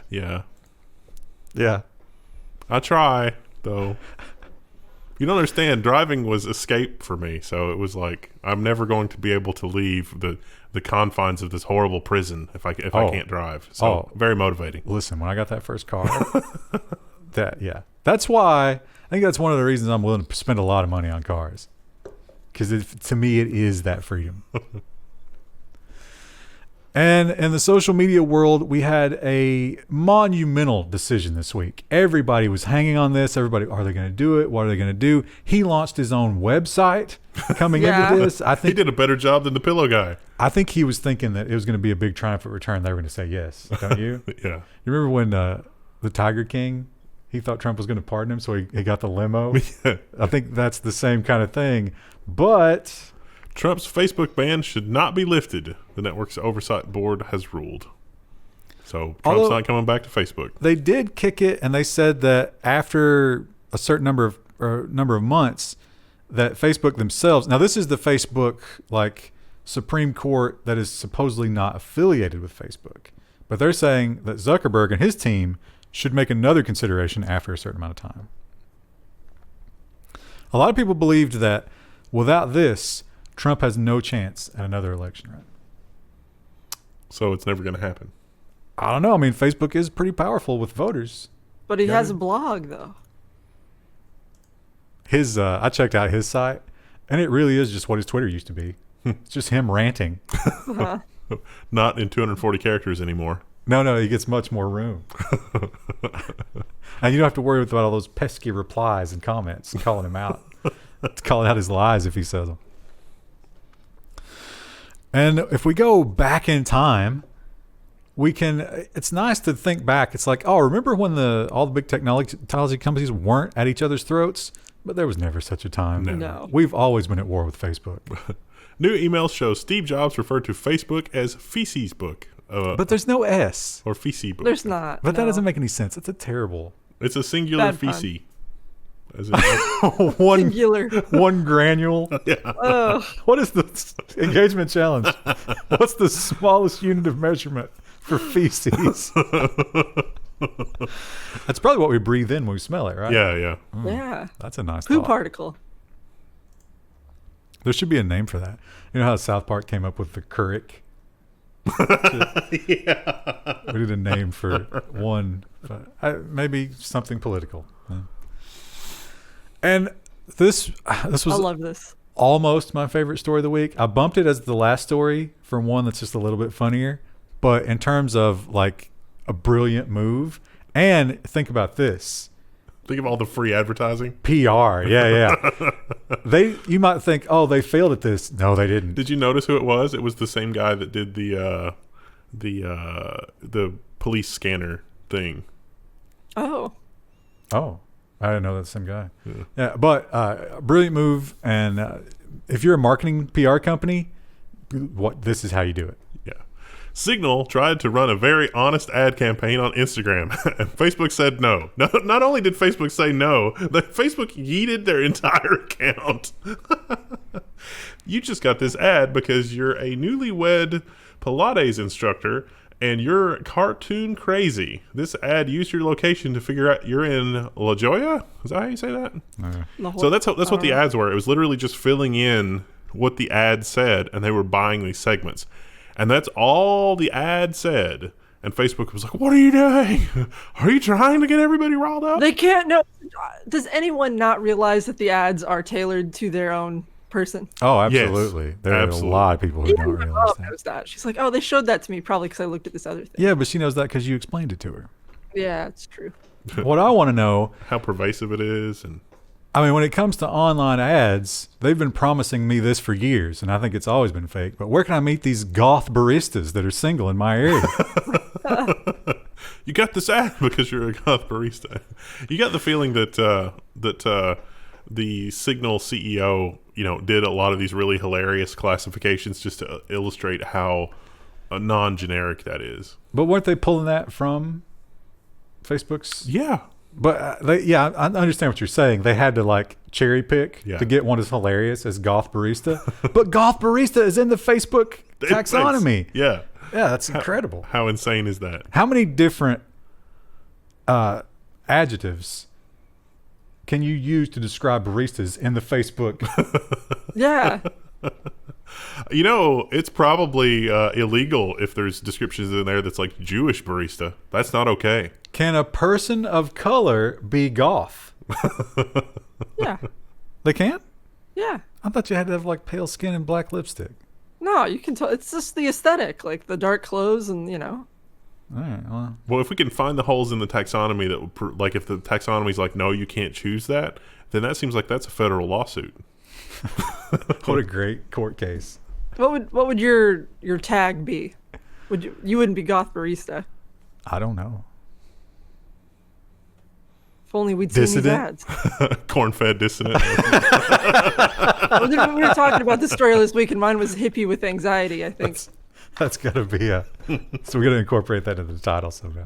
[SPEAKER 3] Yeah.
[SPEAKER 2] Yeah.
[SPEAKER 3] I try, though. You don't understand. Driving was escape for me, so it was like I'm never going to be able to leave the confines of this horrible prison if I can't drive. So very motivating.
[SPEAKER 2] Listen, when I got that first car, that's why I think that's one of the reasons I'm willing to spend a lot of money on cars, because to me it is that freedom. And in the social media world, we had a monumental decision this week. Everybody was hanging on this. Everybody, are they going to do it? What are they going to do? He launched his own website coming into this. I think
[SPEAKER 3] he did a better job than the pillow guy.
[SPEAKER 2] I think he was thinking that it was going to be a big triumphant return. They were going to say yes, don't you?
[SPEAKER 3] Yeah.
[SPEAKER 2] You remember when the Tiger King, he thought Trump was going to pardon him, so he got the limo?
[SPEAKER 3] Yeah.
[SPEAKER 2] I think that's the same kind of thing. But
[SPEAKER 3] Trump's Facebook ban should not be lifted, the network's oversight board has ruled. So Trump's not coming back to Facebook.
[SPEAKER 2] They did kick it, and they said that after a certain number of months, that Facebook themselves. Now, this is the Facebook Supreme Court that is supposedly not affiliated with Facebook, but they're saying that Zuckerberg and his team should make another consideration after a certain amount of time. A lot of people believed that without this, Trump has no chance at another election run.
[SPEAKER 3] So it's never going to happen.
[SPEAKER 2] I don't know. I mean, Facebook is pretty powerful with voters.
[SPEAKER 1] But he has a blog, though.
[SPEAKER 2] I checked out his site, and it really is just what his Twitter used to be. It's just him ranting.
[SPEAKER 1] Uh-huh.
[SPEAKER 3] Not in 240 characters anymore.
[SPEAKER 2] No, he gets much more room. And you don't have to worry about all those pesky replies and comments and calling him out. Calling out his lies if he says them. And if we go back in time, it's nice to think back. It's like, remember when all the big technology companies weren't at each other's throats? But there was never such a time.
[SPEAKER 1] No.
[SPEAKER 2] We've always been at war with Facebook.
[SPEAKER 3] New emails show Steve Jobs referred to Facebook as Feces Book.
[SPEAKER 2] But there's no S.
[SPEAKER 3] Or Feces Book.
[SPEAKER 1] There's not.
[SPEAKER 2] But that doesn't make any sense. It's
[SPEAKER 3] It's a singular
[SPEAKER 1] Bad
[SPEAKER 3] feces. As in,
[SPEAKER 1] Singular.
[SPEAKER 2] one granule.
[SPEAKER 3] Yeah.
[SPEAKER 1] Oh.
[SPEAKER 2] What is the engagement challenge? What's the smallest unit of measurement for feces? That's probably what we breathe in when we smell it, right?
[SPEAKER 3] Yeah.
[SPEAKER 1] Yeah.
[SPEAKER 2] That's a nice
[SPEAKER 1] Poo
[SPEAKER 2] thought.
[SPEAKER 1] particle.
[SPEAKER 2] There should be a name for that. You know how South Park came up with the Couric?
[SPEAKER 3] Yeah.
[SPEAKER 2] We need a name for one. Maybe something political. And this was
[SPEAKER 1] I love this.
[SPEAKER 2] almost my favorite story of the week. I bumped it as the last story from one that's just a little bit funnier. But in terms of a brilliant move, and think about this.
[SPEAKER 3] Think of all the free advertising.
[SPEAKER 2] PR, yeah. You might think, they failed at this. No, they didn't.
[SPEAKER 3] Did you notice who it was? It was the same guy that did the police scanner thing.
[SPEAKER 1] Oh.
[SPEAKER 2] Oh, I didn't know that's the same guy. Yeah, but brilliant move. And if you're a marketing PR company, this is how you do it.
[SPEAKER 3] Yeah. Signal tried to run a very honest ad campaign on Instagram, and Facebook said no. Not only did Facebook say no, Facebook yeeted their entire account. You just got this ad because you're a newlywed Pilates instructor and you're cartoon crazy. This ad used your location to figure out you're in La Jolla? Is that how you say that? So that's what the ads were. It was literally just filling in what the ad said, and they were buying these segments. And that's all the ad said. And Facebook was like, what are you doing? Are you trying to get everybody riled up?
[SPEAKER 1] They can't know. Does anyone not realize that the ads are tailored to their own person?
[SPEAKER 2] Oh, absolutely.
[SPEAKER 3] Yes,
[SPEAKER 2] there are a lot of people who don't realize that.
[SPEAKER 1] Knows that. She's like, oh, they showed that to me probably because I looked at this other thing.
[SPEAKER 2] Yeah, but she knows that because you explained it to her.
[SPEAKER 1] Yeah, it's true.
[SPEAKER 2] What I want to know,
[SPEAKER 3] how pervasive it is. And
[SPEAKER 2] I mean, when it comes to online ads, they've been promising me this for years, and I think it's always been fake. But where can I meet these goth baristas that are single in my area?
[SPEAKER 3] You got this ad because you're a goth barista. You got the feeling that the Signal CEO, did a lot of these really hilarious classifications just to illustrate how non-generic that is.
[SPEAKER 2] But weren't they pulling that from Facebook's?
[SPEAKER 3] Yeah.
[SPEAKER 2] But I understand what you're saying. They had to cherry pick to get one as hilarious as Goth Barista. But Goth Barista is in the Facebook taxonomy.
[SPEAKER 3] Yeah.
[SPEAKER 2] Yeah, that's incredible.
[SPEAKER 3] How insane is that?
[SPEAKER 2] How many different adjectives can you use to describe baristas in the Facebook?
[SPEAKER 1] Yeah.
[SPEAKER 3] It's probably illegal if there's descriptions in there that's like Jewish barista. That's not okay.
[SPEAKER 2] Can a person of color be goth?
[SPEAKER 1] Yeah.
[SPEAKER 2] They can?
[SPEAKER 1] Yeah.
[SPEAKER 2] I thought you had to have pale skin and black lipstick.
[SPEAKER 1] No, you can tell. It's just the aesthetic, like the dark clothes and,
[SPEAKER 2] All right.
[SPEAKER 3] Well, if we can find the holes in the taxonomy that if the taxonomy is like, no, you can't choose that, then that seems like that's a federal lawsuit.
[SPEAKER 2] What a great court case.
[SPEAKER 1] What would your tag be? You wouldn't be Goth Barista.
[SPEAKER 2] I don't know.
[SPEAKER 1] If only we'd seen these ads.
[SPEAKER 3] Corn-fed dissident.
[SPEAKER 1] We were talking about this story this week, and mine was hippie with anxiety, I think.
[SPEAKER 2] That's got to be so we're going to incorporate that into the title somehow.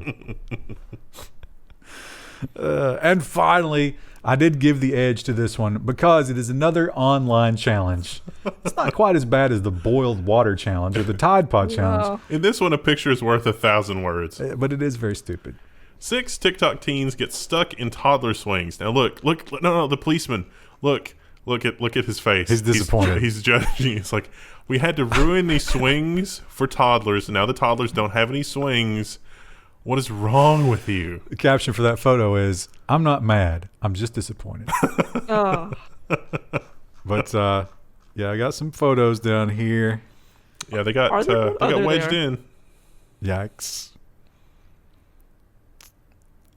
[SPEAKER 2] And finally, I did give the edge to this one because it is another online challenge. It's not quite as bad as the boiled water challenge or the Tide Pod challenge.
[SPEAKER 3] In this one, a picture is worth 1,000 words.
[SPEAKER 2] But it is very stupid. 6
[SPEAKER 3] TikTok teens get stuck in toddler swings. Now look, no, the policeman. Look at his face.
[SPEAKER 2] He's disappointed.
[SPEAKER 3] He's judging. It's like, we had to ruin these swings for toddlers, and now the toddlers don't have any swings. What is wrong with you?
[SPEAKER 2] The caption for that photo is, I'm not mad. I'm just disappointed.
[SPEAKER 1] Oh.
[SPEAKER 2] But, I got some photos down here.
[SPEAKER 3] Yeah, they got wedged in.
[SPEAKER 2] Yikes.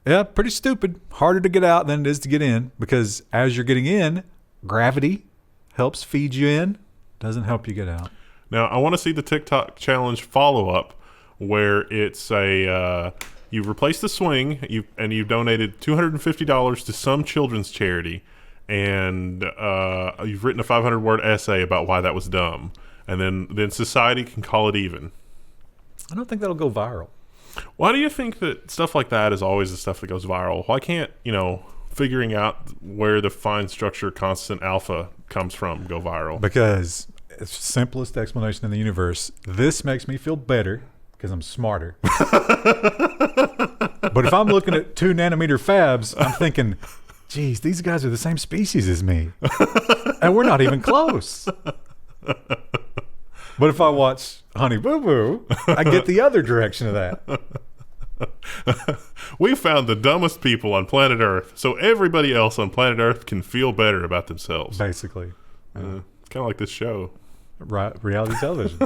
[SPEAKER 2] Yeah, pretty stupid. Harder to get out than it is to get in because as you're getting in, gravity helps feed you in, doesn't help you get out.
[SPEAKER 3] Now, I want to see the TikTok challenge follow-up where it's you've replaced the swing you've donated $250 to some children's charity, and you've written a 500-word essay about why that was dumb, and then society can call it even.
[SPEAKER 2] I don't think that'll go viral.
[SPEAKER 3] Why do you think that stuff like that is always the stuff that goes viral? Why can't, figuring out where the fine structure constant alpha comes from go viral?
[SPEAKER 2] Because it's the simplest explanation in the universe. This makes me feel better because I'm smarter. But if I'm looking at 2 nanometer fabs, I'm thinking, geez, these guys are the same species as me. And we're not even close. But if I watch Honey Boo Boo, I get the other direction of that.
[SPEAKER 3] We found the dumbest people on planet Earth, so everybody else on planet Earth can feel better about themselves.
[SPEAKER 2] Basically.
[SPEAKER 3] It's kind of like this show.
[SPEAKER 2] Reality television.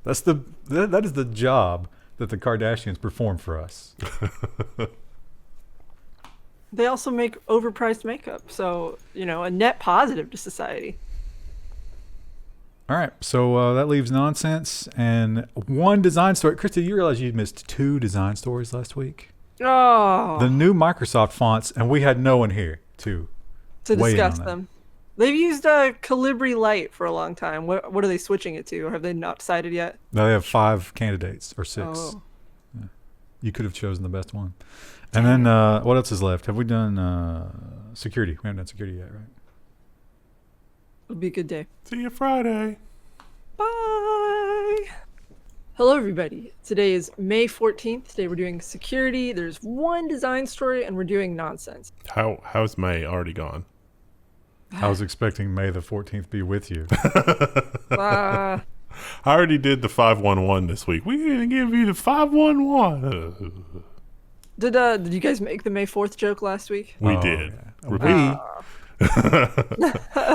[SPEAKER 2] That is the job that the Kardashians perform for us.
[SPEAKER 1] They also make overpriced makeup, so, a net positive to society.
[SPEAKER 2] All right, so that leaves nonsense and one design story. Christy, you realize you missed 2 design stories last week?
[SPEAKER 1] Oh,
[SPEAKER 2] The new Microsoft fonts, and we had no one here to
[SPEAKER 1] to
[SPEAKER 2] weigh in on
[SPEAKER 1] discuss
[SPEAKER 2] that.
[SPEAKER 1] them. They've used Calibri Light for a long time. What are they switching it to, or have they not decided yet?
[SPEAKER 2] Now they have 5 candidates or 6.
[SPEAKER 1] Oh,
[SPEAKER 2] You could have chosen the best one. And then what else is left? Have we done security? We haven't done security yet, right?
[SPEAKER 1] it'll be a good day.
[SPEAKER 3] See you Friday.
[SPEAKER 1] Bye. Hello, everybody. Today is May 14th. Today we're doing security. There's one design story, and we're doing nonsense.
[SPEAKER 3] How's May already gone?
[SPEAKER 2] I was expecting May the 14th be with you.
[SPEAKER 1] Uh,
[SPEAKER 3] I already did the 511 this week. We're gonna give you the 511.
[SPEAKER 1] did you guys make the May 4th joke last week?
[SPEAKER 3] We
[SPEAKER 2] Oh,
[SPEAKER 3] did.
[SPEAKER 2] yeah.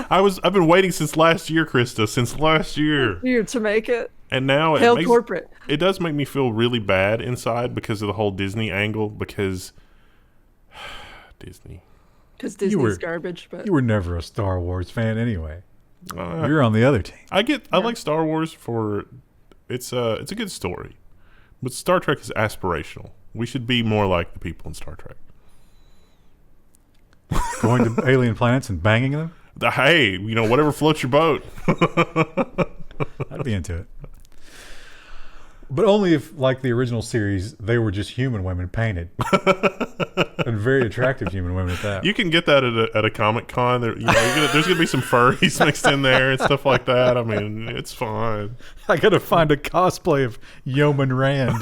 [SPEAKER 3] I've been waiting since last year, Krista. Since last year,
[SPEAKER 1] You to make it.
[SPEAKER 3] and now
[SPEAKER 1] Hail corporate.
[SPEAKER 3] it does make me feel really bad inside because of the whole Disney angle. Because Disney.
[SPEAKER 1] Because
[SPEAKER 2] You
[SPEAKER 1] Disney's
[SPEAKER 2] were-
[SPEAKER 1] garbage, but
[SPEAKER 2] You were never a Star Wars fan anyway.
[SPEAKER 3] Uh,
[SPEAKER 2] You're on the other team.
[SPEAKER 3] I like Star Wars for it's a good story, but Star Trek is aspirational. We should be more like the people in Star Trek.
[SPEAKER 2] Going to alien planets and banging them?
[SPEAKER 3] Hey, whatever floats your boat.
[SPEAKER 2] I'd be into it. But only if, like the original series, they were just human women painted. And very attractive human women at that.
[SPEAKER 3] You can get that at a Comic Con. There's gonna be some furries mixed in there and stuff like that. I mean, it's fine.
[SPEAKER 2] I gotta find a cosplay of Yeoman Rand.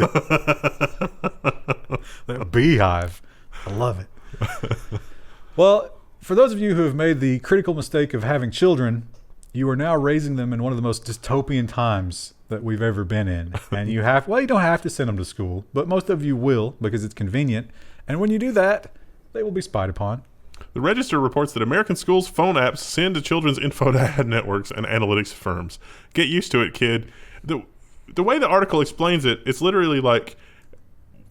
[SPEAKER 2] That beehive. I love it. Well, for those of you who have made the critical mistake of having children, you are now raising them in one of the most dystopian times that we've ever been in. And you don't have to send them to school, but most of you will because it's convenient. And when you do that, they will be spied upon.
[SPEAKER 3] The Register reports that American schools' phone apps send to children's info to ad networks and analytics firms. Get used to it, kid. The way the article explains it, it's literally like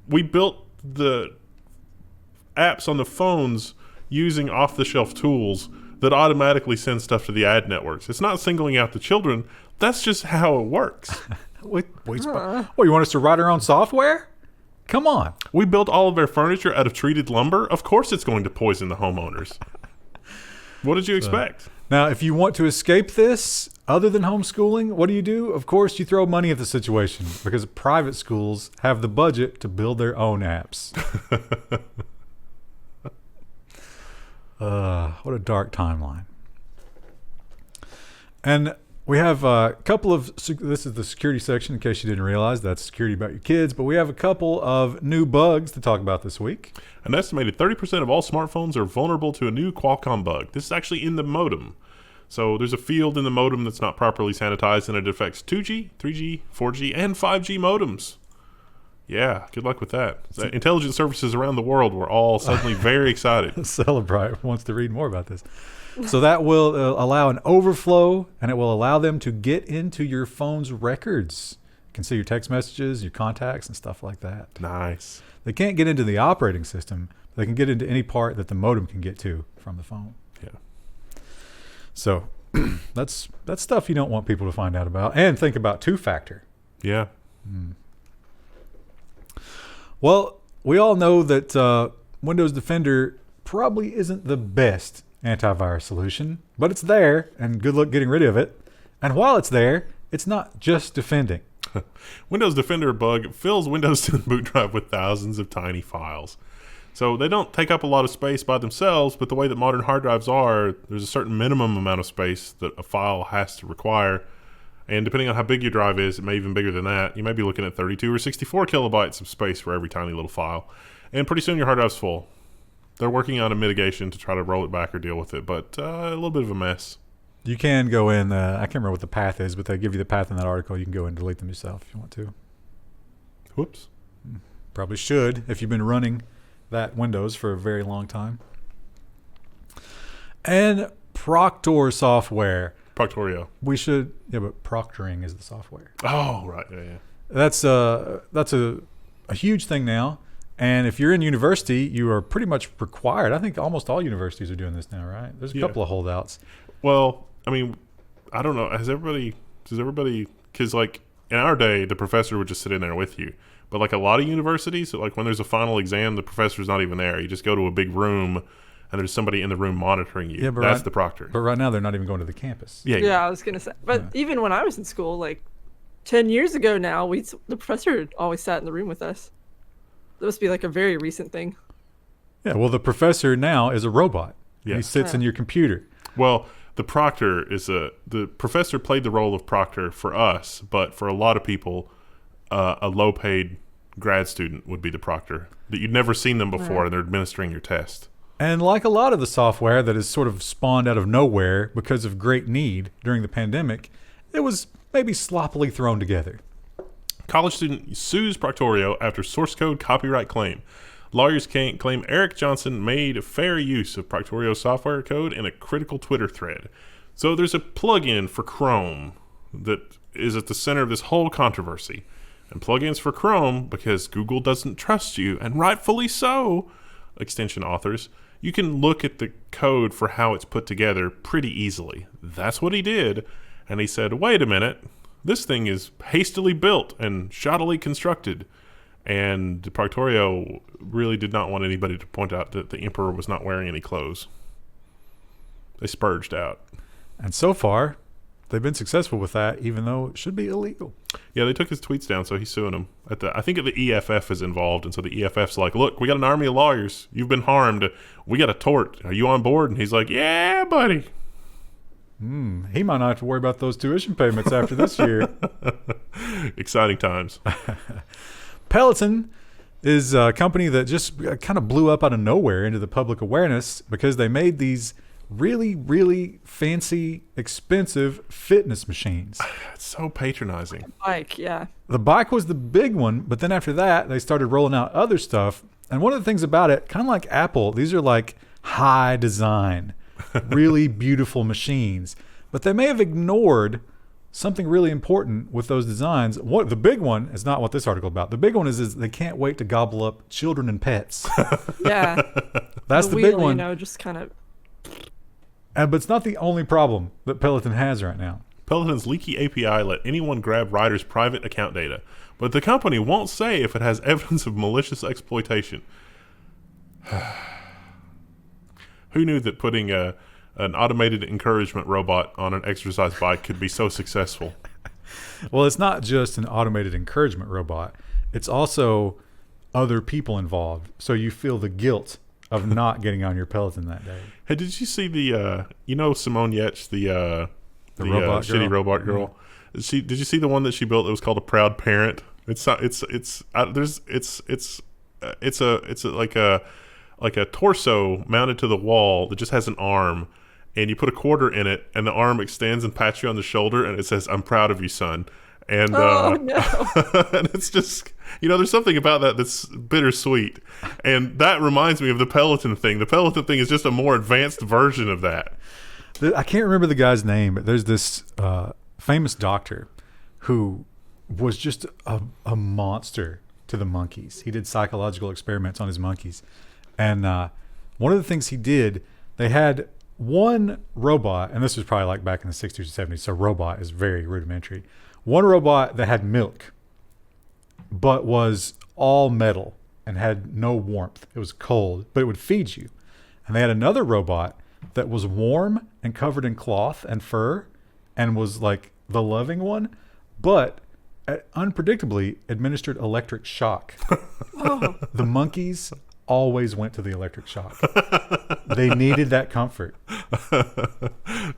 [SPEAKER 3] we built the apps on the phones using off-the-shelf tools that automatically send stuff to the ad networks. It's not singling out the children. That's just how it works.
[SPEAKER 2] What, you want us to write our own software? Come on.
[SPEAKER 3] We built all of our furniture out of treated lumber. Of course it's going to poison the homeowners. What did you expect?
[SPEAKER 2] Now, if you want to escape this, other than homeschooling, what do? Of course, you throw money at the situation because private schools have the budget to build their own apps. What a dark timeline. And we have a couple of, this is the security section in case you didn't realize, that's security about your kids, but we have a couple of new bugs to talk about this week.
[SPEAKER 3] An estimated 30% of all smartphones are vulnerable to a new Qualcomm bug. This is actually in the modem. So there's a field in the modem that's not properly sanitized and it affects 2G, 3G, 4G, and 5G modems. Yeah, good luck with that. Intelligence services around the world were all suddenly very excited.
[SPEAKER 2] Celebrate wants to read more about this. So that will allow an overflow, and it will allow them to get into your phone's records. You can see your text messages, your contacts, and stuff like that.
[SPEAKER 3] Nice.
[SPEAKER 2] They can't get into the operating system, but they can get into any part that the modem can get to from the phone.
[SPEAKER 3] Yeah.
[SPEAKER 2] So that's stuff you don't want people to find out about. And think about two-factor.
[SPEAKER 3] Yeah.
[SPEAKER 2] Well, we all know that Windows Defender probably isn't the best antivirus solution, but it's there, and good luck getting rid of it. And while it's there, it's not just defending.
[SPEAKER 3] Windows Defender bug fills Windows 10 boot drive with thousands of tiny files. So they don't take up a lot of space by themselves, but the way that modern hard drives are, there's a certain minimum amount of space that a file has to require. And depending on how big your drive is, it may even bigger than that. You may be looking at 32 or 64 kilobytes of space for every tiny little file. And pretty soon your hard drive's full. They're working on a mitigation to try to roll it back or deal with it, but a little bit of a mess.
[SPEAKER 2] You can go in, I can't remember what the path is, but they give you the path in that article. You can go and delete them yourself if you want to.
[SPEAKER 3] Whoops.
[SPEAKER 2] Probably should if you've been running that Windows for a very long time. And Proctor software.
[SPEAKER 3] Proctorio.
[SPEAKER 2] We should, but proctoring is the software.
[SPEAKER 3] Oh, right. Yeah.
[SPEAKER 2] That's a huge thing now. And if you're in university, you are pretty much required. I think almost all universities are doing this now, right? There's a couple of holdouts.
[SPEAKER 3] Well, I mean, I don't know. Does everybody, because like in our day, the professor would just sit in there with you. But like a lot of universities, like when there's a final exam, the professor's not even there. You just go to a big room, and there's somebody in the room monitoring you.
[SPEAKER 2] Yeah, but
[SPEAKER 3] That's the proctor.
[SPEAKER 2] But right now, they're not even going to the campus.
[SPEAKER 1] Yeah, I was gonna say. But even when I was in school, like 10 years ago now, the professor always sat in the room with us. That must be like a very recent thing.
[SPEAKER 2] Yeah, well, the professor now is a robot.
[SPEAKER 3] Yeah.
[SPEAKER 2] He sits in your computer.
[SPEAKER 3] Well, the proctor the professor played the role of proctor for us, but for a lot of people, a low-paid grad student would be the proctor. That you'd never seen them before, and they're administering your test.
[SPEAKER 2] And like a lot of the software that is sort of spawned out of nowhere because of great need during the pandemic, it was maybe sloppily thrown together.
[SPEAKER 3] College student sues Proctorio after source code copyright claim. Lawyers claim Eric Johnson made fair use of Proctorio's software code in a critical Twitter thread. So there's a plugin for Chrome that is at the center of this whole controversy. And plugins for Chrome, because Google doesn't trust you, and rightfully so, extension authors, you can look at the code for how it's put together pretty easily. That's what he did. And he said, wait a minute, this thing is hastily built and shoddily constructed. And Proctorio really did not want anybody to point out that the emperor was not wearing any clothes. They spurged out.
[SPEAKER 2] And so far, they've been successful with that, even though it should be illegal.
[SPEAKER 3] Yeah, they took his tweets down, so he's suing them. I think the EFF is involved, and so the EFF's like, look, we got an army of lawyers. You've been harmed. We got a tort. Are you on board? And he's like, yeah, buddy.
[SPEAKER 2] He might not have to worry about those tuition payments after this year.
[SPEAKER 3] Exciting times.
[SPEAKER 2] Peloton is a company that just kind of blew up out of nowhere into the public awareness because they made these really, really fancy, expensive fitness machines.
[SPEAKER 3] It's so patronizing.
[SPEAKER 1] Bike, yeah.
[SPEAKER 2] The bike was the big one, but then after that, they started rolling out other stuff. And one of the things about it, kind of like Apple, these are like high design, really beautiful machines. But they may have ignored something really important with those designs. The big one is not what this article about. The big one is they can't wait to gobble up children and pets.
[SPEAKER 1] Yeah.
[SPEAKER 2] That's the
[SPEAKER 1] wheel,
[SPEAKER 2] big one.
[SPEAKER 1] Just kind of.
[SPEAKER 2] But it's not the only problem that Peloton has right now.
[SPEAKER 3] Peloton's leaky API let anyone grab riders' private account data, but the company won't say if it has evidence of malicious exploitation. Who knew that putting an automated encouragement robot on an exercise bike could be so successful?
[SPEAKER 2] Well, it's not just an automated encouragement robot. It's also other people involved. So you feel the guilt of not getting on your Peloton that day.
[SPEAKER 3] Hey, did you see the Simone Yetch, the
[SPEAKER 2] robot
[SPEAKER 3] shitty
[SPEAKER 2] girl?
[SPEAKER 3] robot girl? Yeah. Did you see the one that she built that was called a Proud Parent? It's like a torso mounted to the wall that just has an arm, and you put a quarter in it, and the arm extends and pats you on the shoulder, and it says, "I'm proud of you, son." And
[SPEAKER 1] Oh no.
[SPEAKER 3] and it's just, there's something about that that's bittersweet. And that reminds me of the Peloton thing. The Peloton thing is just a more advanced version of that.
[SPEAKER 2] I can't remember the guy's name, but there's this famous doctor who was just a monster to the monkeys. He did psychological experiments on his monkeys. And one of the things he did, they had one robot, and this was probably like back in the 60s or 70s, so robot is very rudimentary. One robot that had milk, but was all metal and had no warmth. It was cold, but it would feed you. And they had another robot that was warm and covered in cloth and fur and was like the loving one, but unpredictably administered electric shock.
[SPEAKER 1] Oh.
[SPEAKER 2] The monkeys always went to the electric shock. They needed that comfort.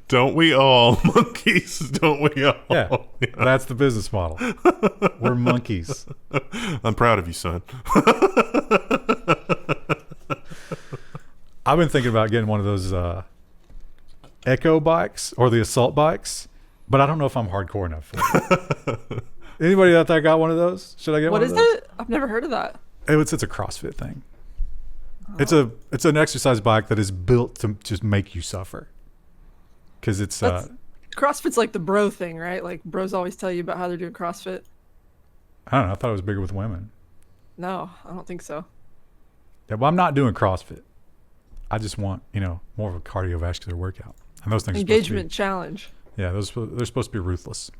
[SPEAKER 3] Don't we all, monkeys? Don't we all?
[SPEAKER 2] Yeah, that's the business model. We're monkeys.
[SPEAKER 3] I'm proud of you, son.
[SPEAKER 2] I've been thinking about getting one of those Echo bikes or the assault bikes, but I don't know if I'm hardcore enough for it. Anybody out there got one of those? Should I get
[SPEAKER 1] What
[SPEAKER 2] one
[SPEAKER 1] is
[SPEAKER 2] of those?
[SPEAKER 1] it? I've never heard of that.
[SPEAKER 2] It's a CrossFit thing. It's an exercise bike that is built to just make you suffer. Because it's
[SPEAKER 1] CrossFit's like the bro thing, right? Like bros always tell you about how they're doing CrossFit.
[SPEAKER 2] I don't know. I thought it was bigger with women.
[SPEAKER 1] No, I don't think so.
[SPEAKER 2] Yeah, well, I'm not doing CrossFit. I just want more of a cardiovascular workout. And those things
[SPEAKER 1] Engagement challenge.
[SPEAKER 2] they're supposed to be ruthless.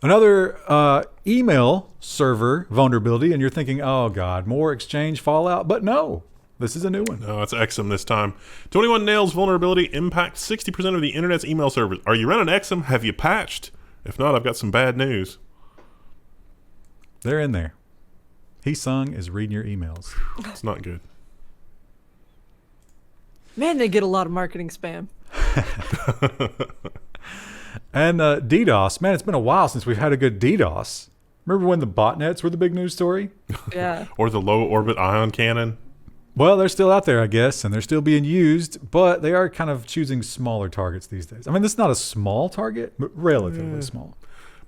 [SPEAKER 2] Another email server vulnerability, and you're thinking, oh, God, more Exchange fallout. But no, this is a new one.
[SPEAKER 3] No, it's Exum this time. 21 Nails vulnerability impacts 60% of the internet's email servers. Are you running Exum? Have you patched? If not, I've got some bad news.
[SPEAKER 2] They're in there. He Sung is reading your emails.
[SPEAKER 3] It's not good.
[SPEAKER 1] Man, they get a lot of marketing spam.
[SPEAKER 2] And DDoS. Man, it's been a while since we've had a good DDoS. Remember when the botnets were the big news story?
[SPEAKER 1] Yeah.
[SPEAKER 3] Or the low orbit ion cannon.
[SPEAKER 2] Well, they're still out there, I guess, and they're still being used, but they are kind of choosing smaller targets these days. I mean, this is not a small target, but relatively small.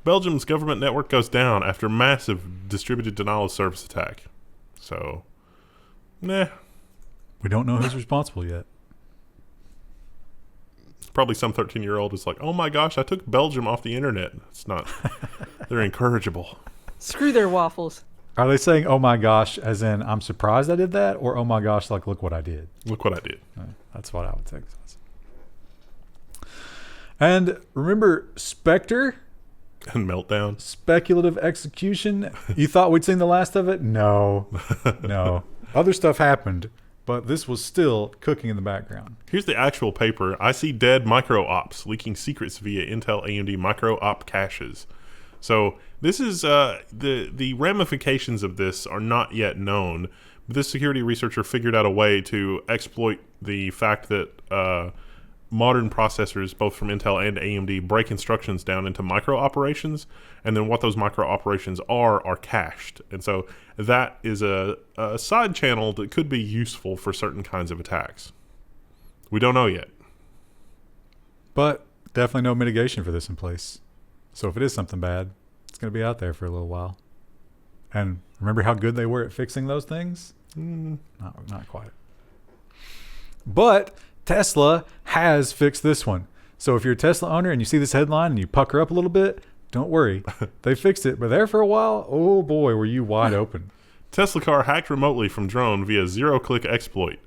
[SPEAKER 3] Belgium's government network goes down after massive distributed denial of service attack. So, nah.
[SPEAKER 2] We don't know who's responsible yet.
[SPEAKER 3] Probably some 13-year-old is like, oh my gosh, I took Belgium off the internet. It's not. They're incorrigible.
[SPEAKER 1] Screw their waffles.
[SPEAKER 2] Are they saying, oh my gosh, as in, I'm surprised I did that? Or, oh my gosh, like, look what I did?
[SPEAKER 3] Look what I did.
[SPEAKER 2] That's what I would think. And remember Spectre?
[SPEAKER 3] And Meltdown.
[SPEAKER 2] Speculative execution. You thought we'd seen the last of it? No. No. Other stuff happened, but this was still cooking in the background.
[SPEAKER 3] Here's the actual paper. I see dead micro ops leaking secrets via Intel AMD micro op caches. So this is the ramifications of this are not yet known. But this security researcher figured out a way to exploit the fact that modern processors, both from Intel and AMD, break instructions down into micro operations, and then what those micro operations are cached. And so that is a side channel that could be useful for certain kinds of attacks. We don't know yet.
[SPEAKER 2] But definitely no mitigation for this in place. So if it is something bad, it's going to be out there for a little while. And remember how good they were at fixing those things? Not quite. But Tesla has fixed this one. So if you're a Tesla owner and you see this headline and you pucker up a little bit, don't worry. They fixed it. But there for a while, oh boy, were you wide open.
[SPEAKER 3] Tesla car hacked remotely from drone via zero-click exploit.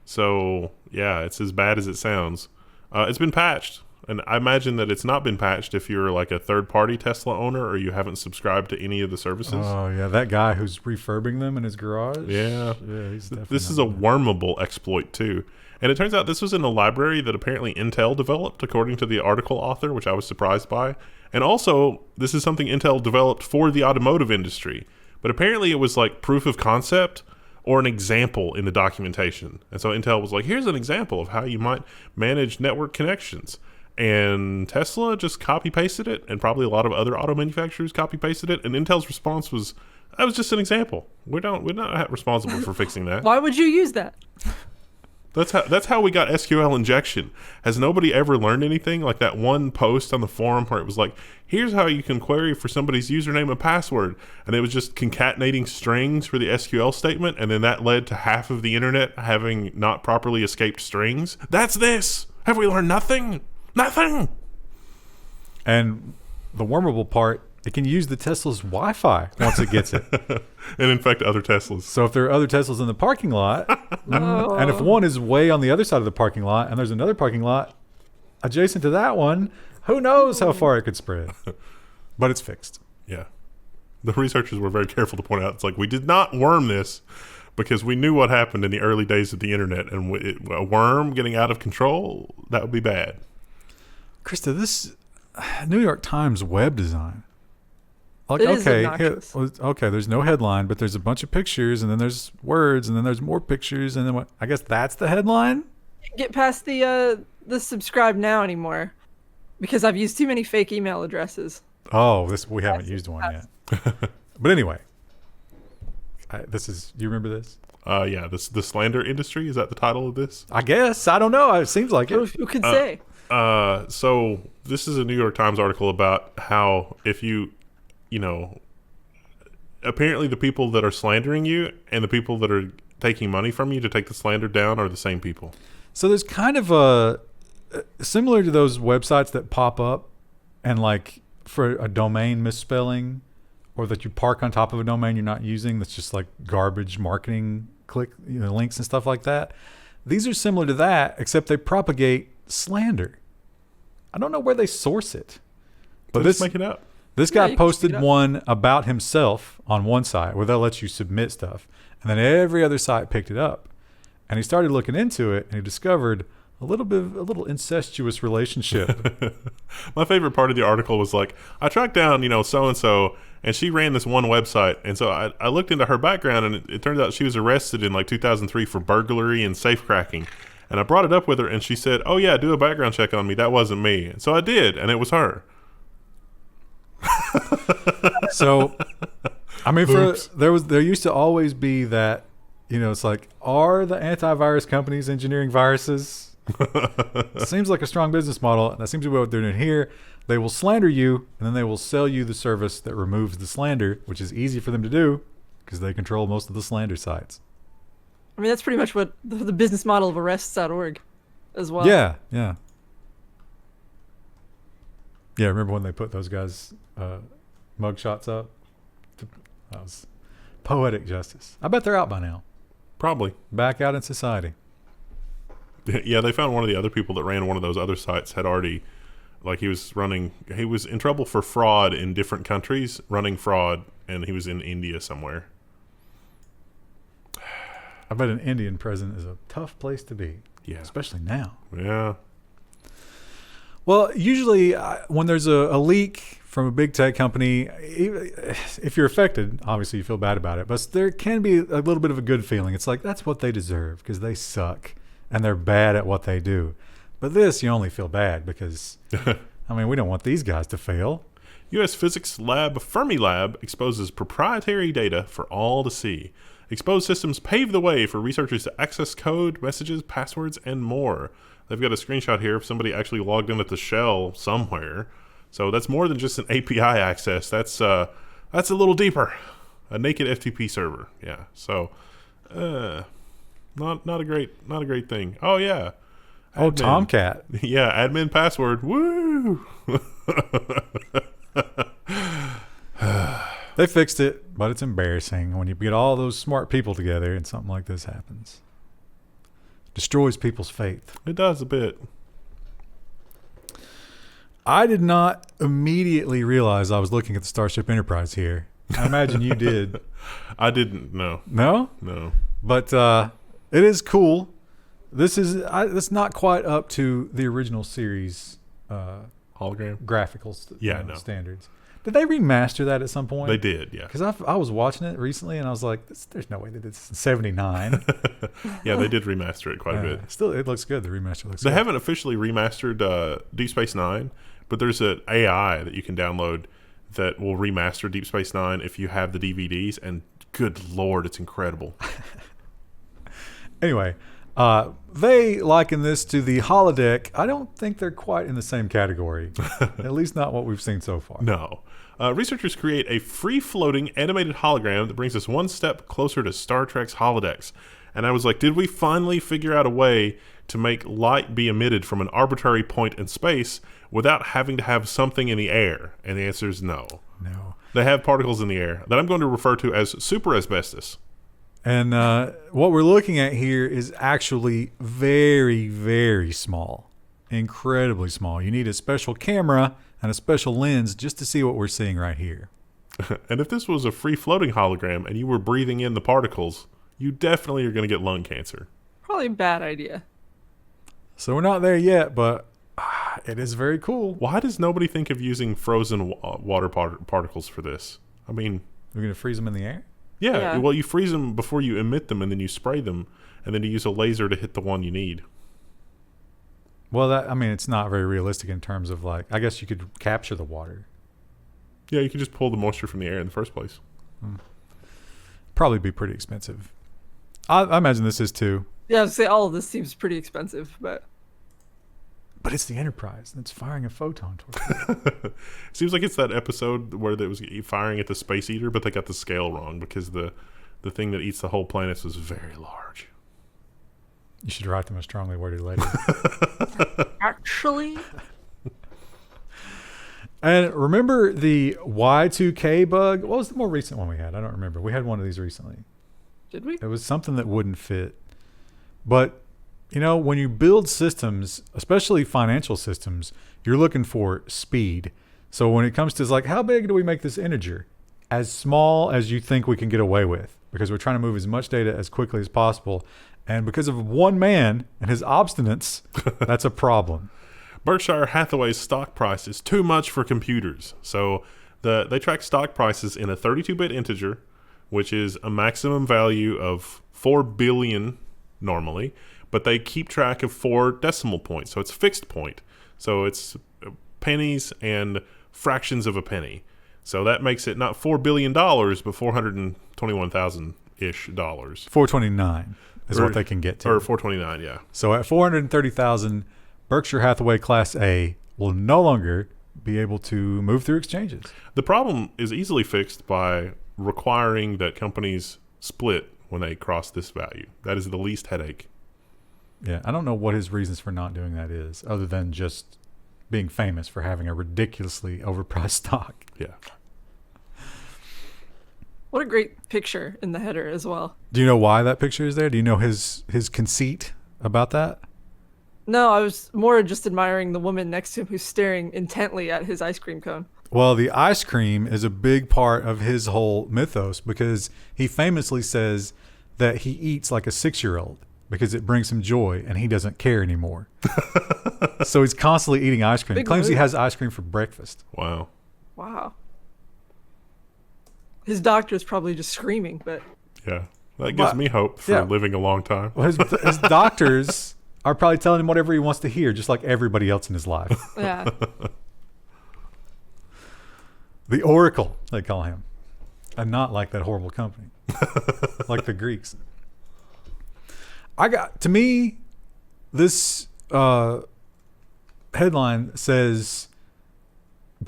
[SPEAKER 3] So, yeah, it's as bad as it sounds. It's been patched. And I imagine that it's not been patched if you're like a third-party Tesla owner or you haven't subscribed to any of the services.
[SPEAKER 2] Oh, yeah, that guy who's refurbing them in his garage.
[SPEAKER 3] Yeah.
[SPEAKER 2] He's definitely
[SPEAKER 3] this is a wormable exploit, too. And it turns out this was in a library that apparently Intel developed, according to the article author, which I was surprised by. And also, this is something Intel developed for the automotive industry. But apparently it was like proof of concept or an example in the documentation. And so Intel was like, here's an example of how you might manage network connections. And Tesla just copy-pasted it, and probably a lot of other auto manufacturers copy-pasted it. And Intel's response was, that was just an example. We're not responsible for fixing that.
[SPEAKER 1] Why would you use that?
[SPEAKER 3] That's how we got SQL injection. Has nobody ever learned anything? Like that one post on the forum where it was like, here's how you can query for somebody's username and password. And it was just concatenating strings for the SQL statement. And then that led to half of the internet having not properly escaped strings. That's this. Have we learned nothing? Nothing.
[SPEAKER 2] And the wormable part, it can use the Tesla's Wi-Fi once it gets it.
[SPEAKER 3] And infect other Teslas.
[SPEAKER 2] So if there are other Teslas in the parking lot, and if one is way on the other side of the parking lot, and there's another parking lot adjacent to that one, who knows how far it could spread. But it's fixed.
[SPEAKER 3] Yeah. The researchers were very careful to point out, it's like, we did not worm this because we knew what happened in the early days of the internet. And a worm getting out of control, that would be bad.
[SPEAKER 2] Krista, this New York Times web design. Like,
[SPEAKER 1] It is obnoxious.
[SPEAKER 2] okay, there's no headline, but there's a bunch of pictures, and then there's words, and then there's more pictures, and then what? I guess that's the headline?
[SPEAKER 1] Get past the subscribe now anymore, because I've used too many fake email addresses.
[SPEAKER 2] Oh, we haven't used one yet. But anyway, you remember this?
[SPEAKER 3] Yeah, the slander industry, is that the title of this?
[SPEAKER 2] I guess. I don't know. It seems like it.
[SPEAKER 1] Who could say?
[SPEAKER 3] So this is a New York Times article about how if apparently the people that are slandering you and the people that are taking money from you to take the slander down are the same people.
[SPEAKER 2] So there's kind of a similar to those websites that pop up and like for a domain misspelling or that you park on top of a domain you're not using that's just like garbage marketing links and stuff like that. These are similar to that, except they propagate slander. I don't know where they source it.
[SPEAKER 3] But just make it up.
[SPEAKER 2] This
[SPEAKER 1] Yeah,
[SPEAKER 2] guy
[SPEAKER 1] you can speed
[SPEAKER 2] posted
[SPEAKER 1] up.
[SPEAKER 2] one about himself on one site where they'll let you submit stuff. And then every other site picked it up. And he started looking into it and he discovered a little incestuous relationship.
[SPEAKER 3] My favorite part of the article was like, I tracked down, so-and-so, and she ran this one website. And so I looked into her background, and it turns out she was arrested in like 2003 for burglary and safecracking. And I brought it up with her, and she said, oh, yeah, do a background check on me. That wasn't me. And so I did, and it was her.
[SPEAKER 2] So, I mean, there used to always be that, it's like, are the antivirus companies engineering viruses? Seems like a strong business model, and that seems to be what they're doing here. They will slander you, and then they will sell you the service that removes the slander, which is easy for them to do because they control most of the slander sites.
[SPEAKER 1] I mean, that's pretty much what the business model of arrests.org as well.
[SPEAKER 2] Yeah. Remember when they put those guys' mugshots up? That was poetic justice. I bet they're out by now.
[SPEAKER 3] Probably.
[SPEAKER 2] Back out in society.
[SPEAKER 3] Yeah, they found one of the other people that ran one of those other sites had already, he was in trouble for fraud in different countries, running fraud, and he was in India somewhere.
[SPEAKER 2] I bet an Indian president is a tough place to be.
[SPEAKER 3] Yeah.
[SPEAKER 2] Especially now.
[SPEAKER 3] Yeah.
[SPEAKER 2] Well, usually when there's a leak from a big tech company, if you're affected, obviously you feel bad about it, but there can be a little bit of a good feeling. It's like, that's what they deserve because they suck and they're bad at what they do. But this, you only feel bad because, we don't want these guys to fail.
[SPEAKER 3] U.S. physics lab Fermilab exposes proprietary data for all to see. Exposed systems pave the way for researchers to access code, messages, passwords, and more. They've got a screenshot here of somebody actually logged in at the shell somewhere. So that's more than just an API access. That's a little deeper. A naked FTP server. Yeah. So, not a great thing. Oh yeah.
[SPEAKER 2] Oh,
[SPEAKER 3] Admin.
[SPEAKER 2] Tomcat.
[SPEAKER 3] Yeah, admin password. Woo!
[SPEAKER 2] They fixed it, but it's embarrassing when you get all those smart people together and something like this happens. Destroys people's faith.
[SPEAKER 3] It does a bit.
[SPEAKER 2] I did not immediately realize I was looking at the Starship Enterprise here. I imagine you did.
[SPEAKER 3] I didn't. No.
[SPEAKER 2] No?
[SPEAKER 3] No.
[SPEAKER 2] But it is cool. It's not quite up to the original series
[SPEAKER 3] Hologram?
[SPEAKER 2] graphical standards. Did they remaster that at some point?
[SPEAKER 3] They did, yeah.
[SPEAKER 2] Because I was watching it recently and I was like, there's no way they did this in 79.
[SPEAKER 3] Yeah, they did remaster it quite a bit.
[SPEAKER 2] Still, it looks good. The remaster looks
[SPEAKER 3] They
[SPEAKER 2] good.
[SPEAKER 3] haven't officially remastered Deep Space Nine, but there's an AI that you can download that will remaster Deep Space Nine if you have the DVDs, and good Lord, it's incredible.
[SPEAKER 2] Anyway, they liken this to the holodeck. I don't think they're quite in the same category, at least not what we've seen so far.
[SPEAKER 3] No. Researchers create a free-floating animated hologram that brings us one step closer to Star Trek's holodecks. And I was like, did we finally figure out a way to make light be emitted from an arbitrary point in space without having to have something in the air? And the answer is no.
[SPEAKER 2] No.
[SPEAKER 3] They have particles in the air that I'm going to refer to as super asbestos.
[SPEAKER 2] And what we're looking at here is actually very, very small. Incredibly small. You need a special camera and a special lens just to see what we're seeing right here.
[SPEAKER 3] And if this was a free-floating hologram and you were breathing in the particles, you definitely are going to get lung cancer.
[SPEAKER 1] Probably a bad idea.
[SPEAKER 2] So we're not there yet, but it is very cool.
[SPEAKER 3] Why does nobody think of using frozen water particles for this? I mean...
[SPEAKER 2] We're going to freeze them in the air?
[SPEAKER 3] Yeah, well, you freeze them before you emit them, and then you spray them, and then you use a laser to hit the one you need.
[SPEAKER 2] Well, it's not very realistic in terms of I guess you could capture the water.
[SPEAKER 3] Yeah, you could just pull the moisture from the air in the first place.
[SPEAKER 2] Probably be pretty expensive. I imagine this is too.
[SPEAKER 1] Yeah, I was gonna say all of this seems pretty expensive, but
[SPEAKER 2] it's the Enterprise, and it's firing a photon torpedo.
[SPEAKER 3] Seems like it's that episode where it was firing at the space eater, but they got the scale wrong because the thing that eats the whole planet was very large.
[SPEAKER 2] You should write them a strongly worded letter.
[SPEAKER 1] actually,
[SPEAKER 2] And remember the Y2K bug? What was the more recent one we had? I don't remember. We had one of these recently.
[SPEAKER 1] did we?
[SPEAKER 2] It was something that wouldn't fit. But, when you build systems, especially financial systems, you're looking for speed. So when it comes to like, how big do we make this integer? As small as you think we can get away with, because we're trying to move as much data as quickly as possible. And because of one man and his obstinance, that's a problem.
[SPEAKER 3] Berkshire Hathaway's stock price is too much for computers. So they track stock prices in a 32-bit integer, which is a maximum value of 4 billion normally, but they keep track of 4 decimal points. So it's fixed point. So it's pennies and fractions of a penny. So that makes it not $4 billion, but 421,000-ish dollars.
[SPEAKER 2] 429 is what they can get to.
[SPEAKER 3] Or 429, yeah.
[SPEAKER 2] So at 430,000, Berkshire Hathaway Class A will no longer be able to move through exchanges.
[SPEAKER 3] The problem is easily fixed by requiring that companies split when they cross this value. That is the least headache.
[SPEAKER 2] Yeah, I don't know what his reasons for not doing that is, other than just being famous for having a ridiculously overpriced stock.
[SPEAKER 3] Yeah.
[SPEAKER 1] What a great picture in the header as well.
[SPEAKER 2] Do you know why that picture is there? Do you know his conceit about that?
[SPEAKER 1] No, I was more just admiring the woman next to him who's staring intently at his ice cream cone.
[SPEAKER 2] Well, the ice cream is a big part of his whole mythos, because he famously says that he eats like a 6-year-old because it brings him joy and he doesn't care anymore. So he's constantly eating ice cream. He claims he has ice cream for breakfast.
[SPEAKER 3] Wow.
[SPEAKER 1] Wow. His doctor's probably just screaming, but...
[SPEAKER 3] Yeah. That gives me hope for living a long time.
[SPEAKER 2] Well, his doctors are probably telling him whatever he wants to hear, just like everybody else in his life.
[SPEAKER 1] Yeah.
[SPEAKER 2] The Oracle, they call him. And not like that horrible company. Like the Greeks. To me, this headline says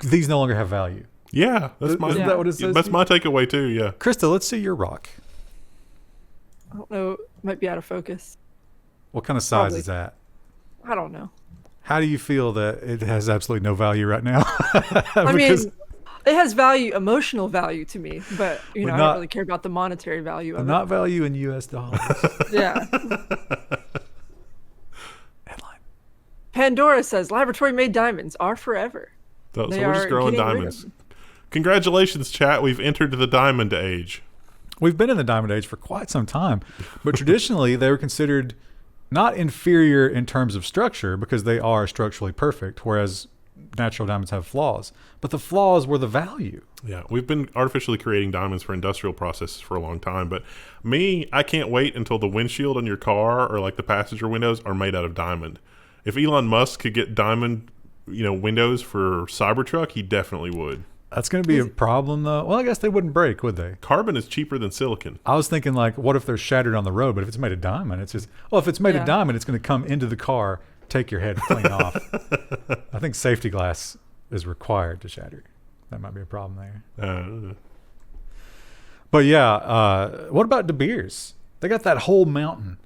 [SPEAKER 2] these no longer have value.
[SPEAKER 3] Yeah,
[SPEAKER 2] Isn't that what it says?
[SPEAKER 3] That's my takeaway too. Yeah,
[SPEAKER 2] Krista, let's see your rock.
[SPEAKER 1] I don't know. It might be out of focus.
[SPEAKER 2] What kind of size
[SPEAKER 1] Probably.
[SPEAKER 2] is that?
[SPEAKER 1] I don't know.
[SPEAKER 2] How do you feel that it has absolutely no value right now?
[SPEAKER 1] I mean, it has value, emotional value to me, but I don't really care about the monetary value of it.
[SPEAKER 2] Not value in U.S. dollars.
[SPEAKER 1] Yeah.
[SPEAKER 2] Headline.
[SPEAKER 1] Pandora says laboratory-made diamonds are forever.
[SPEAKER 3] so
[SPEAKER 1] They
[SPEAKER 3] we're just
[SPEAKER 1] are
[SPEAKER 3] growing
[SPEAKER 1] getting rid of
[SPEAKER 3] diamonds.
[SPEAKER 1] them.
[SPEAKER 3] Congratulations, chat. We've entered the diamond age.
[SPEAKER 2] We've been in the diamond age for quite some time, but traditionally they were considered not inferior in terms of structure because they are structurally perfect, whereas natural diamonds have flaws. But the flaws were the value.
[SPEAKER 3] Yeah, we've been artificially creating diamonds for industrial processes for a long time. But I can't wait until the windshield on your car or like the passenger windows are made out of diamond. If Elon Musk could get diamond, windows for Cybertruck, he definitely would.
[SPEAKER 2] That's going to be a problem, though. Well, I guess they wouldn't break, would they?
[SPEAKER 3] Carbon is cheaper than silicon.
[SPEAKER 2] I was thinking, like, what if they're shattered on the road? But if it's made of diamond, it's just, well, if it's made of diamond, it's going to come into the car, take your head clean off. I think safety glass is required to shatter. That might be a problem there. But yeah, what about De Beers? They got that whole mountain.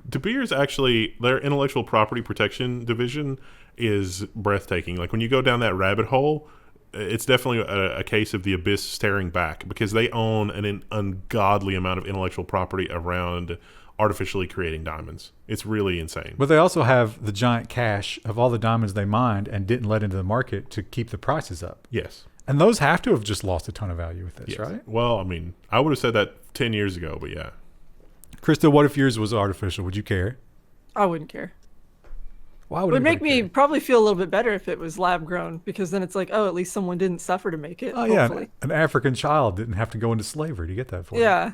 [SPEAKER 3] De Beers actually, their intellectual property protection division is breathtaking. Like when you go down that rabbit hole, it's definitely a case of the abyss staring back, because they own an ungodly amount of intellectual property around artificially creating diamonds. It's really insane.
[SPEAKER 2] But they also have the giant cache of all the diamonds they mined and didn't let into the market to keep the prices up.
[SPEAKER 3] Yes.
[SPEAKER 2] And those have to have just lost a ton of value with this, right?
[SPEAKER 3] Well, I mean, I would have said that 10 years ago, but yeah.
[SPEAKER 2] Krista, what if yours was artificial? Would you care?
[SPEAKER 1] I wouldn't care.
[SPEAKER 2] Why
[SPEAKER 1] It
[SPEAKER 2] would
[SPEAKER 1] would make me
[SPEAKER 2] care?
[SPEAKER 1] probably feel a little bit better if it was lab grown, because then it's like, oh, at least someone didn't suffer to make it.
[SPEAKER 2] Oh, yeah.
[SPEAKER 1] Hopefully.
[SPEAKER 2] An African child didn't have to go into slavery to get that for you.
[SPEAKER 1] Yeah.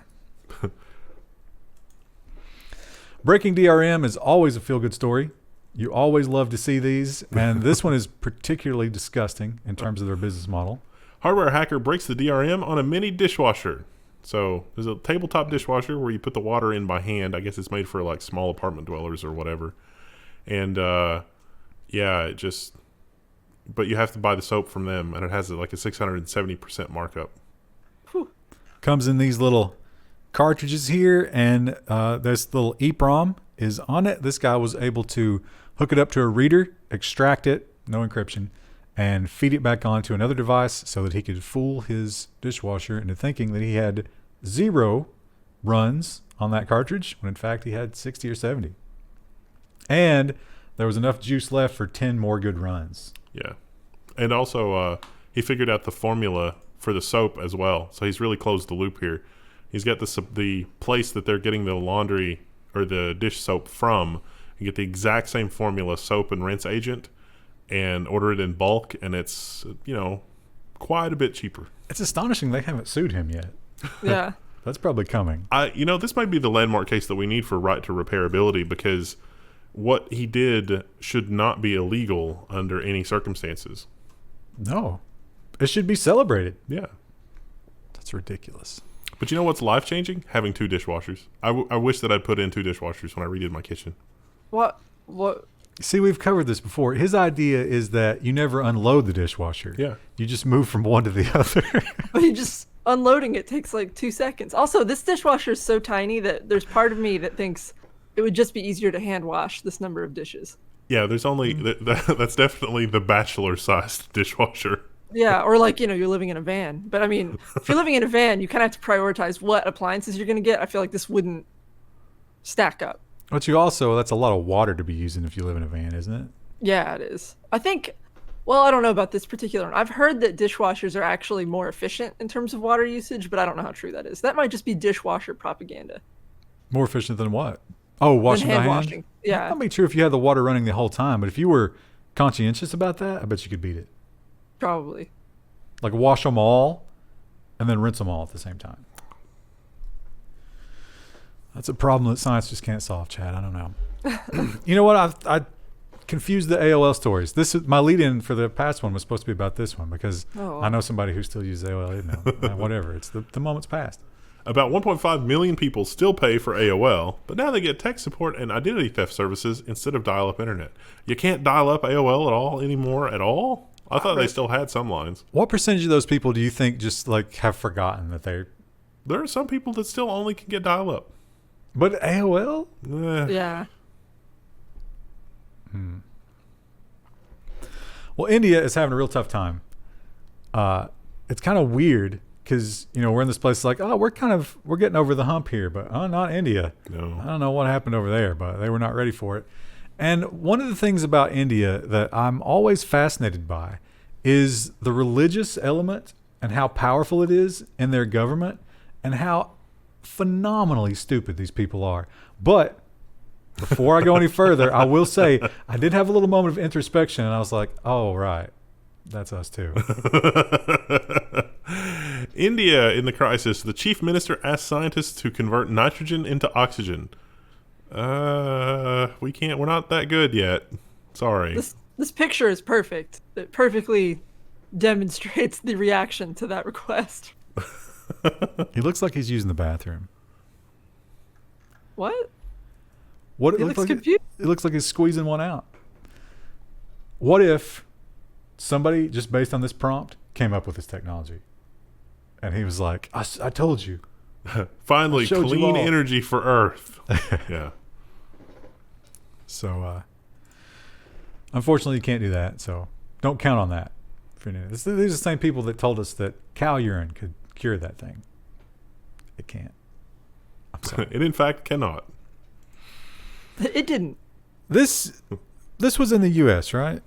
[SPEAKER 2] Breaking DRM is always a feel-good story. You always love to see these, and this one is particularly disgusting in terms of their business model.
[SPEAKER 3] Hardware hacker breaks the DRM on a mini dishwasher. So there's a tabletop dishwasher where you put the water in by hand. I guess it's made for like small apartment dwellers or whatever. And but you have to buy the soap from them, and it has like a 670% markup.
[SPEAKER 1] Whew.
[SPEAKER 2] Comes in these little cartridges here, and this little EEPROM is on it. This guy was able to hook it up to a reader, extract it, no encryption, and feed it back onto another device so that he could fool his dishwasher into thinking that he had 0 runs on that cartridge, when in fact he had 60 or 70. And there was enough juice left for 10 more good runs.
[SPEAKER 3] Yeah. And also, he figured out the formula for the soap as well. So he's really closed the loop here. He's got the place that they're getting the laundry or the dish soap from. You get the exact same formula, soap and rinse agent, and order it in bulk, and it's, quite a bit cheaper.
[SPEAKER 2] It's astonishing they haven't sued him yet.
[SPEAKER 1] Yeah.
[SPEAKER 2] That's probably coming.
[SPEAKER 3] This might be the landmark case that we need for right to repairability, because what he did should not be illegal under any circumstances.
[SPEAKER 2] No. It should be celebrated.
[SPEAKER 3] Yeah.
[SPEAKER 2] That's ridiculous.
[SPEAKER 3] But you know what's life-changing? Having 2 dishwashers. I wish that I'd put in 2 dishwashers when I redid my kitchen.
[SPEAKER 1] What?
[SPEAKER 2] See, we've covered this before. His idea is that you never unload the dishwasher.
[SPEAKER 3] Yeah.
[SPEAKER 2] You just move from one to the other.
[SPEAKER 1] But you just unloading it takes like 2 seconds. Also, this dishwasher is so tiny that there's part of me that thinks it would just be easier to hand wash this number of dishes.
[SPEAKER 3] Yeah, there's only that's definitely the bachelor-sized dishwasher.
[SPEAKER 1] Yeah, or like, you're living in a van. But I mean, if you're living in a van, you kind of have to prioritize what appliances you're going to get. I feel like this wouldn't stack up.
[SPEAKER 2] But that's a lot of water to be using if you live in a van, isn't it?
[SPEAKER 1] Yeah, it is. I think, I don't know about this particular one. I've heard that dishwashers are actually more efficient in terms of water usage, but I don't know how true that is. That might just be dishwasher propaganda.
[SPEAKER 2] More efficient than what? Oh, washing by hand?
[SPEAKER 1] Washing. Yeah.
[SPEAKER 2] That might be true if you had the water running the whole time, but if you were conscientious about that, I bet you could beat it.
[SPEAKER 1] Probably.
[SPEAKER 2] Like wash them all and then rinse them all at the same time. That's a problem that science just can't solve, Chad. I don't know. You know what? I confused the AOL stories. This is my lead-in for the past one was supposed to be about this one because I know somebody who still uses AOL email. Whatever. It's the moment's past.
[SPEAKER 3] About 1.5 million people still pay for AOL, but now they get tech support and identity theft services instead of dial-up internet. You can't dial up AOL at all anymore at all? I thought they still had some lines.
[SPEAKER 2] What percentage of those people do you think just like have forgotten that they're...
[SPEAKER 3] There are some people that still only can get dial-up.
[SPEAKER 2] But AOL?
[SPEAKER 1] Yeah.
[SPEAKER 2] Well, India is having a real tough time. It's kind of weird because, we're in this place like, we're getting over the hump here, but not India.
[SPEAKER 3] No.
[SPEAKER 2] I don't know what happened over there, but they were not ready for it. And one of the things about India that I'm always fascinated by is the religious element and how powerful it is in their government and how phenomenally stupid these people are. But before I go any further, I will say I did have a little moment of introspection and I was like, oh, right. That's us too.
[SPEAKER 3] India in the crisis. The chief minister asked scientists to convert nitrogen into oxygen. We can't. We're not that good yet. Sorry.
[SPEAKER 1] This picture is perfect. It perfectly demonstrates the reaction to that request.
[SPEAKER 2] He looks like he's using the bathroom.
[SPEAKER 1] What?
[SPEAKER 2] What?
[SPEAKER 1] He looks confused.
[SPEAKER 2] It looks like he's squeezing one out. What if somebody, just based on this prompt, came up with this technology? And he was like, I told you.
[SPEAKER 3] Finally, clean energy for Earth. Yeah.
[SPEAKER 2] So, unfortunately, you can't do that. So, don't count on that. These are the same people that told us that cow urine could cure that thing. It can't. I'm sorry.
[SPEAKER 3] It, in fact, cannot.
[SPEAKER 1] It didn't.
[SPEAKER 2] This was in the U.S., right?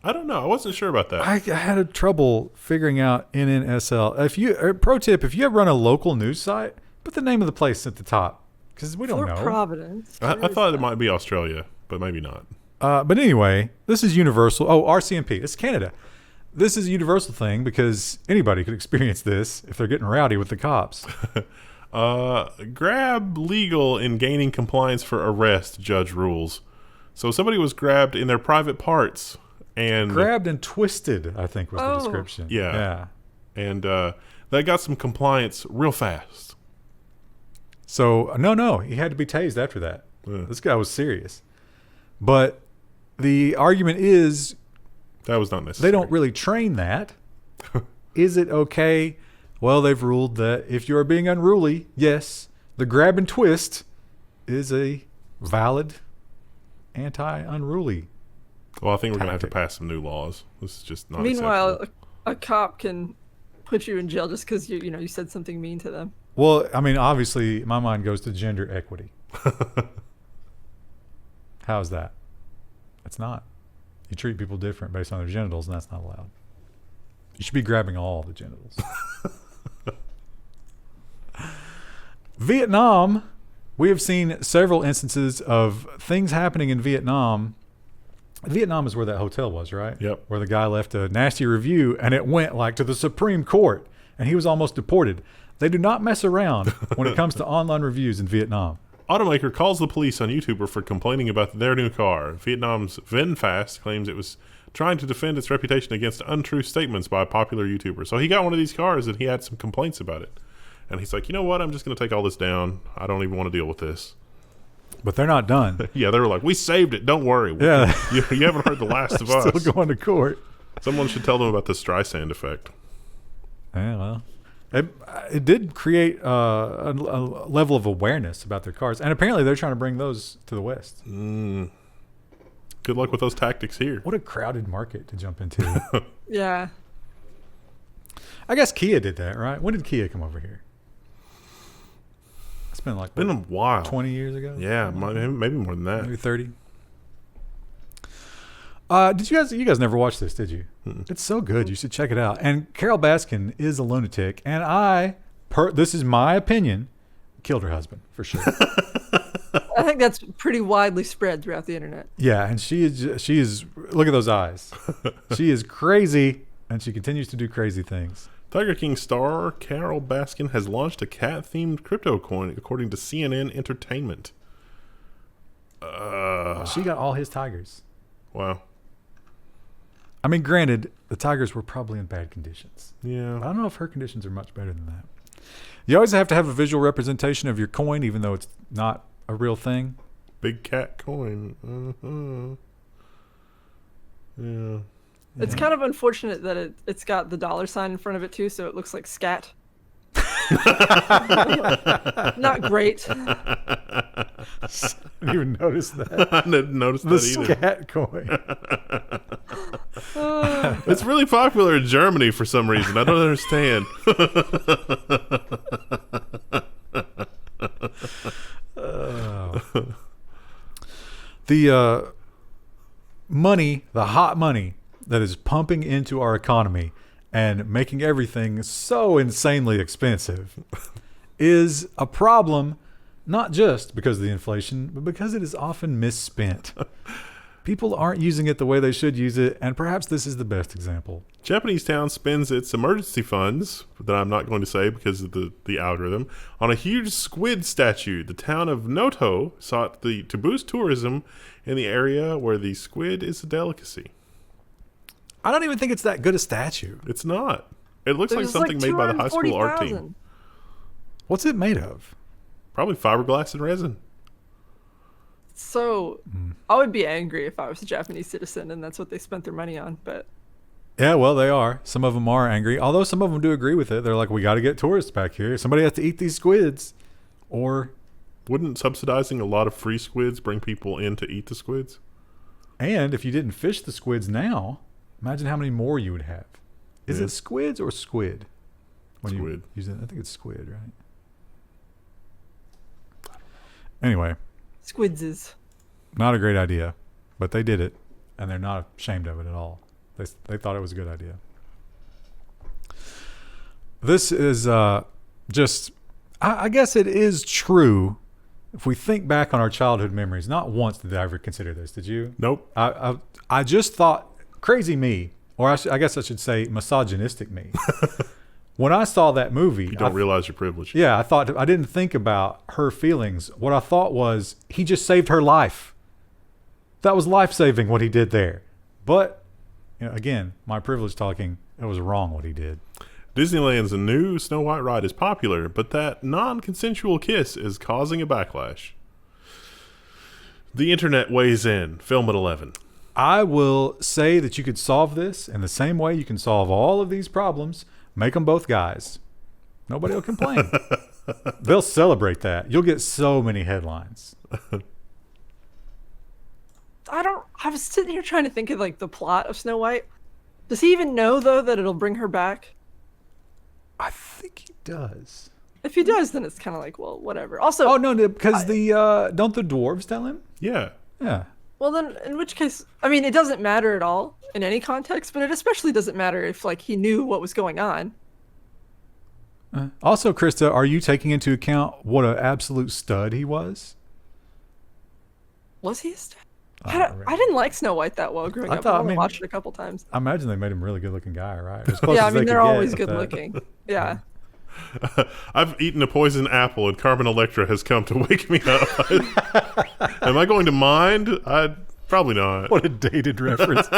[SPEAKER 3] I don't know. I wasn't sure about that.
[SPEAKER 2] I had a trouble figuring out NNSL. Pro tip, if you ever run a local news site, put the name of the place at the top because we don't know.
[SPEAKER 1] Providence.
[SPEAKER 3] I thought it might be Australia, but maybe not.
[SPEAKER 2] But anyway, this is universal. Oh, RCMP. It's Canada. This is a universal thing because anybody could experience this if they're getting rowdy with the cops.
[SPEAKER 3] Grab legal in gaining compliance for arrest, judge rules. So somebody was grabbed in their private parts. And
[SPEAKER 2] grabbed and twisted, I think was the description.
[SPEAKER 3] Yeah. And they got some compliance real fast.
[SPEAKER 2] So, no. He had to be tased after that. This guy was serious. But the argument is...
[SPEAKER 3] That was not necessary.
[SPEAKER 2] They don't really train that. Is it okay? Well, they've ruled that if you are being unruly, yes, the grab and twist is a valid anti-unruly.
[SPEAKER 3] Well, I think we're going to have to pass some new laws. This is just not
[SPEAKER 1] Meanwhile,
[SPEAKER 3] acceptable.
[SPEAKER 1] a cop can put you in jail just because you said something mean to them.
[SPEAKER 2] Well, I mean, obviously, my mind goes to gender equity. How's that? It's not. You treat people different based on their genitals, and that's not allowed. You should be grabbing all the genitals. Vietnam, we have seen several instances of things happening in Vietnam. Vietnam is where that hotel was, right?
[SPEAKER 3] Yep.
[SPEAKER 2] Where the guy left a nasty review and it went like to the Supreme Court and he was almost deported. They do not mess around when it comes to online reviews in Vietnam.
[SPEAKER 3] Automaker calls the police on YouTuber for complaining about their new car. Vietnam's VinFast claims it was trying to defend its reputation against untrue statements by a popular YouTuber. So he got one of these cars and he had some complaints about it. And he's like, you know what? I'm just going to take all this down. I don't even want to deal with this.
[SPEAKER 2] But they're not done.
[SPEAKER 3] Yeah, they were like, we saved it. Don't worry.
[SPEAKER 2] Yeah.
[SPEAKER 3] You haven't heard the last of us.
[SPEAKER 2] Still going to court.
[SPEAKER 3] Someone should tell them about the Streisand effect.
[SPEAKER 2] Yeah, well. It did create a level of awareness about their cars. And apparently they're trying to bring those to the West.
[SPEAKER 3] Good luck with those tactics here.
[SPEAKER 2] What a crowded market to jump into.
[SPEAKER 1] Yeah.
[SPEAKER 2] I guess Kia did that, right? When did Kia come over here? It's been like
[SPEAKER 3] Been a while.
[SPEAKER 2] 20 years ago?
[SPEAKER 3] Yeah, maybe more than that.
[SPEAKER 2] Maybe 30. Did you guys never watched this, did you?
[SPEAKER 3] Mm-mm.
[SPEAKER 2] It's so good. You should check it out. And Carol Baskin is a lunatic. And this is my opinion, killed her husband for sure.
[SPEAKER 1] I think that's pretty widely spread throughout the internet.
[SPEAKER 2] Yeah. And she is, look at those eyes. She is crazy and she continues to do crazy things.
[SPEAKER 3] Tiger King star Carol Baskin has launched a cat-themed crypto coin, according to CNN Entertainment.
[SPEAKER 2] She got all his tigers.
[SPEAKER 3] Wow.
[SPEAKER 2] I mean, granted, the tigers were probably in bad conditions.
[SPEAKER 3] Yeah.
[SPEAKER 2] I don't know if her conditions are much better than that. You always have to have a visual representation of your coin, even though it's not a real thing.
[SPEAKER 3] Big cat coin. Yeah.
[SPEAKER 1] It's kind of unfortunate that it's got the $ sign in front of it too, so it looks like scat. Not great.
[SPEAKER 2] I didn't even notice that.
[SPEAKER 3] I didn't notice
[SPEAKER 2] The
[SPEAKER 3] that either.
[SPEAKER 2] scat coin.
[SPEAKER 3] It's really popular in Germany for some reason. I don't understand.
[SPEAKER 2] The money, the hot money that is pumping into our economy and making everything so insanely expensive is a problem, not just because of the inflation, but because it is often misspent. People aren't using it the way they should use it, and perhaps this is the best example.
[SPEAKER 3] Japanese town spends its emergency funds, that I'm not going to say because of the algorithm, on a huge squid statue. The town of Noto sought to boost tourism in the area where the squid is a delicacy.
[SPEAKER 2] I don't even think it's that good a statue.
[SPEAKER 3] It's not. It looks like
[SPEAKER 1] There's
[SPEAKER 3] something made by the high school art
[SPEAKER 1] 240,000.
[SPEAKER 3] team.
[SPEAKER 2] What's it made of?
[SPEAKER 3] Probably fiberglass and resin.
[SPEAKER 1] So I would be angry if I was a Japanese citizen and that's what they spent their money on. But
[SPEAKER 2] Yeah, well, they are. Some of them are angry, although some of them do agree with it. They're like, we got to get tourists back here. Somebody has to eat these squids. Or,
[SPEAKER 3] Wouldn't subsidizing a lot of free squids bring people in to eat the squids?
[SPEAKER 2] and if you didn't fish the squids now, imagine how many more you would have. Is
[SPEAKER 3] Yeah.
[SPEAKER 2] it squids or squid? When
[SPEAKER 3] Squid.
[SPEAKER 2] You use it, I think it's squid, right? Anyway,
[SPEAKER 1] squidses.
[SPEAKER 2] not a great idea, but they did it, and they're not ashamed of it at all. They thought it was a good idea. This is just, I guess it is true. If we think back on our childhood memories, not once did I ever consider this. Did you?
[SPEAKER 3] Nope.
[SPEAKER 2] I just thought, crazy me, or I guess I should say misogynistic me. When I saw that movie,
[SPEAKER 3] You don't realize your privilege.
[SPEAKER 2] yeah, I didn't think about her feelings. What I thought was, he just saved her life. That was life-saving what he did there. But, again, my privilege talking, it was wrong what he did.
[SPEAKER 3] Disneyland's new Snow White ride is popular, but that non-consensual kiss is causing a backlash. The internet weighs in. Film at 11.
[SPEAKER 2] I will say that you could solve this in the same way you can solve all of these problems. Make them both guys. Nobody will complain. They'll celebrate that. You'll get so many headlines.
[SPEAKER 1] I was sitting here trying to think of like the plot of Snow White. Does he even know though that it'll bring her back?
[SPEAKER 2] I think he does.
[SPEAKER 1] If he does, then it's kind of like, well, whatever. Also,
[SPEAKER 2] Oh no, because don't the dwarves tell him?
[SPEAKER 3] Yeah.
[SPEAKER 2] Yeah.
[SPEAKER 1] Well, then, in which case, I mean, it doesn't matter at all in any context, but it especially doesn't matter if, like, he knew what was going on.
[SPEAKER 2] Also, Krista, are you taking into account what an absolute stud he was?
[SPEAKER 1] Was he a star? I didn't like Snow White that well growing up. I only watched it a couple times.
[SPEAKER 2] I imagine they made him a really good-looking guy, right? As close
[SPEAKER 1] Yeah, I
[SPEAKER 2] as they
[SPEAKER 1] mean,
[SPEAKER 2] could
[SPEAKER 1] they're
[SPEAKER 2] get
[SPEAKER 1] always
[SPEAKER 2] with
[SPEAKER 1] good
[SPEAKER 2] that.
[SPEAKER 1] looking. Yeah.
[SPEAKER 3] I've eaten a poison apple and Carmen Electra has come to wake me up. Am I going to mind? Probably not.
[SPEAKER 2] What a dated reference.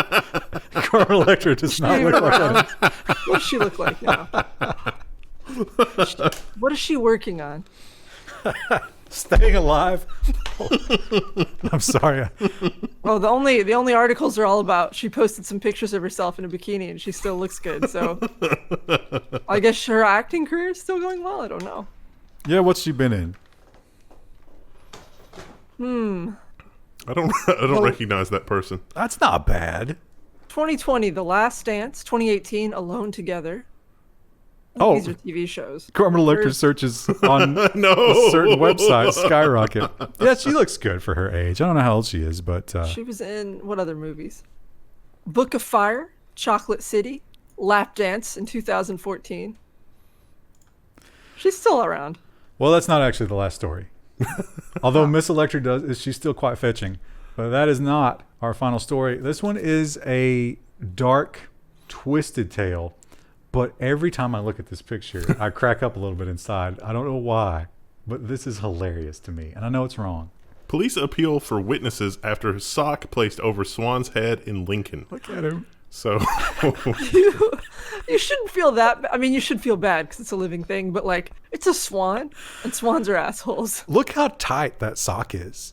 [SPEAKER 2] Carmen Electra does not look like that.
[SPEAKER 1] What does she look like now? What is she working on?
[SPEAKER 2] Staying alive. I'm sorry.
[SPEAKER 1] Well, the only articles are all about she posted some pictures of herself in a bikini and she still looks good. So I guess her acting career is still going well. I don't know.
[SPEAKER 2] Yeah, what's she been in?
[SPEAKER 3] I don't recognize that person.
[SPEAKER 2] That's not bad.
[SPEAKER 1] 2020, The Last Dance. 2018, Alone Together.
[SPEAKER 2] Oh,
[SPEAKER 1] These are TV shows.
[SPEAKER 2] Carmen Electra searches on
[SPEAKER 3] No.
[SPEAKER 2] a certain website skyrocket. Yeah, she looks good for her age. I don't know how old she is, but
[SPEAKER 1] She was in what other movies? Book of Fire, Chocolate City, Lap Dance in 2014. She's still around.
[SPEAKER 2] well, that's not actually the last story. Although Miss Electra she's still quite fetching. But that is not our final story. This one is a dark, twisted tale. But every time I look at this picture, I crack up a little bit inside. I don't know why, but this is hilarious to me. And I know it's wrong.
[SPEAKER 3] Police appeal for witnesses after sock placed over Swan's head in Lincoln.
[SPEAKER 2] Look at him.
[SPEAKER 3] So
[SPEAKER 1] You shouldn't feel that. I mean, you should feel bad because it's a living thing. But like, it's a swan, and swans are assholes.
[SPEAKER 2] Look how tight that sock is.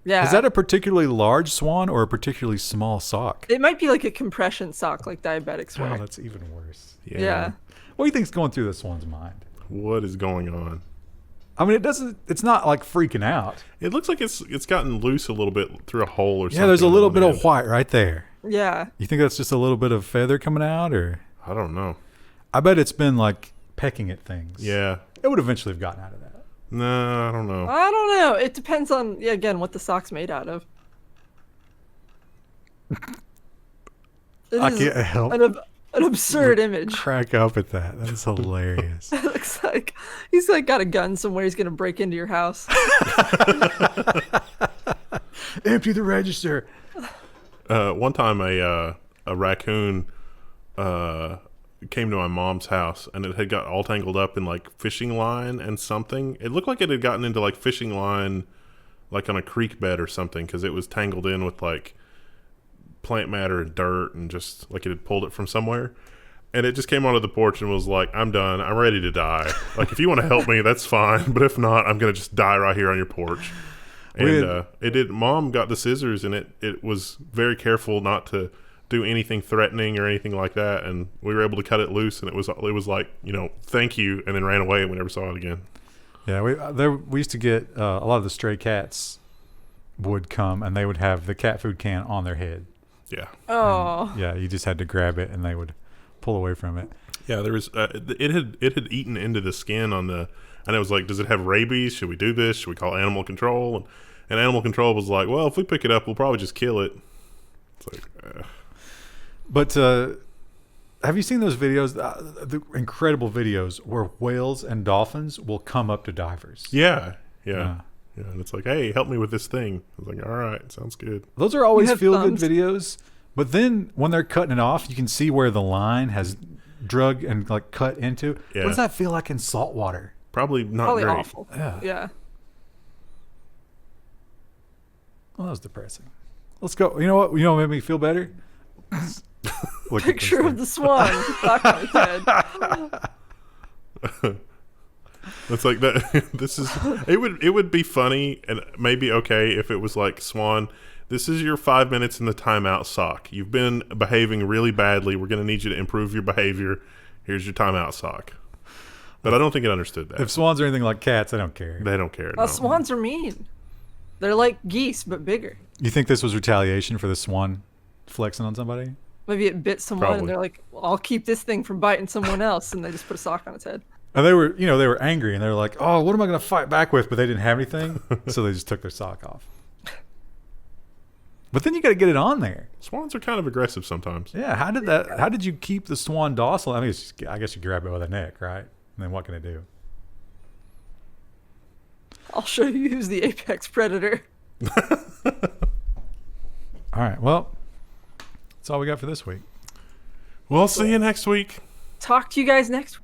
[SPEAKER 1] Yeah.
[SPEAKER 2] Is that a particularly large swan or a particularly small sock?
[SPEAKER 1] It might be like a compression sock, like diabetics wear.
[SPEAKER 2] Oh, that's even worse.
[SPEAKER 1] Yeah.
[SPEAKER 2] What do you think's going through this swan's mind?
[SPEAKER 3] What is going on?
[SPEAKER 2] I mean, it's not like freaking out.
[SPEAKER 3] It looks like it's gotten loose a little bit through a hole or something.
[SPEAKER 2] Yeah, there's a little
[SPEAKER 3] on
[SPEAKER 2] bit
[SPEAKER 3] the
[SPEAKER 2] of
[SPEAKER 3] end.
[SPEAKER 2] white right there.
[SPEAKER 1] Yeah.
[SPEAKER 2] You think that's just a little bit of feather coming out, or?
[SPEAKER 3] I don't know.
[SPEAKER 2] I bet it's been like pecking at things.
[SPEAKER 3] Yeah.
[SPEAKER 2] It would eventually have gotten out of that.
[SPEAKER 3] No, I don't know.
[SPEAKER 1] I don't know. It depends on, yeah, again, what the sock's made out of. It
[SPEAKER 2] I
[SPEAKER 1] is
[SPEAKER 2] can't help
[SPEAKER 1] an absurd image.
[SPEAKER 2] crack up at that. That is hilarious.
[SPEAKER 1] It looks like he's like got a gun somewhere. He's gonna break into your house.
[SPEAKER 2] Empty the register.
[SPEAKER 3] One time a raccoon came to my mom's house and it had got all tangled up in like fishing line and something. It looked like it had gotten into like fishing line like on a creek bed or something because it was tangled in with like plant matter and dirt and just like it had pulled it from somewhere. And it just came onto the porch and was like, I'm done. I'm ready to die. Like, if you want to help me, that's fine. But if not, I'm going to just die right here on your porch. And it did. Mom got the scissors and it was very careful not to do anything threatening or anything like that. And we were able to cut it loose. And it was like, thank you. And then ran away and we never saw it again.
[SPEAKER 2] Yeah, we used to get a lot of the stray cats would come and they would have the cat food can on their head.
[SPEAKER 3] Yeah.
[SPEAKER 1] Oh.
[SPEAKER 2] And, yeah, you just had to grab it and they would pull away from it.
[SPEAKER 3] Yeah, there was it had eaten into the skin on the, and it was like, does it have rabies? Should we do this? Should we call animal control? And animal control was like, well, if we pick it up, we'll probably just kill it. It's like,
[SPEAKER 2] But have you seen those videos, the incredible videos where whales and dolphins will come up to divers?
[SPEAKER 3] yeah. And it's like, hey, help me with this thing. I was like, all right, sounds good.
[SPEAKER 2] Those are always
[SPEAKER 1] have
[SPEAKER 2] feel-good
[SPEAKER 1] thumbs?
[SPEAKER 2] videos. But then when they're cutting it off, you can see where the line has drug and like cut into.
[SPEAKER 3] Yeah.
[SPEAKER 2] What does that feel like in salt water?
[SPEAKER 3] Probably not
[SPEAKER 1] Probably
[SPEAKER 3] great.
[SPEAKER 1] awful.
[SPEAKER 2] Yeah.
[SPEAKER 1] Yeah.
[SPEAKER 2] Well, that was depressing. Let's go. You know what? You know what made me feel better? Look at
[SPEAKER 1] Picture
[SPEAKER 2] this
[SPEAKER 1] of the swan with the sock on his head.
[SPEAKER 3] It's like that. This is it would be funny and maybe okay if it was like, Swan, this is your 5 minutes in the timeout sock. You've been behaving really badly. We're going to need you to improve your behavior. Here's your timeout sock. But I don't think it understood that.
[SPEAKER 2] If swans are anything like cats, I don't care.
[SPEAKER 3] They don't care.
[SPEAKER 1] Well,
[SPEAKER 3] no.
[SPEAKER 1] swans are mean. They're like geese, but bigger.
[SPEAKER 2] You think this was retaliation for the swan flexing on somebody?
[SPEAKER 1] Maybe it bit someone
[SPEAKER 3] Probably.
[SPEAKER 1] and they're like, well, I'll keep this thing from biting someone else. And they just put a sock on its head.
[SPEAKER 2] And they were angry and they were like, oh, what am I going to fight back with? But they didn't have anything. So they just took their sock off. But then you got to get it on there.
[SPEAKER 3] Swans are kind of aggressive sometimes.
[SPEAKER 2] Yeah. How did you keep the swan docile? I mean, I guess you grab it by the neck, right? And then what can it do?
[SPEAKER 1] I'll show you who's the apex predator.
[SPEAKER 2] All right. Well, that's all we got for this week.
[SPEAKER 3] We'll see you next week.
[SPEAKER 1] Talk to you guys next week.